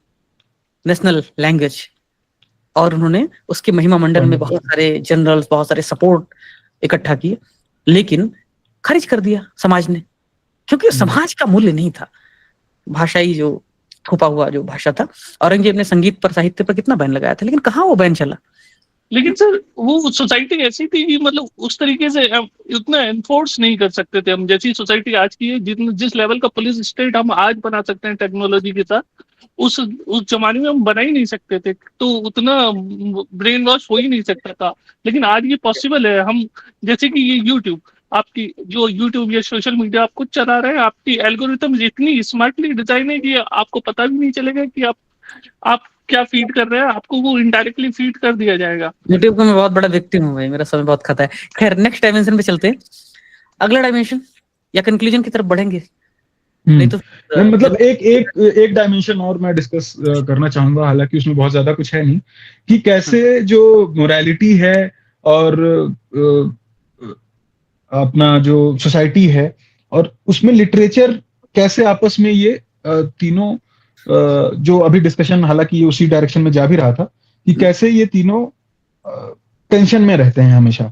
Speaker 1: नेशनल लैंग्वेज, और उन्होंने उसके महिमा मंडल में बहुत सारे जनरल्स, बहुत सारे सपोर्ट इकट्ठा किए, लेकिन खारिज कर दिया समाज ने, क्योंकि समाज का मूल्य नहीं था, भाषाई जो थोपा हुआ जो भाषा था। औरंगजेब ने संगीत पर, साहित्य पर कितना बैन लगाया था, लेकिन कहाँ वो बैन चला,
Speaker 3: लेकिन सर वो सोसाइटी ऐसी थी कि मतलब उस तरीके से हम उतना एनफोर्स नहीं कर सकते थे हम, जैसी सोसाइटी आज की है, जिस लेवल का पुलिस स्टेट हम आज बना सकते हैं टेक्नोलॉजी के साथ, उस जमाने में हम बना ही नहीं सकते थे, तो उतना ब्रेन वॉश हो ही नहीं सकता था। लेकिन आज ये पॉसिबल है। हम जैसे कि ये यूट्यूब, आपकी जो यूट्यूब या सोशल मीडिया आप खुद चला रहे हैं, आपकी एल्गोरिथम इतनी स्मार्टली डिजाइन है कि आपको पता भी नहीं चलेगा कि आप क्या फीड कर रहे हैं, आपको वो इनडायरेक्टली फीड कर दिया जाएगा।
Speaker 1: यूट्यूब का मैं बहुत बड़ा व्यक्ति हूँ भाई, मेरा समय बहुत खाता है। खैर नेक्स्ट डायमेंशन पे चलते हैं, अगला डायमेंशन या कंक्लूजन की तरफ बढ़ेंगे। नहीं तो
Speaker 2: मतलब एक डायमेंशन और मैं डिस्कस करना चाहूंगा, हालांकि उसमें बहुत ज्यादा कुछ है नहीं, कि कैसे जो मोरालिटी है और अपना जो सोसाइटी है और उसमें लिटरेचर कैसे आपस में ये तीनों जो अभी डिस्कशन, हालांकि ये उसी डायरेक्शन में जा भी रहा था, कि कैसे ये तीनों टेंशन में रहते हैं हमेशा,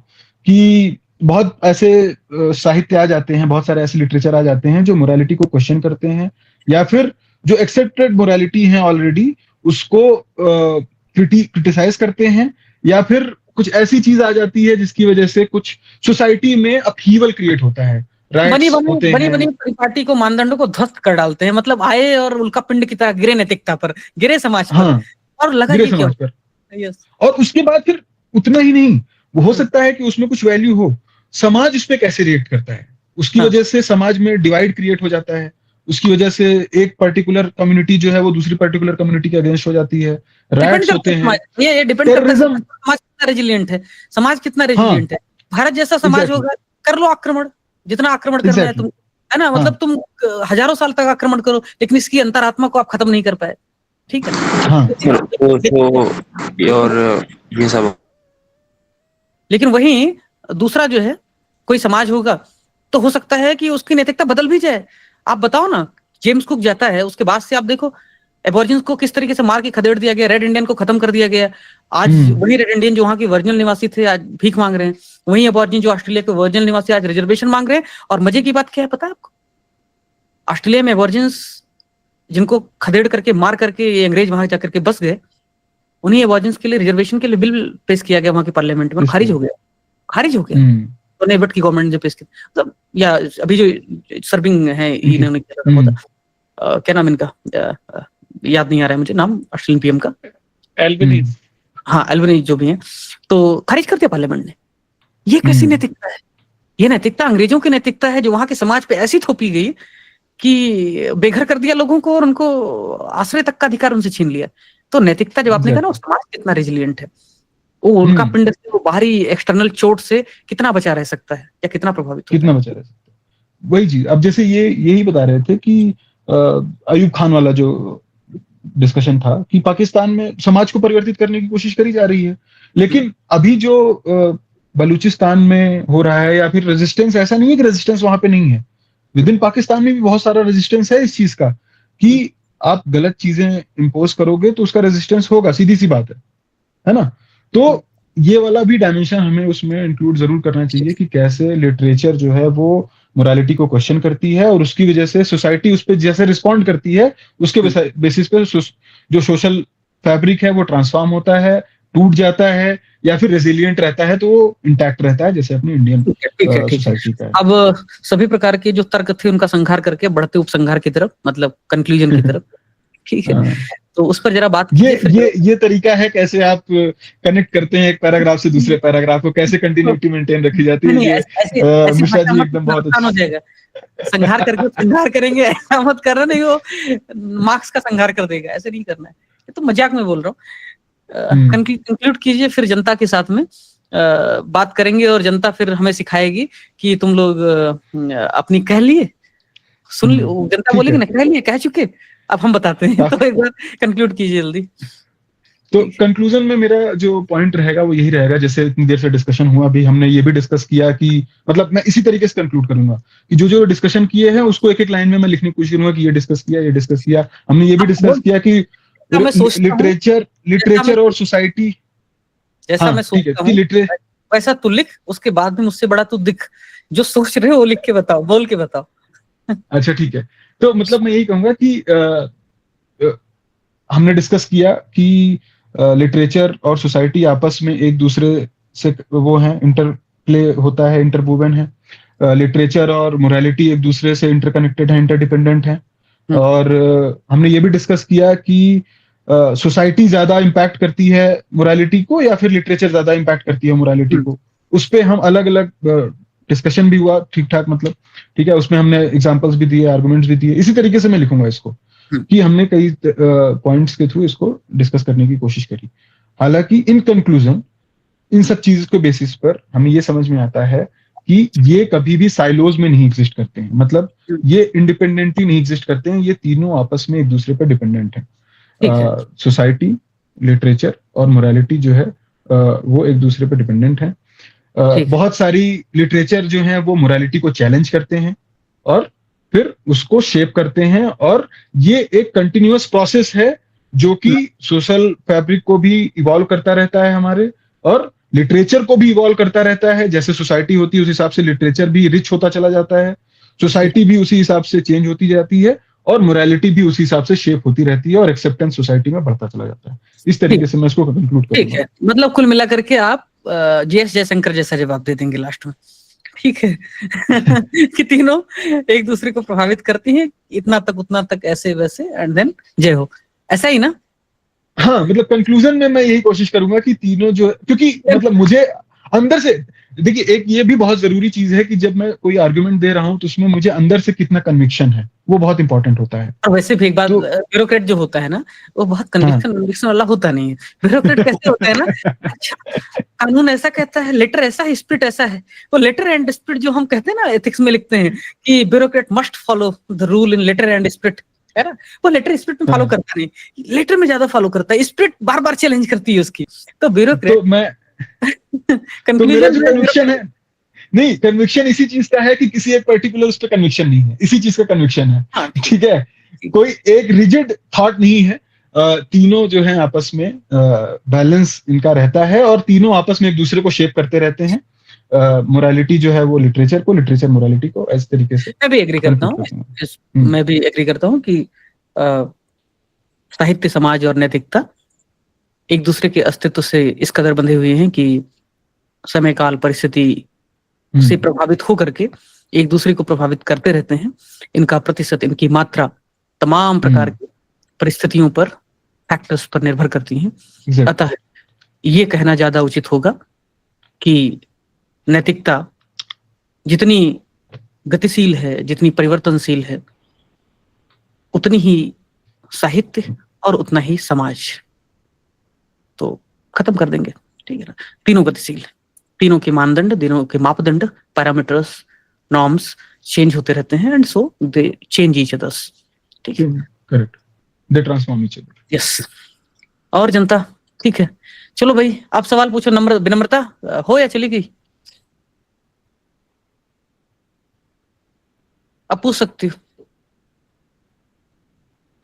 Speaker 2: कि बहुत ऐसे साहित्य आ जाते हैं, बहुत सारे ऐसे लिटरेचर आ जाते हैं जो मोरालिटी को क्वेश्चन करते हैं, या फिर जो एक्सेप्टेड मोरालिटी है ऑलरेडी उसको क्रिटिसाइज करते हैं, या फिर कुछ ऐसी चीज आ जाती है जिसकी वजह से कुछ सोसाइटी में अपहीवल क्रिएट होता है,
Speaker 1: बनी परिपाटी को, मानदंडों को ध्वस्त कर डालते हैं। मतलब आए और उनका पिंड की तरह गिरे नैतिकता पर, गिरे समाज पर,
Speaker 2: हाँ,
Speaker 1: और लगा
Speaker 2: गिरे
Speaker 1: कि
Speaker 2: समाज पर।
Speaker 1: यस।
Speaker 2: और उसके बाद फिर उतना ही नहीं, वो हो सकता है कि उसमें कुछ वैल्यू हो, समाज उस पर कैसे रिएक्ट करता है, उसकी वजह से समाज में डिवाइड क्रिएट हो जाता है, उसकी वजह से एक पर्टिकुलर कम्युनिटी जो है वो दूसरी पर्टिकुलर कम्युनिटी के अगेंस्ट हो जाती है, राइट्स होते हैं।
Speaker 1: ये डिपेंड करता है समाज कितना रेजिलिएंट है, समाज कितना रेजिलिएंट है। भारत जैसा समाज होगा, कर लो आक्रमण, जितना आक्रमण करना है तुम, है ना, मतलब तुम हजारों साल तक आक्रमण करो, लेकिन इसकी अंतरात्मा को आप खत्म नहीं कर पाए, ठीक है।
Speaker 4: और ये सब,
Speaker 1: लेकिन वहीं दूसरा जो है, कोई समाज होगा तो हो सकता है कि उसकी नैतिकता बदल भी जाए। आप बताओ ना, जेम्स कुक जाता है, उसके बाद से आप देखो एबॉर्जिन्स को किस तरीके से मार के खदेड़ दिया गया, रेड इंडियन को खत्म कर दिया गया। आज वही रेड इंडियन जो वहां के वर्जिनल निवासी थे आज भीख मांग रहे हैं, वही एबॉर्जिन जो ऑस्ट्रेलिया के वर्जिनल निवासी आज रिजर्वेशन मांग रहे हैं। और मजे की बात क्या है पता है आपको, ऑस्ट्रेलिया में एबॉर्जिन्स जिनको खदेड़ करके मार करके ये अंग्रेज वहां जाकर के बस गए, उन्हीं एबॉर्जिन्स के लिए रिजर्वेशन के लिए बिल पेश किया गया वहां के पार्लियामेंट में, खारिज हो गया। तो नेबट की गवर्नमेंट ने पेश किया, मतलब या अभी जो सर्विंग है इन्होंने किया, क्या नाम इनका, याद नहीं आ रहा है मुझे नाम ऑस्ट्रेलियन पीएम का,
Speaker 3: एल्बनीज।
Speaker 1: हाँ एल्बनीज जो भी है, तो खारिज कर दिया पार्लियामेंट ने। ये कैसी नैतिकता है? ये नैतिकता अंग्रेजों की नैतिकता है, जो वहां के समाज पे ऐसी थोपी गई कि बेघर कर दिया लोगों को और उनको आश्रय तक का अधिकार उनसे छीन लिया। तो नैतिकता जब आपने कहा ना, समाज कितना रेजिलिएंट है, वो उनका पिंड से, वो बाहरी एक्सटर्नल चोट से कितना बचा रह सकता है या कितना प्रभावित,
Speaker 2: कितना बचा रह सकता है। वही चीज अब जैसे यही बता रहे थे कि अयूब खान वाला जो डिस्कशन था, कि पाकिस्तान में समाज को परिवर्तित करने की कोशिश करी जा रही है, लेकिन अभी जो बलूचिस्तान में हो रहा है, या फिर रेजिस्टेंस, ऐसा नहीं है कि रेजिस्टेंस वहां पे नहीं है, विद इन पाकिस्तान में भी बहुत सारा रेजिस्टेंस है इस चीज का, कि आप गलत चीजें इंपोज करोगे तो उसका रेजिस्टेंस होगा, सीधी सी बात है ना। तो ये वाला भी डायमेंशन हमें उसमें इंक्लूड जरूर करना चाहिए, कि कैसे लिटरेचर जो है वो मोरालिटी को क्वेश्चन करती है, और उसकी वजह से सोसाइटी उस पर जैसे रिस्पॉन्ड करती है, उसके बेसिस पे जो सोशल फैब्रिक है वो ट्रांसफॉर्म होता है, टूट जाता है, या फिर रेजिलिएंट रहता है, तो वो इंटैक्ट रहता है, जैसे अपनी इंडियन सोसाइटी का।
Speaker 1: अब सभी प्रकार के जो तर्क थे उनका संहार करके बढ़ते उपसंहार की तरफ, मतलब कंक्लूजन की तरफ, ठीक है। तो उस पर जरा बात,
Speaker 2: ये तरीका है कैसे आप कनेक्ट करते हैं एक पैराग्राफ से दूसरे पैराग्राफ को, कैसे कंटिन्यूटी मेंटेन रखी जाती है। मिश्रा जी एकदम बहुत अच्छा हो जाएगा,
Speaker 1: संहार करके संहार करेंगे, ऐसा मत कर रहे, नहीं वो मार्क्स का संहार कर देगा, ऐसे नहीं करना है। तो मजाक में बोल रहा हूँ। कंक्लूड कीजिए, फिर जनता के साथ में बात करेंगे, और जनता फिर हमें सिखाएगी कि तुम लोग अपनी कह लिए, सुन, जनता बोलेगी ना कह लिए, कह चुके, अब हम बताते हैं। तो एक बार कंक्लूड कीजिए जल्दी।
Speaker 2: तो कंक्लूजन में मेरा जो पॉइंट रहेगा वो यही रहेगा, जैसे इतनी देर से डिस्कशन हुआ, अभी हमने ये भी डिस्कस किया कि, मतलब मैं इसी तरीके से कंक्लूड करूंगा कि जो डिस्कशन किए हैं उसको एक एक लाइन में मैं लिखने की कोशिश करूंगा कि ये डिस्कस किया। हमने ये भी डिस्कस किया कि लिटरेचर और सोसाइटी,
Speaker 1: जैसा मैं सोचता हूं वैसा तू लिख, उसके बाद में मुझसे बड़ा तू दिख, जो सोच रहे हो लिख के बताओ, बोल के बताओ।
Speaker 2: अच्छा ठीक है, तो मतलब मैं यही कहूंगा कि हमने डिस्कस किया कि लिटरेचर और सोसाइटी आपस में एक दूसरे से वो है, इंटरप्ले होता है, इंटरवोवन है। लिटरेचर और मोरालिटी एक दूसरे से इंटरकनेक्टेड है, इंटरडिपेंडेंट है। और हमने ये भी डिस्कस किया कि सोसाइटी ज्यादा इम्पैक्ट करती है मोरालिटी को या फिर लिटरेचर ज्यादा इम्पैक्ट करती है मोरालिटी को। उस पे हम अलग अलग डिस्कशन भी हुआ ठीक ठाक, मतलब ठीक है, उसमें हमने एग्जांपल्स भी दिए, आर्गुमेंट्स भी दिए। इसी तरीके से मैं लिखूंगा इसको कि हमने कई पॉइंट्स के थ्रू इसको डिस्कस करने की कोशिश करी। हालांकि इन कंक्लूजन इन सब चीज के बेसिस पर हमें ये समझ में आता है कि ये कभी भी साइलोज में नहीं एग्जिस्ट करते हैं, मतलब ये इंडिपेंडेंटली नहीं एग्जिस्ट करते हैं, ये तीनों आपस में एक दूसरे पर डिपेंडेंट है। सोसाइटी, लिटरेचर और मोरालिटी जो है वो एक दूसरे पर डिपेंडेंट है। बहुत सारी लिटरेचर जो है वो मोरालिटी को चैलेंज करते हैं और फिर उसको शेप करते हैं, और ये एक कंटिन्यूअस प्रोसेस है जो कि सोशल फैब्रिक को भी इवॉल्व करता रहता है हमारे, और लिटरेचर को भी इवॉल्व करता रहता है। जैसे सोसाइटी होती है उस हिसाब से लिटरेचर भी रिच होता चला जाता है, सोसाइटी भी उसी हिसाब से चेंज होती जाती है, और मोरालिटी भी उसी हिसाब से शेप होती रहती है, और एक्सेप्टेंस सोसाइटी में बढ़ता चला जाता है। इस तरीके से मैं इसको कंक्लूड करूंगा।
Speaker 1: ठीक है, मतलब कुल मिलाकर के आप जीएस जयशंकर जैसा जवाब दे देंगे लास्ट में, ठीक है? कि तीनों एक दूसरे को प्रभावित करती हैं, इतना तक उतना तक, ऐसे वैसे, एंड देन जय हो, ऐसा ही ना?
Speaker 2: हाँ, मतलब कंक्लूजन में मैं यही कोशिश करूंगा कि तीनों जो, क्योंकि मतलब मुझे अंदर से, देखिए एक ये भी बहुत जरूरी चीज है कि जब मैं कोई आर्गुमेंट दे रहा हूं तो उसमें मुझे अंदर से कितना कन्विक्शन है, वो बहुत इंपॉर्टेंट होता है।
Speaker 1: और वैसे भी एक बात, ब्यूरोक्रेट जो होता है ना, वो बहुत कन्विक्शन वाला होता नहीं है। ब्यूरोक्रेट कैसे होता है ना, अच्छा कानून ऐसा कहता है, लेटर ऐसा है, स्पिरिट ऐसा है। वो लेटर एंड स्पिरिट जो हम कहते हैं ना, एथिक्स में लिखते हैं कि bureaucrat must follow the rule in letter and spirit, है ना? वो लेटर स्पिरिट में फॉलो करता नहीं, लेटर में ज्यादा फॉलो करता है, स्पिरिट बार बार चैलेंज करती है उसकी। तो ब्यूरोक्रेट
Speaker 2: तो मेरा जो कन्विक्शन है, नहीं, कन्विक्शन इसी चीज का है कि किसी एक पर्टिकुलर उस पर कन्विक्शन नहीं है, इसी चीज का कन्विक्शन है। ठीक है, कोई एक रिजिड थॉट नहीं है, तीनों जो है आपस में बैलेंस इनका रहता है, और तीनों आपस में एक दूसरे को शेप करते रहते हैं। मोरालिटी जो है वो लिटरेचर को, लिटरेचर मोरालिटी को, इस तरीके से
Speaker 1: मैं भी एग्री करता हूँ। मैं भी एग्री करता हूँ कि साहित्य, समाज और नैतिकता एक दूसरे के अस्तित्व से इस कदर बंधे हुए हैं कि समय, काल, परिस्थिति से प्रभावित होकर के एक दूसरे को प्रभावित करते रहते हैं। इनका प्रतिशत, इनकी मात्रा तमाम प्रकार की परिस्थितियों पर, फैक्टर्स पर निर्भर करती हैं। अतः ये कहना ज्यादा उचित होगा कि नैतिकता जितनी गतिशील है, जितनी परिवर्तनशील है, उतनी ही साहित्य और उतना ही समाज। तो खत्म कर देंगे, ठीक है ना? तीनों गतिशील, तीनों के मानदंड, तीनों के मापदंड, पैरामीटर्स, नॉर्म्स चेंज होते रहते हैं, and so they change each others. ठीक है,
Speaker 2: correct, they transform each other.
Speaker 1: Yes. और जनता, ठीक है, चलो भाई आप सवाल पूछो। विनम्रता हो या चली गई? अब पूछ सकती हो।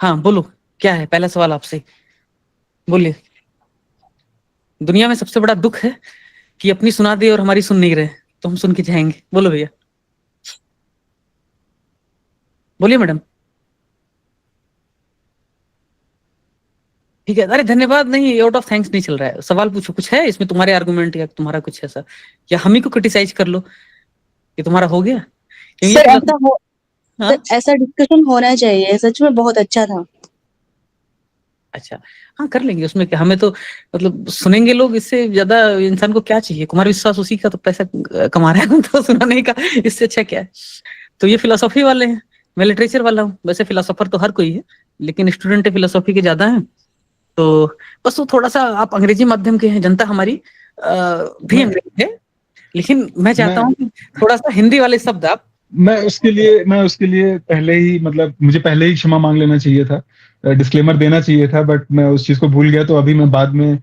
Speaker 1: हाँ बोलो, क्या है पहला सवाल आपसे? बोलिए। दुनिया में सबसे बड़ा दुख है कि अपनी सुना दे और हमारी सुन नहीं रहे, तो हम सुन के जाएंगे। बोलो भैया, बोलिए मैडम। ठीक है, अरे धन्यवाद नहीं, आउट ऑफ थैंक्स नहीं चल रहा है। सवाल पूछो, कुछ है इसमें तुम्हारे आर्गुमेंट या तुम्हारा कुछ ऐसा, या हम ही को क्रिटिसाइज कर लो कि तुम्हारा हो गया?
Speaker 4: सर, ऐसा डिस्कशन होना चाहिए, सच में बहुत अच्छा था।
Speaker 1: अच्छा, हाँ कर लेंगे, उसमें क्या, हमें तो मतलब सुनेंगे लोग, इससे ज्यादा इंसान को क्या चाहिए? कुमार विश्वास उसी का तो पैसा कमा रहा है, तो सुनाने का इससे अच्छा क्या है? तो ये फिलोसॉफी वाले हैं, मैं लिटरेचर वाला हूँ। वैसे फिलोसोफर तो हर कोई है, लेकिन स्टूडेंट फिलोसॉफी के ज्यादा हैं। तो बस वो थोड़ा सा, आप अंग्रेजी माध्यम के हैं, जनता हमारी भी अंग्रेजी है, लेकिन मैं चाहता हूँ कि थोड़ा सा हिंदी वाले शब्द आप,
Speaker 2: मैं उसके लिए पहले ही, मतलब मुझे पहले ही क्षमा मांग लेना चाहिए था, डिस्क्लेमर देना चाहिए था, बट मैं उस चीज को भूल गया। तो अभी मैं बाद में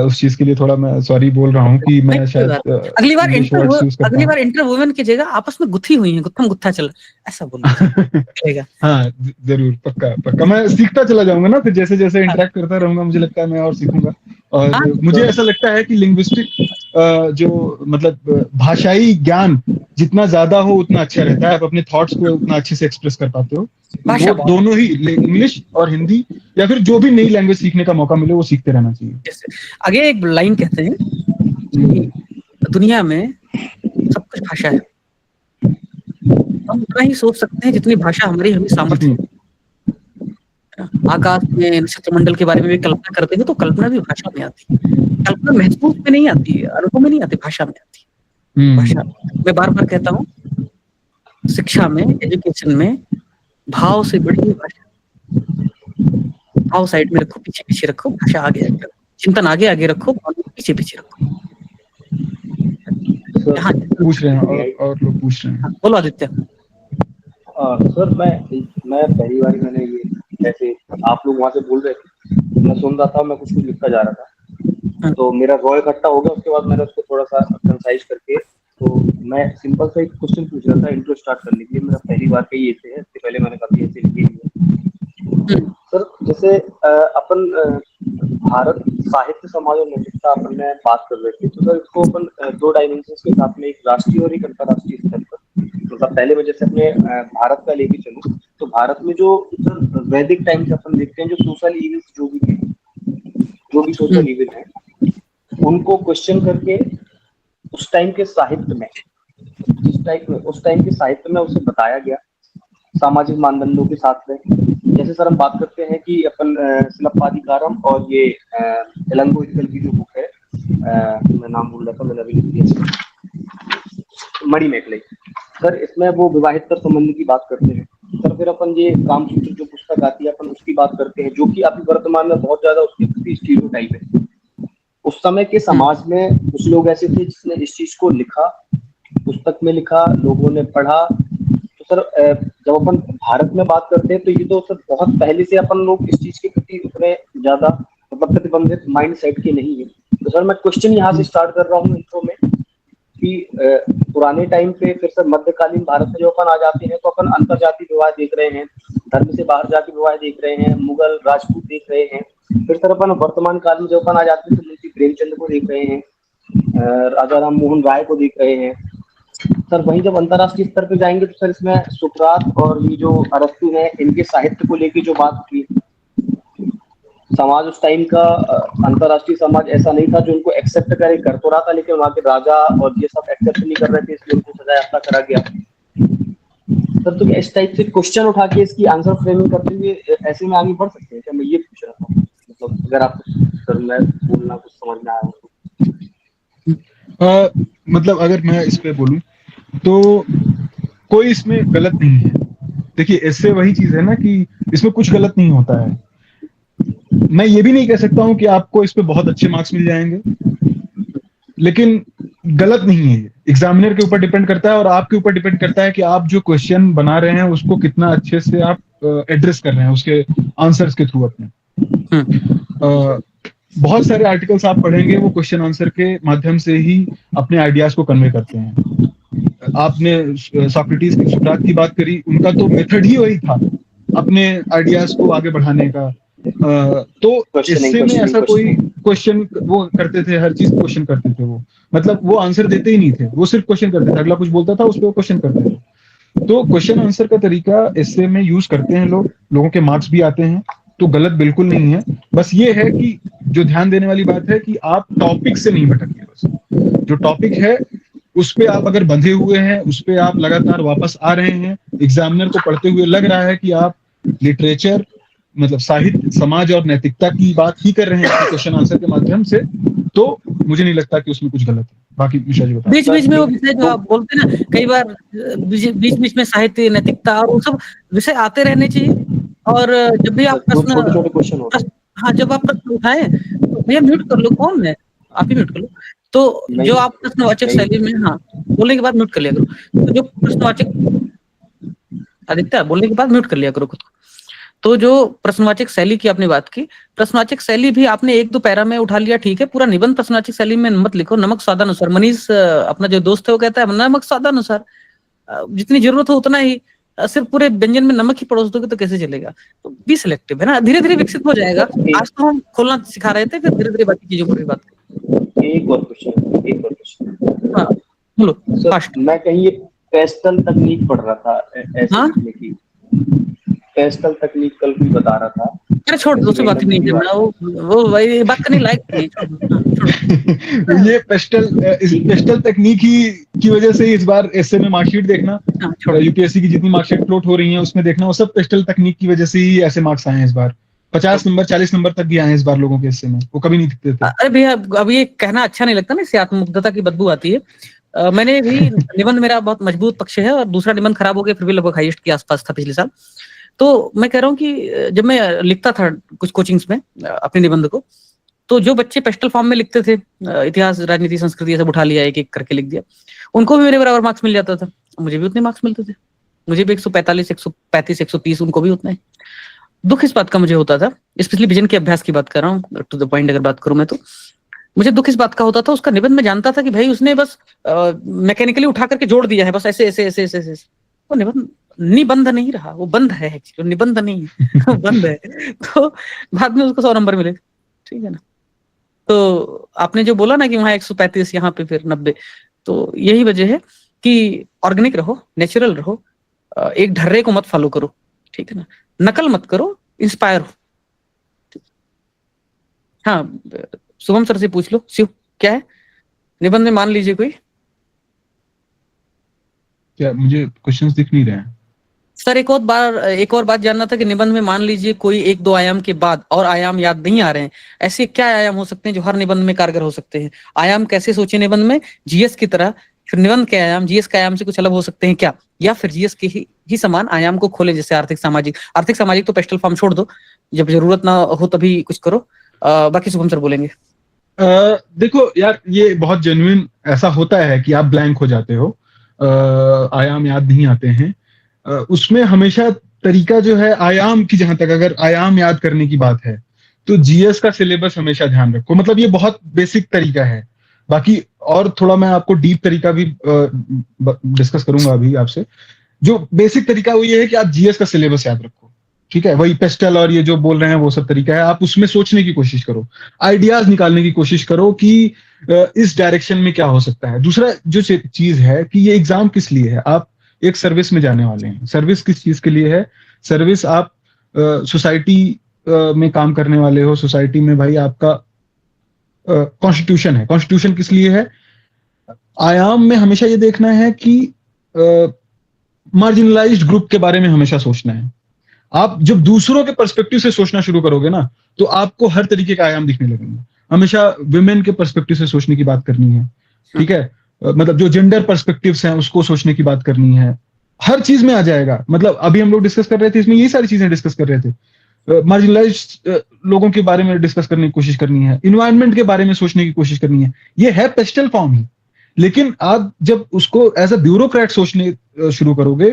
Speaker 2: उस चीज के लिए थोड़ा मैं सॉरी बोल रहा हूँ कि मैं शायद
Speaker 1: अगली बार इंटरवुमेन की जगह आपस में गुत्थी हुई है, गुत्थम गुत्था चल, ऐसा बोलिए।
Speaker 2: हाँ जरूर, पक्का, मैं सीखता चला जाऊंगा ना, फिर जैसे जैसे इंटरेक्ट करता रहूंगा, मुझे लगता है मैं और सीखूंगा। और
Speaker 1: हाँ,
Speaker 2: मुझे ऐसा लगता है कि लिंग्विस्टिक जो मतलब भाषाई ज्ञान जितना ज्यादा हो उतना अच्छा रहता है, आप अपने थॉट्स को उतना अच्छे से एक्सप्रेस कर पाते हो।
Speaker 1: भाषा
Speaker 2: वो
Speaker 1: बहुत
Speaker 2: दोनों ही, इंग्लिश और हिंदी या फिर जो भी नई लैंग्वेज सीखने का मौका मिले वो सीखते रहना चाहिए।
Speaker 1: जैसे आगे एक लाइन कहते हैं कि दुनिया में सब कुछ भाषा है, हम उतना ही सोच सकते हैं जितनी भाषा हमारी हमें सामर्थ्य
Speaker 2: जितनी
Speaker 1: है। आकाश में नक्षत्र मंडल के बारे में भी कल्पना करते हैं तो कल्पना भी भाषा में आती है। कल्पना महसूस में नहीं आती है, अनुभव में नहीं आती, भाषा में आती है। भाषा, मैं बार बार कहता हूँ, शिक्षा में, एजुकेशन में भाव से बड़ी हुई भाषा। भाव साइड में रखो, पीछे पीछे रखो, भाषा आगे आगे रखो, चिंतन आगे आगे रखो, भाव पीछे पीछे रखो। हाँ,
Speaker 2: पूछ रहे हैं और लोग पूछ रहे हैं।
Speaker 1: बोलो आदित्य।
Speaker 5: सर मैं पहली बार मैंने ये ऐसे आप लोग वहां से बोल रहे थे, मैं सुन रहा था, मैं कुछ लिखता जा रहा था, तो मेरा रॉ इकट्ठा हो गया। उसके बाद मैंने उसको थोड़ा सा कंसाइज करके, तो मैं सिंपल सा एक क्वेश्चन पूछ रहा था इंट्रो स्टार्ट करने के लिए। मेरा पहली बार का ये है, इससे पहले मैंने कभी ऐसे लिखे नहीं है। सर जैसे अपन भारत साहित्य समाज और नैतिकता अपन में बात कर रहे थे, तो सर इसको अपन दो डायमेंशंस के साथ में, एक राष्ट्रीय और एक अंतर्राष्ट्रीय स्तर पर, मतलब पहले मैं जैसे अपने भारत का लेके चलूं, तो भारत में जो वैदिक टाइम से अपन देखते हैं, जो सोशल इवेंट्स जो भी सोशल इवेंट है, उनको क्वेश्चन करके उस टाइम के साहित्य में, उस टाइम के साहित्य में उसे बताया गया सामाजिक मानदंडों के साथ में। जैसे सर हम बात करते हैं कि अपन सिलप्पाधिकारम और ये इलंगो इक्कल की जो बुक है, मैं नाम भूल रहा था, मैंने अभी लिख दिया, मणिमेखलाई। सर इसमें वो विवाहितर संबंध की बात करते हैं। सर फिर अपन ये कामसूत्र जो पुस्तक आती है, अपन उसकी बात करते हैं, जो कि अभी वर्तमान में बहुत ज्यादा उसके प्रति स्टीरियोटाइप है। उस समय के समाज में कुछ लोग ऐसे थे जिसने इस चीज को लिखा, पुस्तक में लिखा, लोगों ने पढ़ा। तो सर जब अपन भारत में बात करते हैं, तो ये तो सर बहुत पहले से अपन लोग इस चीज के प्रति उतने ज्यादा मतलब प्रतिबंधित माइंड सेट के नहीं है। तो सर मैं क्वेश्चन यहाँ से स्टार्ट कर रहा हूँ इंट्रो में कि पुराने टाइम पे, फिर सर मध्यकालीन भारत में जो अपन आ जाते हैं, तो अपन अंतरजातीय विवाह देख रहे हैं, धर्म से बाहर जाके विवाह देख रहे हैं, मुगल राजपूत देख रहे हैं। फिर सर अपन वर्तमान काल में जो अपन आ जाते हैं, तो मुंशी प्रेमचंद को देख रहे हैं, राजा राम मोहन राय को देख रहे हैं। सर वहीं जब अंतरराष्ट्रीय स्तर पे जाएंगे, तो सर इसमें सुकरात और ये जो अरस्तु है, इनके साहित्य को लेके जो बात की, समाज उस टाइम का अंतरराष्ट्रीय समाज ऐसा नहीं था जो उनको एक्सेप्ट कर तो रहा था, लेकिन वहाँ के राजा और ये सब एक्सेप्ट नहीं कर रहे थे, इसलिए उनको सजा यात्रा करा गया। सर तो इस टाइप से क्वेश्चन उठा के इसकी आंसर फ्रेमिंग करते हुए ऐसे में आगे बढ़ सकते हैं क्या? मैं ये पूछ रहा था, मतलब अगर आप सर मैं बोलना कुछ समझ में आया हो।
Speaker 2: मतलब अगर मैं इस पे बोलूं तो कोई इसमें गलत नहीं है। देखिए इससे वही चीज है ना कि इसमें कुछ गलत नहीं होता है। मैं ये भी नहीं कह सकता हूं कि आपको इस पे बहुत अच्छे मार्क्स मिल जाएंगे, लेकिन गलत नहीं है। एग्जामिनर के ऊपर डिपेंड करता है और आपके ऊपर डिपेंड करता है कि आप जो क्वेश्चन बना रहे हैं उसको कितना अच्छे से आप एड्रेस कर रहे हैं उसके आंसर्स के थ्रू अपने। बहुत सारे आर्टिकल्स आप पढ़ेंगे, वो क्वेश्चन आंसर के माध्यम से ही अपने आइडियाज को कन्वे करते हैं। आपने सोक्रेटिस की, सुकरात की बात करी, उनका तो मेथड ही वही था अपने आइडियाज को आगे बढ़ाने का। तो इससे में ऐसा कोई क्वेश्चन वो करते थे, हर चीज क्वेश्चन करते थे वो, मतलब वो आंसर देते ही नहीं थे, वो सिर्फ क्वेश्चन करते थे, अगला कुछ बोलता था उस पर वो क्वेश्चन करते थे। तो क्वेश्चन आंसर का तरीका इससे में यूज करते हैं लोगों के मार्क्स भी आते हैं, तो गलत बिल्कुल नहीं है। बस ये है कि जो ध्यान देने वाली बात है कि आप टॉपिक से नहीं भटकिए। बस जो टॉपिक है उस पे आप अगर बंधे हुए हैं, उस पे आप लगातार वापस आ रहे हैं, एग्जामिनर को पढ़ते हुए लग रहा है कि आप लिटरेचर मतलब साहित्य, समाज और नैतिकता की बात ही कर रहे हैं क्वेश्चन आंसर के माध्यम से, तो मुझे नहीं लगता कि उसमें कुछ गलत है। बाकी विषय जी बताओ।
Speaker 1: बीच बीच में वो विषय जो आप बोलते हैं ना, कई बार बीच बीच में साहित्य, नैतिकता और वो सब विषय आते रहने चाहिए। और जब भी आप
Speaker 5: छोटे क्वेश्चन होते हैं,
Speaker 1: हाँ जब आप प्रश्न उठाए तो भैया म्यूट कर लो, कौन है, आप ही म्यूट कर लो। तो जो आप प्रश्नवाचक शैली में, हाँ बोलने के बाद म्यूट कर लिया करो। तो जो प्रश्नवाचक, आदित्य बोलने के बाद म्यूट कर लिया करो खुद को। तो जो प्रश्नवाचक शैली की आपने बात की, प्रश्नवाचक शैली भी आपने एक दो पैरा में उठा लिया, ठीक है, पूरा निबंध प्रश्नवाचक शैली में मत लिखो। नमक स्वादानुसार, मनीष अपना जो दोस्त है वो कहता है नमक स्वादानुसार, जितनी जरूरत हो उतना ही सिर्फ पूरे व्यंजन में नमक ही परोस दोगे तो कैसे चलेगा? तो बी सिलेक्टिव, है ना? धीरे धीरे विकसित हो जाएगा। आज तो हम खोलना सिखा रहे थे, फिर धीरे धीरे बाकी चीजों पर भी बात करेंगे।
Speaker 5: एक और क्वेश्चन।
Speaker 1: हाँ बोलो
Speaker 5: सर
Speaker 1: फास्ट।
Speaker 5: मैं कहीं ये पेस्टल तकनीक पढ़ रहा था ऐसे
Speaker 1: हाँ?
Speaker 5: लिखने की, पेस्टल तकनीक कल भी बता रहा था।
Speaker 1: अरे छोड़ दो, उससे बात ही नहीं करना, वो भाई बात करने लायक नहीं, छोड़ दो। हाँ, छोड़ दो।
Speaker 2: ये पेस्टल तकनीक ही की वजह से इस बार एसए में मार्कशीट देखना,
Speaker 1: हाँ, छोड़ दो।
Speaker 2: यूपीएससी की जितनी मार्कशीट फ्लोट हो रही है उसमें देखना, वो सब पेस्टल तकनीक की वजह से ही ऐसे मार्क्स आए हैं इस बार। 50 नंबर 40 नंबर तक भी आए हैं इस बार लोगों के एसए में, वो कभी नहीं दिखते थे।
Speaker 1: अरे भैया अब ये कहना अच्छा नहीं लगता ना, इससे आत्ममुग्धता की बदबू आती है। मैंने भी निबंध मेरा बहुत मजबूत पक्ष है, और दूसरा निबंध खराब हो गया फिर भी लगभग हाईएस्ट के आसपास था पिछले साल। तो मैं कह रहा हूँ कि जब मैं लिखता था कुछ कोचिंग्स में अपने निबंध को, तो जो बच्चे पेस्टल फॉर्म में लिखते थे, इतिहास राजनीति संस्कृति सब उठा लिया, एक एक करके लिख दिया, उनको भी मेरे बराबर मार्क्स मिल जाता था, मुझे भी उतने मार्क्स मिलते थे। मुझे भी 145 135 130, उनको भी उतना ही। दुख इस बात का मुझे होता था, स्पेशली विजन के अभ्यास की बात कर रहा हूँ, टू द पॉइंट अगर बात करूं मैं, तो मुझे दुख इस बात का होता था, उसका निबंध में जानता था कि भाई उसने बस मैकेनिकली उठा करके जोड़ दिया है, बस ऐसे ऐसे ऐसे ऐसे ऐसे। वो निबंध नहीं रहा, वो बंद है एक्चुअली, निबंध नहीं है बंद है। तो बाद में उसको 100 नंबर मिले, ठीक है ना? तो आपने जो बोला ना कि वहां 135 यहाँ पे फिर 90, तो यही वजह है कि ऑर्गेनिक रहो, नेचुरल रहो, एक ढर्रे को मत फॉलो करो, ठीक है ना? नकल मत करो, इंस्पायर हो। हाँ, शुभम सर से पूछ लो, शिव क्या है निबंध में, मान लीजिए कोई।
Speaker 2: क्या मुझे क्वेश्चंस दिख नहीं रहे हैं?
Speaker 1: सर एक और बात जानना था कि निबंध में मान लीजिए कोई 1-2 आयाम के बाद और आयाम याद नहीं आ रहे हैं, ऐसे क्या आयाम हो सकते हैं जो हर निबंध में कारगर हो सकते हैं? आयाम कैसे सोचे निबंध में, जीएस की तरह? फिर निबंध के आयाम जीएस के आयाम से कुछ अलग हो सकते हैं क्या, या फिर जीएस के ही समान आयाम को खोले, जैसे आर्थिक सामाजिक तो पेस्टल फॉर्म छोड़ दो, जब जरूरत ना हो तभी कुछ करो। बाकी शुभम सर बोलेंगे।
Speaker 2: देखो यार, ये बहुत जेन्युइन ऐसा होता है कि आप ब्लैंक हो जाते हो, आयाम याद नहीं आते हैं। उसमें हमेशा तरीका जो है, आयाम की जहां तक अगर आयाम याद करने की बात है, तो जीएस का सिलेबस हमेशा ध्यान रखो, मतलब ये बहुत बेसिक तरीका है। बाकी और थोड़ा मैं आपको डीप तरीका भी डिस्कस करूंगा अभी आपसे। जो बेसिक तरीका वो ये है कि आप जीएस का सिलेबस याद रखो, ठीक है? वही पेस्टल और ये जो बोल रहे हैं वो सब तरीका है, आप उसमें सोचने की कोशिश करो, आइडियाज निकालने की कोशिश करो कि इस डायरेक्शन में क्या हो सकता है। दूसरा जो चीज है कि ये एग्जाम किस लिए है, आप एक सर्विस में जाने वाले हैं। सर्विस किस चीज के लिए है? सर्विस आप सोसाइटी में काम करने वाले हो, सोसाइटी में भाई आपका कॉन्स्टिट्यूशन है। कॉन्स्टिट्यूशन किस लिए है? आयाम में हमेशा ये देखना है कि मार्जिनलाइज्ड ग्रुप के बारे में हमेशा सोचना है। आप जब दूसरों के पर्सपेक्टिव से सोचना शुरू करोगे ना, तो आपको हर तरीके के आयाम दिखने लगेंगे। हमेशा विमेन के पर्सपेक्टिव से सोचने की बात करनी है, ठीक है? मतलब जो जेंडर पर्सपेक्टिव्स हैं उसको सोचने की बात करनी है, हर चीज में आ जाएगा। मतलब अभी हम लोग डिस्कस कर रहे थे, इसमें यही सारी चीजें डिस्कस कर रहे थे। मार्जिनलाइज्ड लोगों के बारे में डिस्कस करने की कोशिश करनी है, इन्वायरमेंट के बारे में सोचने की कोशिश करनी है। ये है पेस्टल फॉर्म ही, लेकिन आप जब उसको एज अ ब्यूरोक्रेट सोचने शुरू करोगे,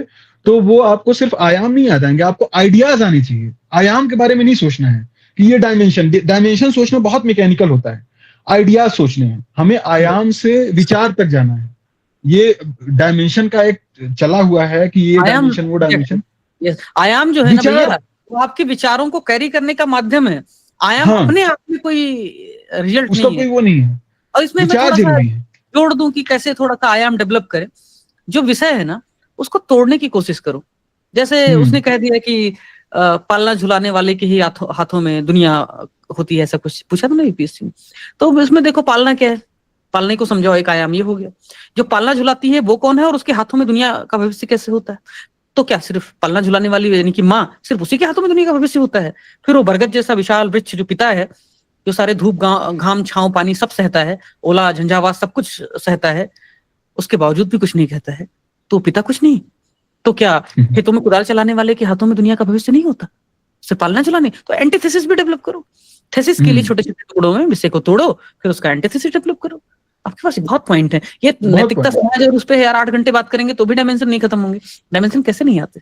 Speaker 2: तो वो आपको सिर्फ आयाम नहीं याद आएंगे, आपको आइडियाज आने चाहिए। आयाम के बारे में नहीं सोचना है कि ये डायमेंशन सोचना बहुत मैकेनिकल होता है। आइडियाज सोचने हैं, हमें आयाम से विचार तक जाना है। ये डायमेंशन का एक चला हुआ है कि ये डायमेंशन वो डायमेंशन।
Speaker 1: आयाम जो है ना भैया, वो आपके विचारों को कैरी करने का माध्यम है। आयाम अपने आप में कोई रिजल्ट नहीं है,
Speaker 2: कोई वो नहीं है।
Speaker 1: और इसमें मैं थोड़ा सा जोड़ दूं कि कैसे थोड़ा सा आयाम डेवलप करें। जो विषय है ना उसको तोड़ने की कोशिश करो। जैसे उसने कह दिया कि पालना झुलाने वाले के ही हाथों में दुनिया होती है, ऐसा कुछ पूछा था ना यूपीएससी में। तो इसमें देखो पालना क्या है, पालने को समझाओ, एक आयाम ये हो गया। जो पालना झुलाती है वो कौन है, और उसके हाथों में दुनिया का भविष्य कैसे होता है? तो क्या सिर्फ पालना झुलाने वाली यानी कि माँ, सिर्फ उसी के हाथों में दुनिया का भविष्य होता है? फिर वो बरगद जैसा विशाल वृक्ष जो पिता है, जो सारे धूप घाम छांव पानी सब सहता है, ओला झंझावात सब कुछ सहता है, उसके बावजूद भी कुछ नहीं कहता है, तो पिता कुछ नहीं। तो क्या खेतों में कुदाल चलाने वाले के हाथों में दुनिया का भविष्य नहीं होता, सिर्फ पालना चलाने? तो एंटीथेसिस भी डेवलप करो। थेसिस के लिए छोटे छोटे टुकड़ों में विषय को तोड़ो, फिर उसका एंटीथेसिस डेवलप करो। आपके पास बहुत पॉइंट है। ये नैतिकता समाज और उस पर यार 8 घंटे बात करेंगे तो भी डायमेंशन नहीं खत्म होंगे। डायमेंशन कैसे नहीं आते?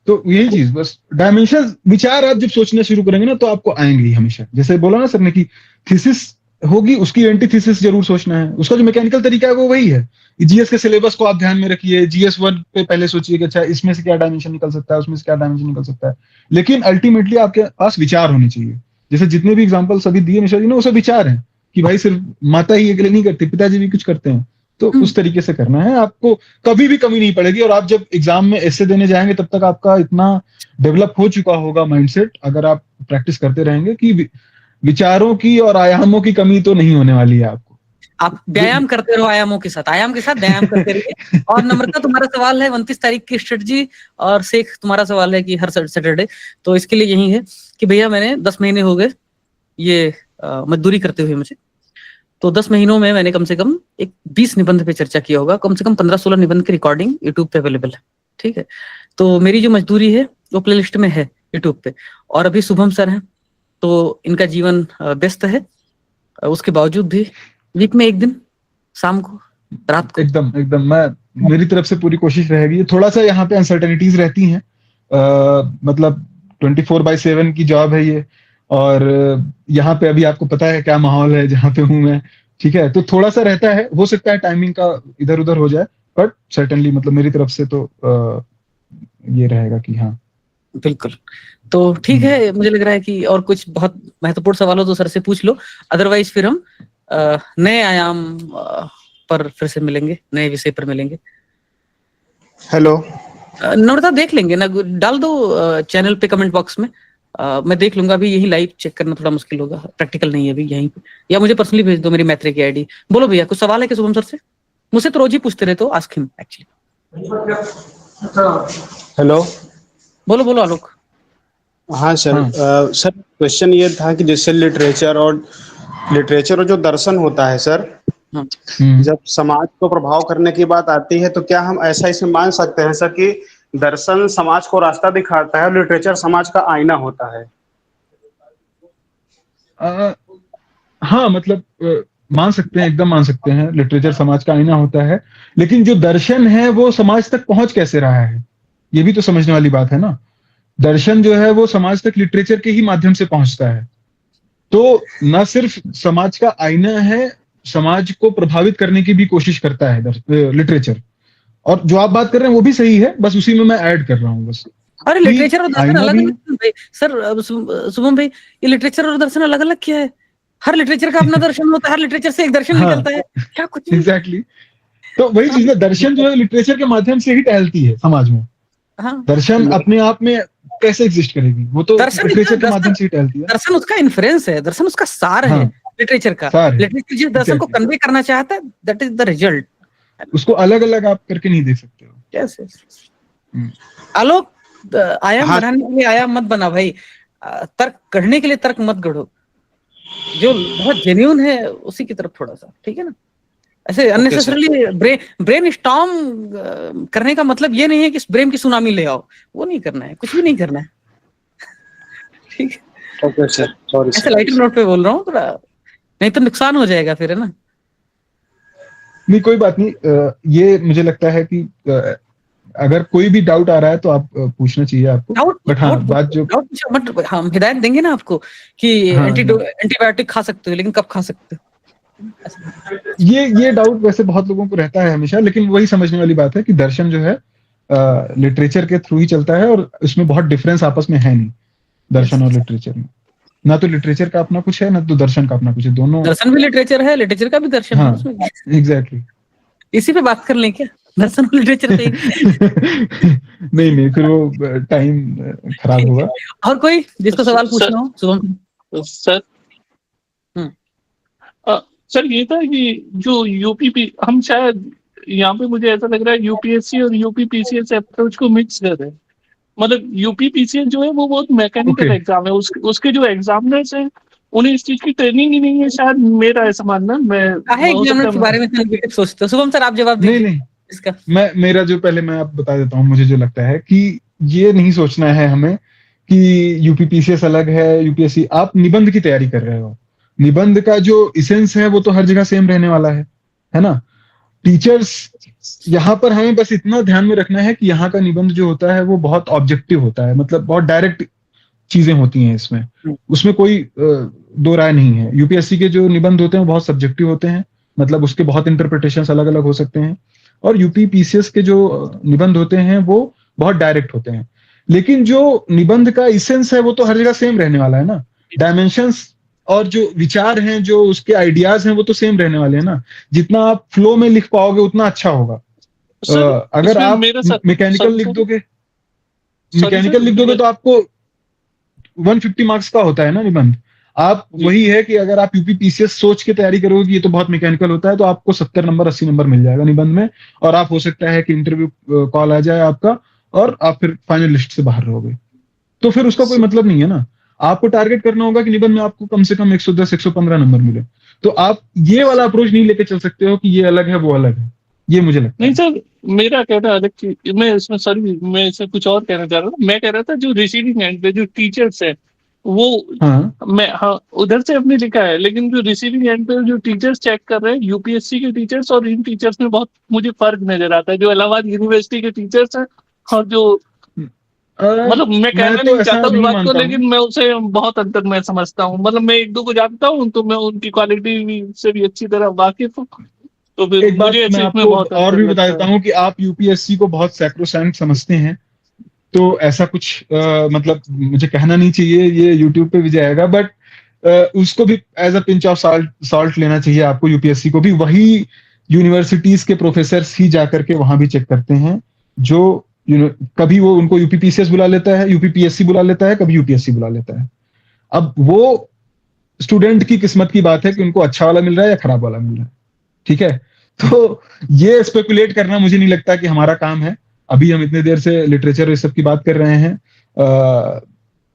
Speaker 2: तो यही चीज, बस डायमेंशन विचार आप जब सोचना शुरू करेंगे ना तो आपको आएंगे ही हमेशा। जैसे बोला ना सर ने कि थीसिस होगी, उसकी एंटीथेसिस जरूर सोचना है। उसका जो मैकेनिकल तरीका है वो वही है। जीएस के सिलेबस को आप ध्यान में रखिए, जीएस 1 पे पहले सोचिए कि अच्छा इसमें से क्या डायमेंशन निकल सकता है, उसमें से क्या डायमेंशन निकल सकता है। लेकिन अल्टीमेटली आपके पास विचार होने चाहिए। जैसे जितने भी एग्जाम्पल्स अभी दिए मिश्रा जी ने, वो सब विचार हैं कि भाई सिर्फ माता ही अकेले नहीं करती, पिताजी भी कुछ करते हैं। तो उस तरीके से करना है, आपको कभी भी कमी नहीं पड़ेगी। और आप जब एग्जाम में ऐसे देने जाएंगे तब तक आपका इतना डेवलप हो चुका होगा माइंडसेट, अगर आप प्रैक्टिस करते रहेंगे, कि विचारों की और आयामों की कमी तो नहीं होने वाली है आपको।
Speaker 1: आप व्यायाम करते रहो आयामों के साथ, आयाम के साथ व्यायाम करते रहिए। और नम्रता, तुम्हारा सवाल है 29 तारीख की स्ट्रेटजी, और शेख तुम्हारा सवाल है कि हर सैटरडे। तो इसके लिए यही है कि भैया मैंने 10 महीने हो गए ये मजदूरी करते हुए मुझे। तो 10 महीनों में मैंने कम से कम एक 20 निबंध पे चर्चा किया होगा, कम से कम 15-16 निबंध की रिकॉर्डिंग यूट्यूब पे अवेलेबल है। ठीक है, तो मेरी जो मजदूरी है वो प्लेलिस्ट में है यूट्यूब पे। और अभी शुभम सर हैं, तो इनका जीवन व्यस्त है, उसके बावजूद भी वीक में एक दिन शाम को, रात को।
Speaker 2: एकदम मैं, मेरी तरफ से पूरी कोशिश रहेगी। थोड़ा सा यहाँ पे अनसर्टेनिटीज रहती हैं, मतलब 24/7 की जॉब है ये, और यहाँ पे अभी आपको पता है क्या माहौल है जहाँ पे हूँ मैं। ठीक है, तो थोड़ा सा रहता है, हो सकता है टाइमिंग का इधर उधर हो जाए, बट सर्टेनली मतलब मेरी तरफ से तो ये रहेगा कि हाँ
Speaker 1: बिल्कुल। तो ठीक है, मुझे लग रहा है कि और कुछ बहुत महत्वपूर्ण सवाल हो तो सर से पूछ लो, अदरवाइज फिर हम नए आयाम पर फिर से मिलेंगे, नए विषय पर मिलेंगे।
Speaker 6: हेलो,
Speaker 1: नम्रता देख लेंगे ना, डाल दो चैनल पे कमेंट बॉक्स में, मैं देख लूंगा। अभी यही लाइव चेक करना थोड़ा मुश्किल होगा, प्रैक्टिकल नहीं है अभी यहीं पे, या मुझे पर्सनली भेज दो मेरी मैत्री की आईडी। बोलो भैया, कुछ सवाल है क्या शुभम सर से? मुझसे तो रोज ही पूछते रहे, तो आस्क हिम एक्चुअली।
Speaker 6: हेलो।
Speaker 1: बोलो बोलो आलोक।
Speaker 6: हाँ सर, सर क्वेश्चन ये था कि जैसे लिटरेचर और जो दर्शन होता है सर, जब समाज को प्रभाव करने की बात आती है, तो क्या हम ऐसा इसमें मान सकते हैं सर कि दर्शन समाज को रास्ता दिखाता है और लिटरेचर समाज का आईना होता है?
Speaker 2: हाँ, मतलब मान सकते हैं, एकदम मान सकते हैं, लिटरेचर समाज का आईना होता है। लेकिन जो दर्शन है वो समाज तक पहुंच कैसे रहा है, ये भी तो समझने वाली बात है ना। दर्शन जो है वो समाज तक लिटरेचर के ही माध्यम से पहुंचता है। तो न सिर्फ समाज का आईना है, समाज को प्रभावित करने की भी कोशिश करता है लिटरेचर। और जो आप बात कर रहे हैं वो भी सही है, बस उसी में मैं ऐड कर रहा हूँ बस।
Speaker 1: अरे लिटरेचर और दर्शन अलग अलग सर, शुभम भाई, ये लिटरेचर और दर्शन अलग अलग क्या है? हर लिटरेचर का अपना दर्शन होता है, हर लिटरेचर से एक दर्शन निकलता है, क्या कुछ
Speaker 2: एग्जैक्टली। तो वही चीज है, दर्शन जो है लिटरेचर के माध्यम से ही टहलती है समाज में। दर्शन अपने आप में कैसे एग्जिस्ट करेगी, वो तो लिटरेचर के माध्यम से ही टहलती है।
Speaker 1: दर्शन उसका इन्फ्लुएंस है, दर्शन उसका सार है लिटरेचर का। लिटरेचर जिस दर्शन को कन्वे करना चाहता है, दैट इज द रिजल्ट।
Speaker 2: उसको अलग अलग आप करके नहीं देख सकते हो।
Speaker 1: कैसे आलोक, आयाम बनाने के लिए आयाम मत बना भाई, तर्क गढ़ने के लिए तर्क मत गढ़ो, जो बहुत जेन्युइन है उसी की तरफ थोड़ा सा, ठीक है ना। ऐसे अननेसेसरली ब्रेन स्टॉर्म करने का मतलब ये नहीं है कि ब्रेन की सुनामी ले आओ, वो नहीं करना है, कुछ भी नहीं करना है, ठीक है।
Speaker 6: ओके सर, सॉरी
Speaker 1: ऐसे लाइटर नोट पे बोल रहा हूँ थोड़ा, नहीं तो नुकसान हो जाएगा फिर, है ना।
Speaker 2: नहीं कोई बात नहीं, ये मुझे लगता है कि अगर कोई भी डाउट आ रहा है तो आप पूछना चाहिए आपको। बट हाँ, बात जो
Speaker 1: मत, हम हिदायत देंगे ना आपको कि एंटीबायोटिक खा सकते हो, लेकिन कब खा सकते हो,
Speaker 2: ये डाउट वैसे बहुत लोगों को रहता है हमेशा। लेकिन वही समझने वाली बात है कि दर्शन जो है लिटरेचर के थ्रू ही चलता है, और उसमें बहुत डिफरेंस आपस में है नहीं दर्शन और लिटरेचर में। ना तो लिटरेचर का अपना कुछ है, ना तो दर्शन का अपना कुछ है, दोनों।
Speaker 1: दर्शन भी लिटरेचर है, लिटरेचर का भी दर्शन है उसमें।
Speaker 2: एग्जैक्टली।
Speaker 1: इसी पे बात कर लें क्या, दर्शन और लिटरेचर पे?
Speaker 2: नहीं फिर वो टाइम खराब होगा।
Speaker 1: और कोई जिसको सवाल पूछना हो? शुभम
Speaker 3: सर, सर ये था कि जो यूपीपी, हम शायद यहाँ पे मुझे ऐसा लग रहा है यूपीएससी और यूपीपीसीएस अप्रोच को मिक्स कर रहे हैं। मतलब यूपीपीसीएस जो है वो बहुत मैकेनिकल एग्जाम है, उसके जो एग्जामिनर्स हैं उन्हें इस चीज की ट्रेनिंग ही नहीं है, शायद मेरा ऐसा मानना। मैं
Speaker 1: एग्जामिनर के बारे में नेगेटिव सोचते हो? शुभम सर आप जवाब दीजिए।
Speaker 2: नहीं इसका मेरा जो, पहले मैं आप बता देता हूँ, मुझे जो लगता है कि ये नहीं सोचना है हमें कि यूपीपीसीएस अलग है, यूपीएससी। आप निबंध की तैयारी कर रहे हो, निबंध का जो इसेंस है वो तो हर जगह सेम रहने वाला है ना। टीचर्स यहाँ पर हमें बस इतना ध्यान में रखना है कि यहाँ का निबंध जो होता है वो बहुत ऑब्जेक्टिव होता है, मतलब बहुत डायरेक्ट चीजें होती हैं इसमें, उसमें कोई दो राय नहीं है। यूपीएससी के जो निबंध होते हैं वो बहुत सब्जेक्टिव होते हैं, मतलब उसके बहुत इंटरप्रिटेशंस अलग अलग हो सकते हैं, और यूपी पीसीएस के जो निबंध होते हैं वो बहुत डायरेक्ट होते हैं। लेकिन जो निबंध का इसेंस है वो तो हर जगह सेम रहने वाला है ना, डायमेंशंस और जो विचार हैं, जो उसके आइडियाज हैं, वो तो सेम रहने वाले हैं ना। जितना आप फ्लो में लिख पाओगे उतना अच्छा होगा।
Speaker 3: सर
Speaker 2: अगर
Speaker 3: इसमें
Speaker 2: आप
Speaker 3: मेरे साथ
Speaker 2: मैकेनिकल लिख दोगे, मैकेनिकल लिख दोगे तो आपको 150 मार्क्स का होता है ना निबंध। आप वही है कि अगर आप यूपी पीसीएस सोच के तैयारी करोगे कि ये तो बहुत मैकेनिकल होता है, तो आपको 70 नंबर 80 नंबर मिल जाएगा निबंध में, और आप हो सकता है कि इंटरव्यू कॉल आ जाए आपका और आप फिर फाइनल लिस्ट से बाहर रहोगे। तो फिर उसका कोई मतलब नहीं है ना। आपको टारगेट करना होगा कि निबंध में आपको कम से कम 110 115 नंबर मिले। तो आप ये वाला अप्रोच नहीं लेके चल सकते हो कि ये अलग है वो अलग है, ये मुझे लगता
Speaker 3: नहीं
Speaker 2: है।
Speaker 3: सर, मेरा कहना अलग चीज, मैं इसमें सॉरी मैं इसमें कुछ और कहना चाह रहा हूँ। मैं कह रहा था जो रिसीविंग एंड पे जो टीचर्स है वो
Speaker 2: हाँ
Speaker 3: मैं हाँ उधर से अपने लिखा है, लेकिन जो रिसीविंग एंड पे जो टीचर्स चेक कर रहे हैं यूपीएससी के टीचर्स और इन टीचर्स में बहुत मुझे फर्क नजर आता है। जो इलाहाबाद यूनिवर्सिटी के टीचर्स हैं और जो मतलब मैं
Speaker 2: मैं
Speaker 3: कहना
Speaker 2: तो
Speaker 3: नहीं
Speaker 2: ऐसा
Speaker 3: चाहता उस
Speaker 2: नहीं
Speaker 3: बात को,
Speaker 2: मानता हूँ।
Speaker 3: लेकिन मैं उसे बहुत अंतर मैं समझता हूँ। मतलब मैं एक दो को जानता हूँ तो मैं उनकी क्वालिटी से भी अच्छी तरह वाकिफ हूँ, तो फिर
Speaker 2: एक बात
Speaker 3: मुझे
Speaker 2: मैं
Speaker 3: इसमें
Speaker 2: आपको
Speaker 3: बहुत
Speaker 2: और
Speaker 3: अंतर
Speaker 2: भी बता
Speaker 3: लगता
Speaker 2: देता
Speaker 3: है।
Speaker 2: हूँ कि आप यूपीएससी को बहुत सैक्रोसैंक्ट समझते हैं, तो ऐसा कुछ मतलब मुझे कहना नहीं चाहिए, ये यूट्यूब पे भी जाएगा, बट उसको भी as a pinch of salt लेना चाहिए आपको। यूपीएससी को भी वही यूनिवर्सिटीज के प्रोफेसर ही जाकर के वहां भी चेक करते हैं, जो कभी वो उनको यूपीपीसीएस बुला लेता है, यूपीपीएससी बुला लेता है, कभी यूपीएससी बुला लेता है। अब वो स्टूडेंट की किस्मत की बात है कि उनको अच्छा वाला मिल रहा है या खराब वाला मिल रहा है, ठीक है। तो ये स्पेकुलेट करना मुझे नहीं लगता कि हमारा काम है। अभी हम इतने देर से लिटरेचर इस सब की बात कर रहे हैं,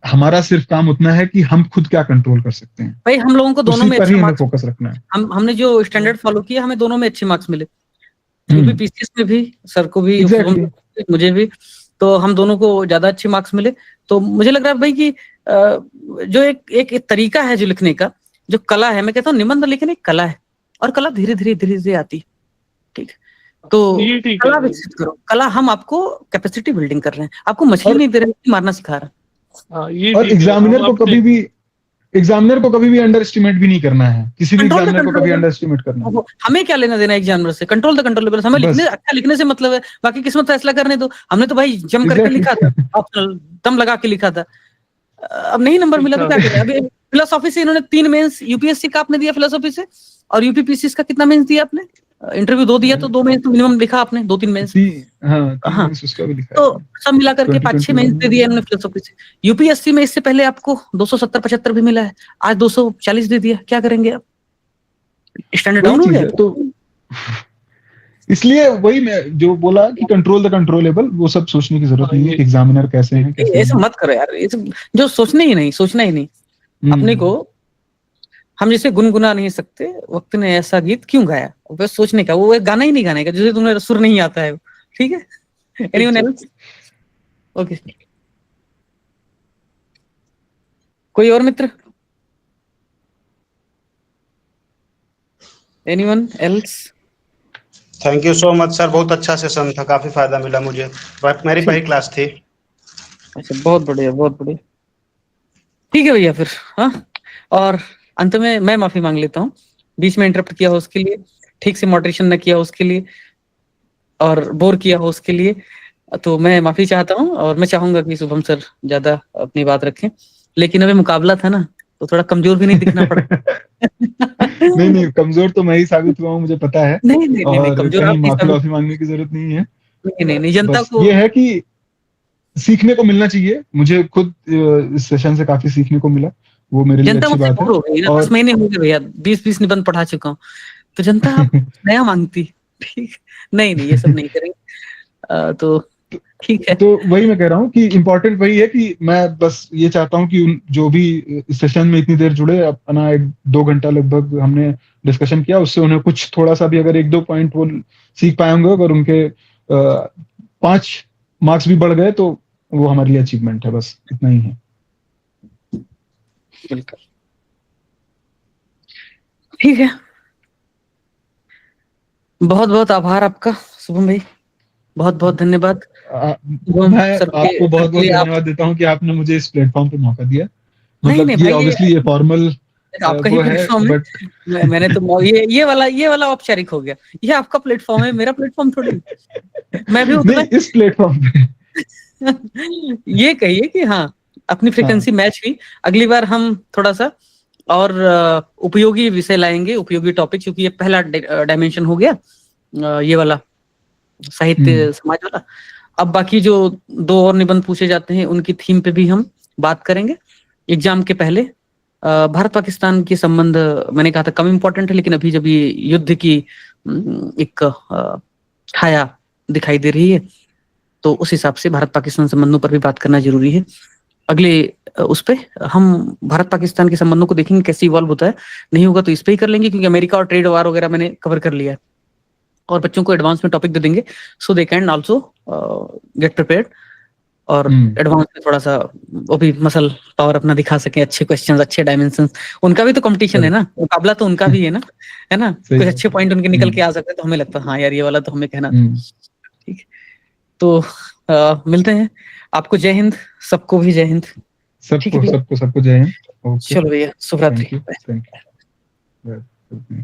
Speaker 2: हमारा सिर्फ काम उतना है कि हम खुद क्या कंट्रोल कर सकते हैं,
Speaker 1: भाई हम लोगों को दोनों
Speaker 2: उसी
Speaker 1: में
Speaker 2: पर
Speaker 1: अच्छा
Speaker 2: ही हमें
Speaker 1: मार्क्स,
Speaker 2: फोकस रखना है।
Speaker 1: हमने जो स्टैंडर्ड फॉलो किया हमें दोनों में अच्छे मार्क्स मिले, यूपी
Speaker 2: हम्म,
Speaker 1: पीसीएस में भी, सर को भी, शुभम
Speaker 2: एग्जैक्टली।
Speaker 1: मुझे भी। तो हम दोनों को ज्यादा अच्छे मार्क्स मिले। तो मुझे लग रहा है भाई कि जो एक तरीका है जो लिखने का, जो कला है, मैं कहता हूँ निबंध लिखने एक कला है, और कला धीरे धीरे धीरे धीरे आती है, ठीक। तो
Speaker 3: ये ठीक है।
Speaker 1: कला विकसित करो, कला हम आपको कैपेसिटी बिल्डिंग कर रहे हैं, आपको मछली
Speaker 2: और
Speaker 1: नहीं दे रहे हैं, मारना सिखा रहे हैं।
Speaker 3: हाँ ये
Speaker 2: और
Speaker 3: ठीक है, हम अपने
Speaker 2: एग्जामिनर को कभी भी अंडर एस्टिमेट भी नहीं करना है, किसी भी
Speaker 1: कंट्रोल द
Speaker 2: एग्जामिनर को कभी
Speaker 1: कंट्रोलेबल,
Speaker 2: अंडर एस्टिमेट करना है।
Speaker 1: हमें क्या लेना देना एक जानवर से, कंट्रोल द कंट्रोलेबल, हमें लिखने,
Speaker 2: बस
Speaker 1: अच्छा लिखने से मतलब है, बाकी किस्मत फैसला करने दो। हमने तो भाई जम करके लिखा था,
Speaker 2: एग्जैक्टली।
Speaker 1: ऑप्शनल दम लगा के लिखा था। अब नहीं नंबर मिला तो क्या करें। अभी फिलोसॉफी से इन्होंने 3 मेंस, यूपीएससी का आपने दिया फिलोसॉफी से, और यूपीपीसीएस का कितना मेंस दिया आपने? इंटरव्यू 2 दिया तो 2 मेंस तो मिनिमम लिखा आपने, 2-3 मेंस।
Speaker 2: हाँ 3
Speaker 1: हाँ,
Speaker 2: मेंस उसका भी लिखा है
Speaker 1: तो
Speaker 2: मैंने,
Speaker 1: सब मिला करके 5-6 मेंस
Speaker 2: 2021
Speaker 1: दे
Speaker 2: में।
Speaker 1: दिया इन्होंने फिलोसॉफी से। यूपीएससी में इससे पहले आपको 270-75 भी मिला है, आज 240 दे दिया, क्या करेंगे आप? स्टैंडर्ड
Speaker 2: वही
Speaker 1: डाउन हो
Speaker 2: चीज
Speaker 1: गया।
Speaker 2: है, तो इसलिए वही मैं जो बोला कि कंट्रोल द कंट्रोलेबल, वो सब सोचने की जरूरत
Speaker 3: हाँ
Speaker 2: नहीं है कि एग्जामिनर कैसे हैं कैसे
Speaker 1: ऐसा
Speaker 2: नहीं।
Speaker 1: मत करो यार, ये सब जो सोचना ही नहीं, सोचना ही नहीं अपने को। हम जैसे गुनगुना नहीं सकते, वक्त ने ऐसा गीत क्यों गाया, वो सोचने का, वो एक गाना ही नहीं गाने का जिसे तुम्हें सुर नहीं आता है, ठीक है। Anyone else? ओके, कोई और मित्र? Anyone else?
Speaker 6: Thank you so much sir, बहुत अच्छा सेशन था, काफी फायदा मिला मुझे। मेरी पहली
Speaker 1: ठीक,
Speaker 6: क्लास थी।
Speaker 1: अच्छा, बहुत बढ़िया, बहुत बढ़िया। ठीक है भैया फिर। हाँ, और अंत में मैं माफी मांग लेता हूँ, बीच में इंटरप्ट किया हो उसके लिए, ठीक से मॉडरेशन न किया हो उसके लिए, और बोर किया हो उसके लिए, तो मैं माफी चाहता हूँ। और मैं चाहूंगा कि शुभम सर ज्यादा अपनी बात रखें, लेकिन अभी मुकाबला था ना, तो थोड़ा कमजोर भी नहीं दिखना पड़ा।
Speaker 2: नहीं नहीं, कमजोर तो मैं ही साबित हुआ हूँ, मुझे पता है,
Speaker 1: नहीं नहीं नहीं नहीं,
Speaker 2: और
Speaker 1: कमजोर
Speaker 2: कहीं
Speaker 1: आप नहीं
Speaker 2: माफी
Speaker 1: साबित,
Speaker 2: वाफी मांगने की जरूरत नहीं है।
Speaker 1: नहीं नहीं नहीं, जनता
Speaker 2: बस
Speaker 1: को,
Speaker 2: ये है कि सीखने को मिलना चाहिए, मुझे खुद इस सेशन से काफी सीखने को मिला, वो मेरे लिए
Speaker 1: जनता
Speaker 2: अच्छी
Speaker 1: मुझसे
Speaker 2: बात है।
Speaker 1: बोर हो गई ना, 10
Speaker 2: और
Speaker 1: महीने हो गए भैया, 20-20 निबंध पढ़ा चुका हूँ, तो जनता आप नया मांगती, ठीक। नहीं नहीं, ये सब नहीं करेंगे। तो ठीक है।
Speaker 2: तो वही मैं कह रहा हूँ कि इम्पोर्टेंट वही है कि मैं बस ये चाहता हूँ कि जो भी इस सेशन में इतनी देर जुड़े, अपना 1-2 घंटा लगभग हमने डिस्कशन किया, उससे उन्हें कुछ थोड़ा सा भी अगर 1-2 पॉइंट वो सीख पाए होंगे, अगर उनके 5 मार्क्स भी बढ़ गए तो वो हमारे लिए अचीवमेंट है, बस इतना ही है।
Speaker 1: बिल्कुल ठीक है, बहुत बहुत आभार आपका शुभम भाई। बहुत बहुत धन्यवाद।
Speaker 2: मैं
Speaker 1: सर के
Speaker 2: आपको बहुत बहुत
Speaker 1: लिए आप
Speaker 2: धन्यवाद देता हूँ कि आपने मुझे इस प्लेटफॉर्म पे मौका दिया।
Speaker 1: नहीं
Speaker 2: मतलब
Speaker 1: नहीं
Speaker 2: ये
Speaker 1: भाई,
Speaker 2: ऑब्वियसली ये फॉर्मल
Speaker 1: आपका ही
Speaker 2: वो है,
Speaker 1: प्लेटफॉर्म है।
Speaker 2: बट
Speaker 1: मैंने तो ये वाला औपचारिक हो गया। ये आपका प्लेटफॉर्म है, मेरा प्लेटफॉर्म थोड़ी है। मैं भी उतना
Speaker 2: नहीं, इस प्लेटफॉर्म पे
Speaker 1: ये कहिए कि हाँ, अपनी फ्रीक्वेंसी मैच हुई। अगली बार हम थोड़ा सा और उपयोगी विषय लाएंगे, उपयोगी टॉपिक, क्योंकि ये पहला डायमेंशन हो गया, ये वाला साहित्य समाज वाला। अब बाकी जो 2 और निबंध पूछे जाते हैं उनकी थीम पे भी हम बात करेंगे एग्जाम के पहले। भारत पाकिस्तान के संबंध मैंने कहा था कम इम्पोर्टेंट है, लेकिन अभी जब ये युद्ध की एक छाया दिखाई दे रही है, तो उस हिसाब से भारत पाकिस्तान संबंधों पर भी बात करना जरूरी है। अगले उस पे हम भारत पाकिस्तान के संबंधों को देखेंगे कैसे इवॉल्व होता है। नहीं होगा तो इस पे ही कर लेंगे, क्योंकि अमेरिका और ट्रेड वार वगैरह मैंने कवर कर लिया है, और बच्चों को एडवांस में टॉपिक दे देंगे, so they can also get prepared, और एडवांस में थोड़ा सा वो भी मसल पावर अपना दिखा सके, अच्छे क्वेश्चंस, अच्छे डायमेंशंस। उनका भी तो कंपटीशन है ना, मुकाबला तो उनका भी है ना, है ना। कुछ अच्छे पॉइंट उनके निकल के आ सकते हैं, तो हमें लगता है हाँ यार ये वाला तो हमें कहना था। ठीक है, तो मिलते हैं। आपको जय हिंद, सबको भी जय हिंद।
Speaker 2: सबको जय हिंद।
Speaker 1: चलो भैया, शुभ रात्रि।
Speaker 2: Thank you.